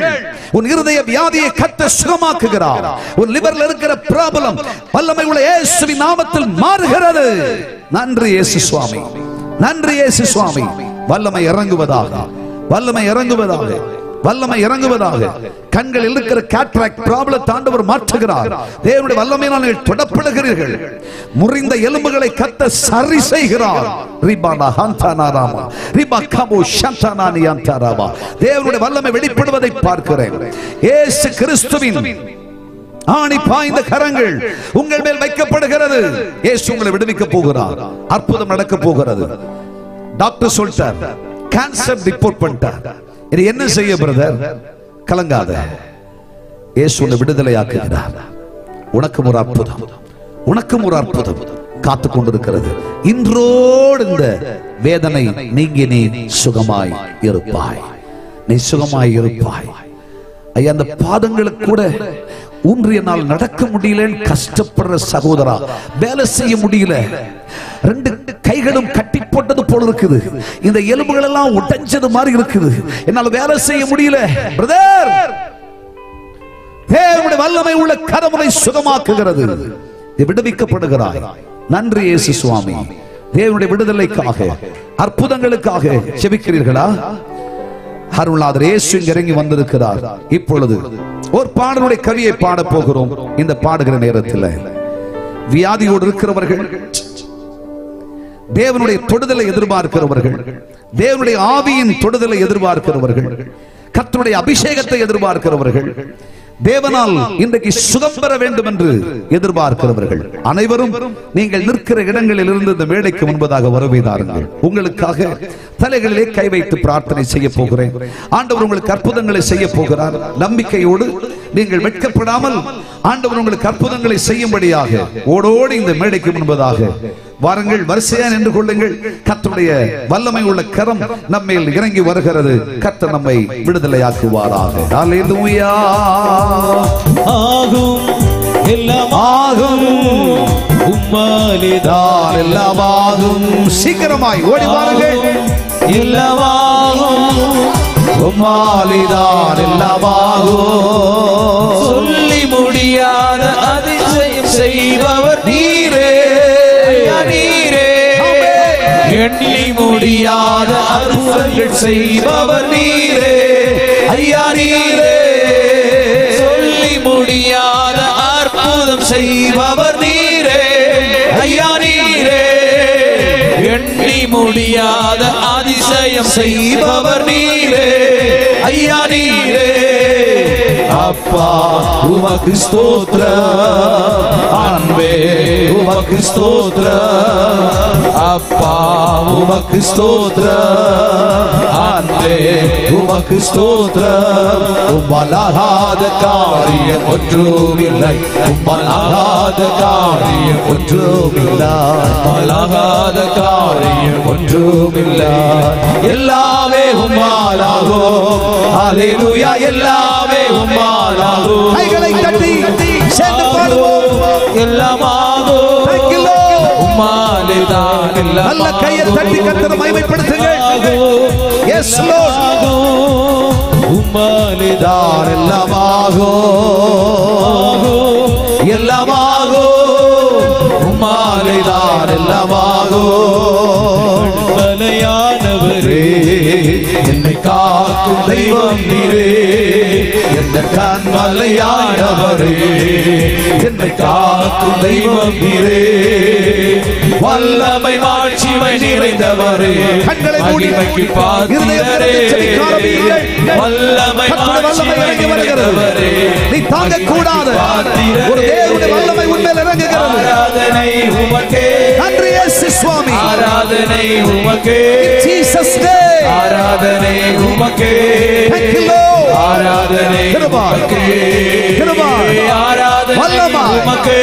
உன் இருதய வியாதியை கர்த்தர் சுகமாக்குகிறார். உன் லிவர்ல இருக்கிற ப்ராப்ளம் வல்லமை உள்ள இயேசுவின் நாமத்தில் மாறுகிறது. நன்றி இயேசு சுவாமி, நன்றி இயேசு சுவாமி. வல்லமை இறங்குவதாக, வல்லமை இறங்குவதாக, வல்லமை இறங்குவதாக. கண்களில் இருக்கிற கேட்ராக்ட் ப்ராப்ளத்தை ஆண்டவர் மாற்றுகிறார். தேவனுடைய வல்லமையினால் நீங்கள் தொடப்படுகிறீர்கள். முறிந்த எலும்புகளை கர்த்தர் சரி செய்கிறார். ரிபானா ஹந்தானாராமா ரிபா கபோ ஷந்தானானி அந்தாராமா. தேவனுடைய வல்லமை வெளிப்படுவதை பார்க்கிறேன். இயேசு கிறிஸ்துவின் ஆணி பாய்ந்த கரங்கள் உங்கள் மேல் வைக்கப்படுகிறது. இயேசு உங்களை விடுவிக்க போகிறார். அற்புதம் நடக்க போகிறது. டாக்டர் சொல்லிட்டார், கேன்சர் ரிப்போர்ட் பண்ணிட்டார். இது என்ன செய்ய பிரதர்? கலங்காத, இயேசு உன்னை விடுதலையாக்குகிறார். உனக்கும் ஒரு அற்புதம், உனக்கும் ஒரு அற்புதம் காத்து கொண்டிருக்கிறது. இன்றோடு இந்த வேதனை நீங்கி நீ சுகமாய் இருப்பாய், நீ சுகமாய் இருப்பாய். ஐயா, அந்த பாதங்களுக்கு கூட ஊன்றிய நாள் நடக்க முடியலன்னு கஷ்டப்படுற சகோதரா, வேலை செய்ய முடியல, ரெண்டு கைகளும் கட்டி போட்டது போல இருக்குது, இந்த எலும்புகள் எல்லாம் உடைஞ்சது மாதிரி இருக்குது, என்னால வேலை செய்ய முடியல பிரதர், தேவனுடைய வல்லமை உள்ள கரமுனை சுகமாக்குகிறது. விடுவிக்கப்படுகிறாய். நன்றி இயேசு சுவாமி. தேவனுடைய விடுதலைக்காக, அற்புதங்களுக்காக செபிக்கிறீர்களா? அருளாதர் இயேசு இறங்கி வந்திருக்கிறார். இப்பொழுது ஒரு பாடலுடைய கவியை பாட போகிறோம். இந்த பாடுகிற நேரத்தில் வியாதியோடு இருக்கிறவர்கள், தேவனுடைய தொடுதலை எதிர்பார்க்கிறவர்கள், தேவனுடைய ஆவியின் தொடுதலை எதிர்பார்க்கிறவர்கள், கர்த்தருடைய அபிஷேகத்தை எதிர்பார்க்கிறவர்கள், தேவனால் இன்றைக்கு சுகம் பெற வேண்டும் என்று எதிர்பார்க்கிறவர்கள் அனைவரும் நீங்கள் நிற்கிற இடங்களில் இருந்து இந்த மேடைக்கு முன்பதாக வருவீதாருங்கள். உங்களுக்காக தலைகளிலே கை வைத்து பிரார்த்தனை செய்ய போகிறேன். ஆண்டவர் உங்களுக்கு அற்புதங்களை செய்ய போகிறார். நம்பிக்கையோடு நீங்கள் வெட்கப்படாமல் ஆண்டவர் உங்களுக்கு அற்புதங்களை செய்யும்படியாக ஓடோடி இந்த மேடைக்கு முன்பதாக வாருங்கள். வரிசையா நின்று கொள்ளுங்கள். கர்த்தருடைய வல்லமை உள்ள கரம் நம்மேல் இறங்கி வருகிறது. கர்த்தர் நம்மை விடுதலையாக்குவாராக. ஹல்லேலூயா. ஆகும் எல்லாம் ஆகும், உம்மாலேதான் எல்லாம் ஆகும். சீக்கிரமாய் ஓடி வாருங்கள். எல்லாம் ஆகும், உம்மாலேதான் எல்லாம் ஆகும். சொல்லி முடியாத அதிசயம் செய்பவர் நீரே, நீரே. எண்ணி முடியாத அற்புதங்கள் செய்பவர் நீரே, ஐயா நீரே. சொல்லி முடியாத அற்புதம் செய்பவர் நீரே, ஐயா நீரே. எண்ணி முடியாத அதிசயம் செய்பவர் நீரே, ஐயா நீரே. அப்பா உமக்கு ஸ்தோத்திரம், அன்பே உமக்கு ஸ்தோத்திரம். அப்பா உமக்கு ஸ்தோத்திரம், அன்பே உமக்கு ஸ்தோத்திரம். உம்மலாகாத காரியம் ஒன்றுமில்லை, உம்மலாகாத காரியம் ஒன்றுமில்லை, உம்மலாகாத காரியம் ஒன்றுமில்லை. எல்லாமே உம்மாலாகும். ஹல்லேலூயா. எல்லாமே உம்மாலாகும். கைகளை தட்டி சேர்ந்து பாடுவோம். எல்லாமாகும் உம்மாலேதான் எல்லாம். நல்ல கையை தட்டி கர்த்தரை மகிமைப்படுத்துங்கள். S Lord. உம்மாலேதான் எல்லாமாகும், எல்லாமாகும். உம்மாலேதான் எல்லாமாகும். தலையானவரே, என்னை காக்கும் தெய்வம் நீரே, எந்த கண்மலையானவரே, என்னை காக்கும் தெய்வம் நீரே. வல்லமை மாட்சிமை நிறைந்தவரே, மகிமைக்கு பாத்திரரே, வல்லமை மாட்சிமை நிறைந்தவரே, நீ தாங்க கூடாது ஒரு தேவனுடைய வல்லமை உன்மேல் இறங்குகிறது. ஆராதனை உமக்கே. நன்றி இயேசு சுவாமி. ஆராதனை உமக்கே. Jesus name. ஆராதனை உமக்கே. ஆராதனை உமக்கே. ஆராதனை உமக்கே.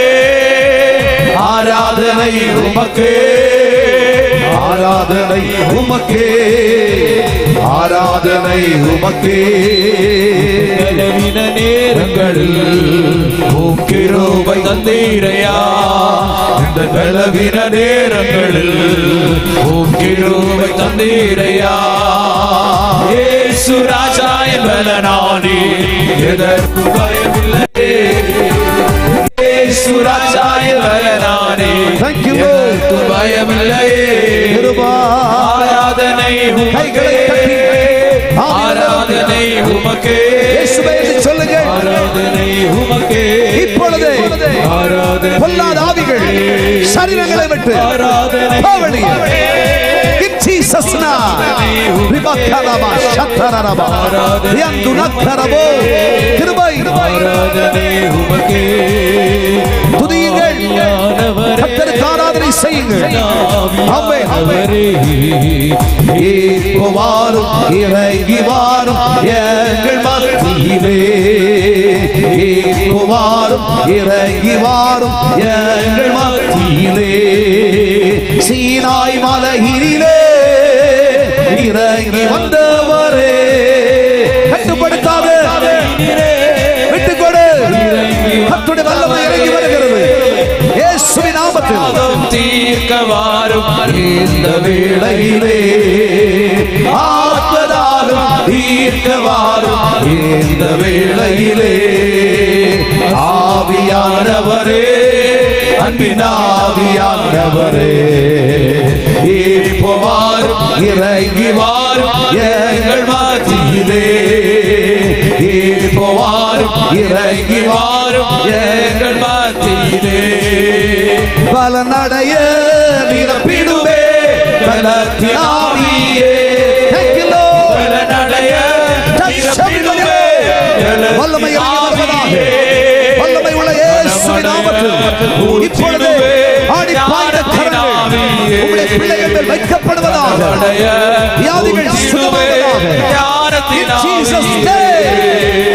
ஆராதனை உமக்கே. ஆராதனை உமக்கே. ஆராதனை உமக்கே. பலவீன நேரங்களில் உம் கிருபை தந்தீரையா, இந்த பலவீன நேரங்களில் உம் கிருபை தந்தீரையா. இயேசு ராஜா என்பதனானே எதற்கு பயமில்லை, இயேசு ராஜா என்பதனானே எதற்கு பயமில்லை. ஆராதனை உமக்கே, ஆராதனை உமக்கே. சொல்லுங்கள், ஆராதனை உமக்கே. இப்பொழுது பொல்லாத ஆவிகள் சரீரங்களை விட்டு ஆராதனை Jesus name. Ribakaraba shataraba. Yandunakarabo. Kirbai. ஆராதனை உமக்கே. துதியுங்கள். கர்த்தருக்கு ஆராதனை செய்யுங்கள். ஆமென். ஏகோவாரும் இறங்கி வாரும் எங்கள் மத்தியிலே. ஏகோவாரும் இறங்கி வாரும் எங்கள் மத்தியிலே. சீனாய் மலையிலே இறங்கி வந்தவரே, கட்டுப்படுத்தாத விட்டுக்கொடு. கர்த்தருடைய வல்லமை இறங்கி வருகிறது இயேசுவின் நாமத்தில். தீர்க்க வாரும் இந்த வேளையிலே, ஆத்மதாகம் தீர்க்க வாரும் இந்த வேளையிலே. ஆவியானவரே, அன்பின் ஆவியானவரே, இப்போ வாரும் இறங்கி வாரும் எங்கள் மத்தியிலே. இப்போ வாரும் இறங்கி வாரும் எங்கள் மத்தியிலே. பலனடைய நிரப்பிடுவே பலத்தின் ஆவியே. பலனடைய நிரப்பிடுவே வல்லமை வருவதாக. வல்லமை உள்ள இயேசுவின் நாமத்தில் இப்பொழுது ஆடி பாய்ந்த கரங்கள் உம்முடைய பிள்ளைகள் மேல் வைக்கப்படுவதாக. வியாதிகள் சுகமாவதாக. Jesus name.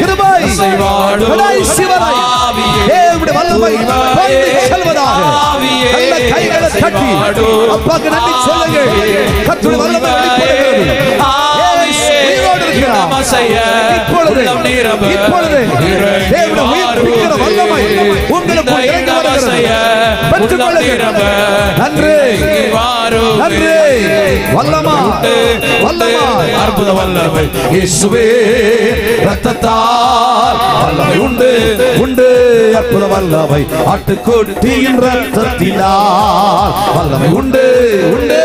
கிருபை கடைசி வரை தேவனுடைய வல்லமை வந்து செல்வதாக. நல்ல கைகளை தட்டி அப்பாக்கு நன்றி சொல்லுங்கள். கர்த்தருடைய வல்லமை வெளிப்படுகிறது. உயிரோடு இருக்கிறார். இப்பொழுது தேவனுடைய உயிர்ப்பிக்கிற வல்லமை உங்களுக்கு இறங்கி வருகிறது. பெற்றுக்கொள்ளுங்கள். நன்றி நன்றி. வல்லமா வல்லமா அற்புத வல்லமை இயேசுவே ரத்தத்தால் வல்லமை உண்டு உண்டு. அற்புத வல்லமை ஆட்டுக்கொடியின் ரத்தத்தினால் வல்லமை உண்டு உண்டு.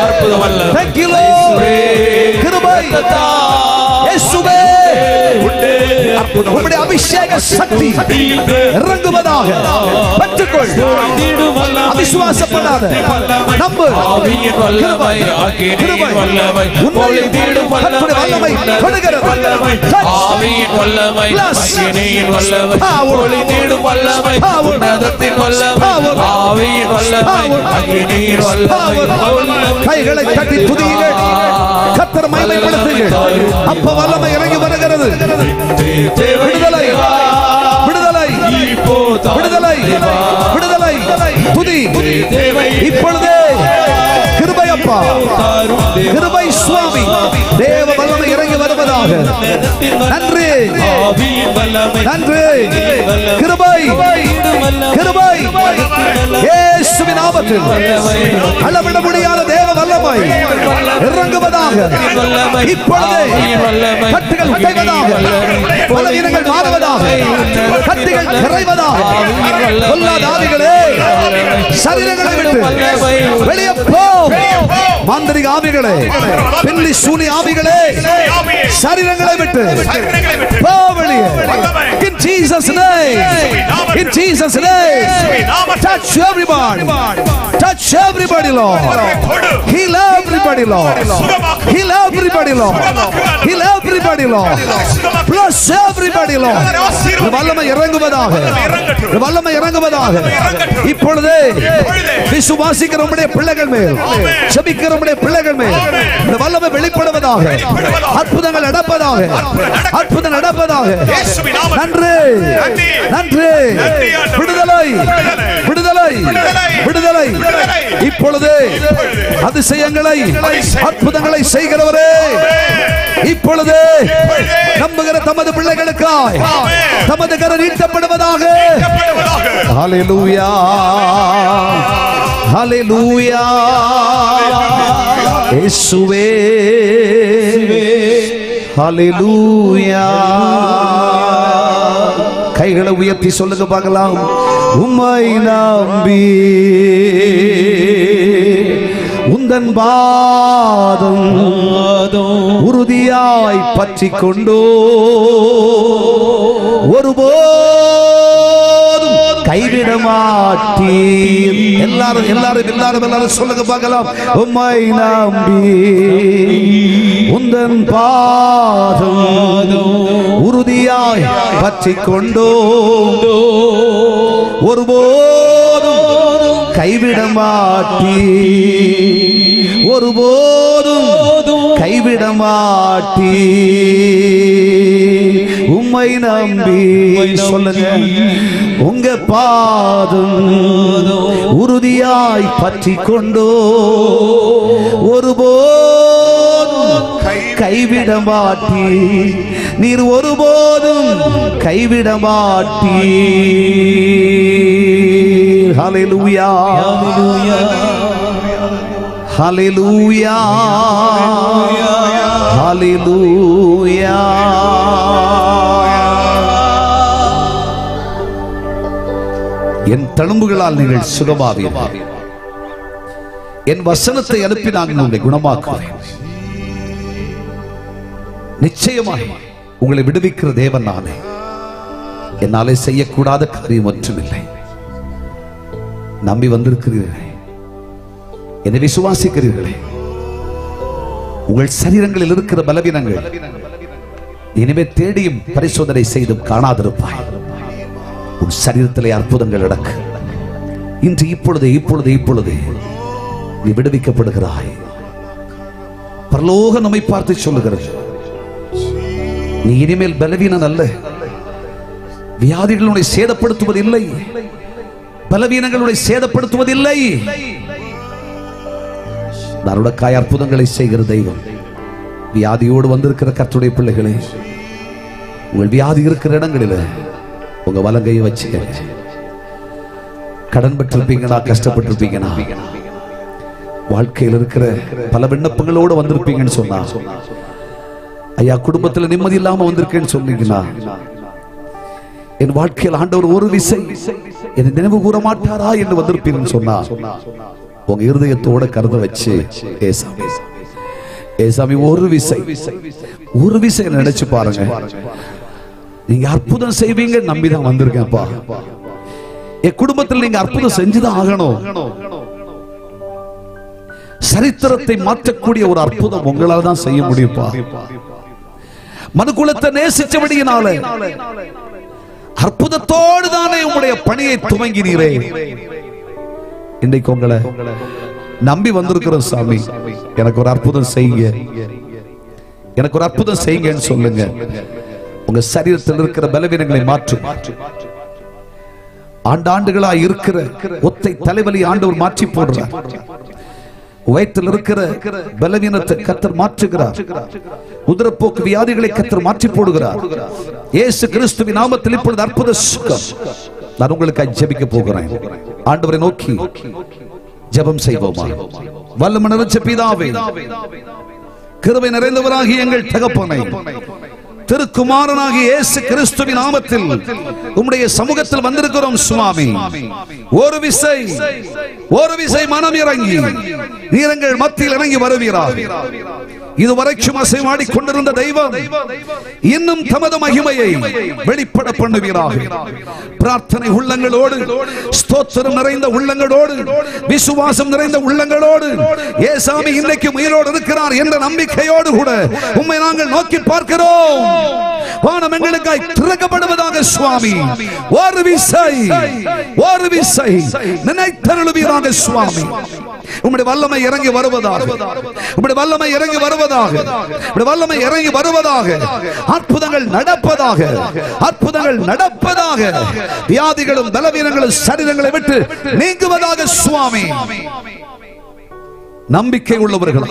அற்புத வல்லமை. Thank you Lord. கிருபை இயேசுவே உண்டு. உம்முடைய அபிஷேக சக்தி இறங்குவதாக. பெற்றுக்கொள். அவிசுவாசப்படாத. நம்பு. கிருபை கிருபை உன்னை தீடும் வல்லமை கொடுக்கிறது. ஆவியின் வல்லமை, அக்கினியின் வல்லமை, ஒளி தீடும் வல்லமை, உன்னதத்தின் வல்லமை, ஆவியின் வல்லமை, அக்கினியின் வல்லமை. கைகளை தட்டி துதியுங்கள். கர்த்தரை மகிமைப்படுத்துங்கள். அப்ப வல்லமை இறங்கி வருகிறது. விடுதலை விடுதலை விடுதலை விடுதலை. துதி இப்பொழுதே. கிருபை அப்பா, கிருபை சுவாமி, தேவ வல்லமை இறங்கி வருவதாக. நன்றி நன்றி. கிருபை கிருபை இயேசுவின் நாமத்தில் அளவிட முடியாத தேவ வல்லமை இறங்குவதாக. இப்பொழுதே கட்டுகள் உடைவதாக. பலவீனங்கள் மாறுவதாக. கட்டுகள் நிறைவதாக. பொல்லாத ஆவிகளே சரீரங்களை விட்டு வெளியே போ. மாந்திரிக ஆவிகளே, பில்லி சூனி ஆவிகளே சரீரங்களை விட்டு போ வெளியே. In Jesus name. In Jesus name. Touch everybody. Touch everybody Lord. Heal everybody Lord. Heal everybody Lord. Heal everybody Lord. Bless everybody Lord. வல்லமை இறங்குவதாக. வல்லமை இறங்குவதாக. இப்பொழுது விசுவாசிக்கிற உம்முடைய பிள்ளைகள் மேல், ஜெபிக்கிற உம்முடைய பிள்ளைகள் மேல் இந்த வல்லமை வெளிப்படுவதாக. அற்புதங்கள் நடப்பதாக. அற்புதம் நடப்பதாக. நன்றி நன்றி. விடுதலை விடுதலை விடுதலை. இப்பொழுது அதிசயங்களை அற்புதங்களை செய்கிறவரே, இப்பொழுது நம்புகிற தமது பிள்ளைகளுக்காய் தமது கரம் நீட்டப்படுவதாக. ஹல்லேலூயா, ஹல்லேலூயா. இயேசுவே, ஹல்லேலூயா. கைகளை உயர்த்தி சொல்லுங்க பார்க்கலாம். உம்மை நம்பி உந்தன் பாதம் உறுதியாய் பற்றி கொண்டோ, ஒருபோதும் கைவிட மாட்டீர். எல்லாரும் எல்லாரும் எல்லாரும் எல்லாரும் சொல்லுங்க பார்க்கலாம். உம்மை நம்பி உந்தன் பாதம் உறுதியாய் பற்றி கொண்டோ, ஒருபோதும் கைவிட மாட்டீர், ஒருபோதும் கைவிட மாட்டீர். உம்மை நம்பி சொல்லுங்க. உங்க பாதம் உறுதியாய் பற்றி கொண்டோ, ஒருபோதும் கைவிட மாட்டீர். நீர் ஒருபோதும் கைவிட மாட்டீர். ஹல்லேலூயா, ஹல்லேலூயா, ஹல்லேலூயா. என் தழும்புகளால் நீங்கள் சுகமாவீர்கள். என் வசனத்தை அனுப்பி நான் உங்களை குணமாக்குவேன். நிச்சயமாக உங்களை விடுவிக்கிற தேவன் நானே. என்னாலே செய்யக்கூடாத காரியம் ஒன்றுமில்லை. நம்பி வந்திருக்கிறீர்களே, என்னை விசுவாசிக்கிறீர்களே, உங்கள் சரீரங்களில் இருக்கிற பலவீனங்கள் இனிமே தேடியும் பரிசோதனை செய்தும் காணாதிருப்பாய். உன் சரீரத்திலே அற்புதங்கள் நடக்க இன்று இப்பொழுது இப்பொழுது இப்பொழுது நீ விடுவிக்கப்படுகிறாய். பரலோக நம்மை பார்த்து சொல்லுகிறது, நீ இனிமேல் பலவீனன் அல்ல. வியாதிகளுடைய சேதப்படுத்துவதில்லை, பலவீனங்களுடைய சேதப்படுத்துவதில்லை. நான் உனக்காய் அற்புதங்களை செய்கிற தெய்வம். வியாதியோடு வந்திருக்கிற கர்த்தருடைய பிள்ளைகளே, உங்கள் வியாதி இருக்கிற இடங்களில் உங்க வலங்கையை வச்சு, கடன் பெற்றிருப்பீங்கன்னா, கஷ்டப்பட்டிருப்பீங்கன்னா, வாழ்க்கையில் இருக்கிற பல விண்ணப்பங்களோடு வந்திருப்பீங்கன்னு சொன்னா, ஐயா குடும்பத்தில் நிம்மதி இல்லாம வந்திருக்கேன்னு சொன்னீங்கன்னா, என் வாழ்க்கையில் ஆண்டவர் ஒரு விசை என்னை நினைவு கூற மாட்டாரா என்று வந்திருப்பீங்கன்னு சொன்னா, உங்க இருதயத்தோட கருத வச்சு, ஏசாமி ஏசாமி ஒரு விசை நினைச்சு பாருங்க. நீங்க அற்புதம் செய்வீங்க நம்பிதான் வந்திருக்கேன்ப்பா. என் குடும்பத்தில் நீங்க அற்புதம் செஞ்சுதான் ஆகணும். சரித்திரத்தை மாற்றக்கூடிய ஒரு அற்புதம் உங்களால் தான் செய்ய முடியும்ப்பா. மனுக்குலத்தை நேசிச்சபடியினால அற்புதத்தோடு தானே உங்களுடைய பணியை துவங்கினீரே. இன்றைக்கு உங்களை நம்பி வந்திருக்கிற சாமி, எனக்கு ஒரு அற்புதம் செய்யுங்க, எனக்கு ஒரு அற்புதம் செய்யுங்கன்னு சொல்லுங்க. உங்க சரீரத்தில் இருக்கிற பலவீனங்களை மாற்றும். ஆண்டாண்டுகளா இருக்கிற ஒத்தை தலைவலி ஆண்டவர் மாற்றி போடுறார். வயிற்றில் இருக்கிற பலவீனத்தை கர்த்தர் மாற்றுகிறார். உதரப்போக்கு வியாதிகளை கர்த்தர் மாற்றி போடுகிறார். இயேசு கிறிஸ்துவின் நாமத்தில் இப்பொழுது அற்புத சுகம். நான் உங்களுக்கு ஜெபிக்க போகிறேன். ஆண்டவரை நோக்கி ஜெபம் செய்வோமா? வல்லமை நிறைந்த பிதாவே, கிருபை நிறைந்தவராகிய எங்கள் தகப்பனே, திருக்குமாரனாகிய இயேசு கிறிஸ்துவின் நாமத்தில் உம்முடைய சமூகத்தில் வந்திருக்கிறோம் சுவாமி. ஒரு விசை மனம் இறங்கி நீர் எங்கள் மத்தியில் இறங்கி வருவீராக. இதுவரைக்கும் அசைவாடி கொண்டிருந்த தெய்வம் இன்னும் தமது மகிமையை வெளிப்பட பண்ணுவீராக. பிரார்த்தனை உள்ளங்களோடு, ஸ்தோத்திரம் நிறைந்த உள்ளங்களோடு, விசுவாசம் நிறைந்த உள்ளங்களோடு ஏசாமி இன்றைக்கு உயிரோடு இருக்கிறார் என்ற நம்பிக்கையோடு கூட உம்மை நாங்கள் நோக்கி பார்க்கிறோம். வானம் எங்களுக்காய் திறக்கப்படுவதாக சுவாமி. ஒரு விசை நினைத்தருளுவீராக சுவாமி. உம்முடைய வல்லமை இறங்கி வருவதாக, உம்முடைய வல்லமை இறங்கி வருவதாக, உம்முடைய வல்லமை இறங்கி வருவதாக. அற்புதங்கள் நடப்பதாக, அற்புதங்கள் நடப்பதாக. வியாதிகளும் பலவீனங்களும் சரீரங்களை விட்டு நீங்குவதாக சுவாமி. நம்பிக்கை உள்ளவர்கள்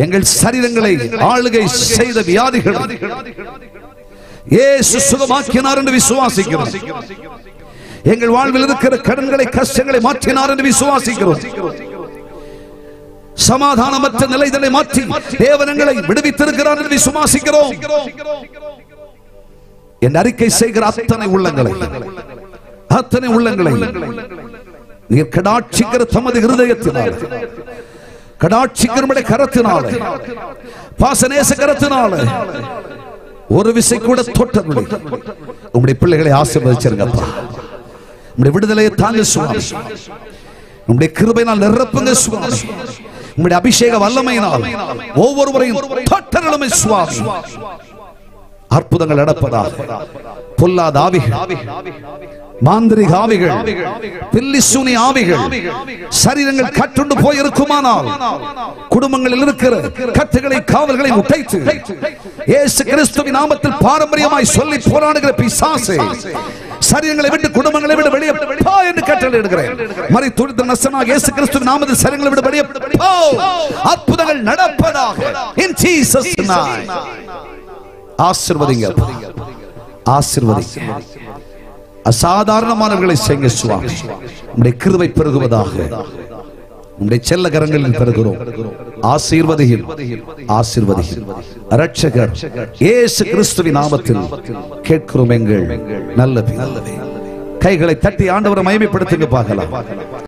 எங்கள் சரீரங்களை ஆளுகை செய்த வியாதிகள் இயேசு சுகமாக்கினார் என்று விசுவாசிக்கிறோம். எங்கள் வாழ்வில் இருக்கிற கடன்களை கஷ்டங்களை மாற்றினார் என்று விசுவாசிக்கிறோம். சமாதானமற்ற நிலைகளை மாற்றி தேவனங்களை விடுவித்திருக்கிறார் என்று விசுவாசிக்கிறோம். என் அறிக்கை செய்கிற அத்தனை உள்ளங்களை நீர் கடாட்சிக்கிற தமது இருதயத்தினால், கடாட்சிக்கிற கரத்தினால, பாசநேச கரத்தினால ஒரு விசை கூட தொட்டவில்லை. உம்முடைய பிள்ளைகளை ஆசீர்வதிச்சிருங்கப்பா. உம்முடைய விடுதலையை தாங்க சுவாமி. உம்முடைய கிருபையினால் நிரப்புங்க சுவாமி. உம்முடைய அபிஷேக வல்லமையினால் ஒவ்வொருவரையும் தொட்டருளுமே சுவாமி. அற்புதங்கள் நடப்பதாக. பொல்லாத ஆவிகள், மாந்திரிக ஆவிகள், பில்லிசூனி ஆவிகள் சரீரங்கள் கட்டுண்டு போயிருக்குமானால் குடும்பங்களில் இருக்கிற கட்டுகளை காவல்களை உடைத்து இயேசு கிறிஸ்துவின் நாமத்தில் பாரம்பரியமாய் சொல்லி போராடுகிற பிசாசே, சரீரங்களை விட்டு குடும்பங்களை விட்டு வெளியே போ என்று கட்டளையிடுகிறேன். மரித்துளித்த நசனாகிய இயேசு கிறிஸ்துவின் நாமத்தில் சரீரங்களை விட்டு வெளியே போ. அற்புதங்கள் நடப்பதாக. in Jesus name. ஆசீர்வதிங்க, ஆசீர்வதிங்க. அசாதாரணமானவர்களை செய்ய சுவாமி. உம்முடைய கிருபை பெருகுவதாக. உம்முடைய செல்ல கரங்களில் பெறுகிறோம். ஆசீர்வதியும், ஆசீர்வதியும். இரட்சகர் இயேசு கிறிஸ்துவின் நாமத்தில் கேட்கிறோம் எங்கள் நல்ல பிதாவே. கைகளை தட்டி ஆண்டவரை மகிமைப்படுத்துங்க பார்க்கலாம்.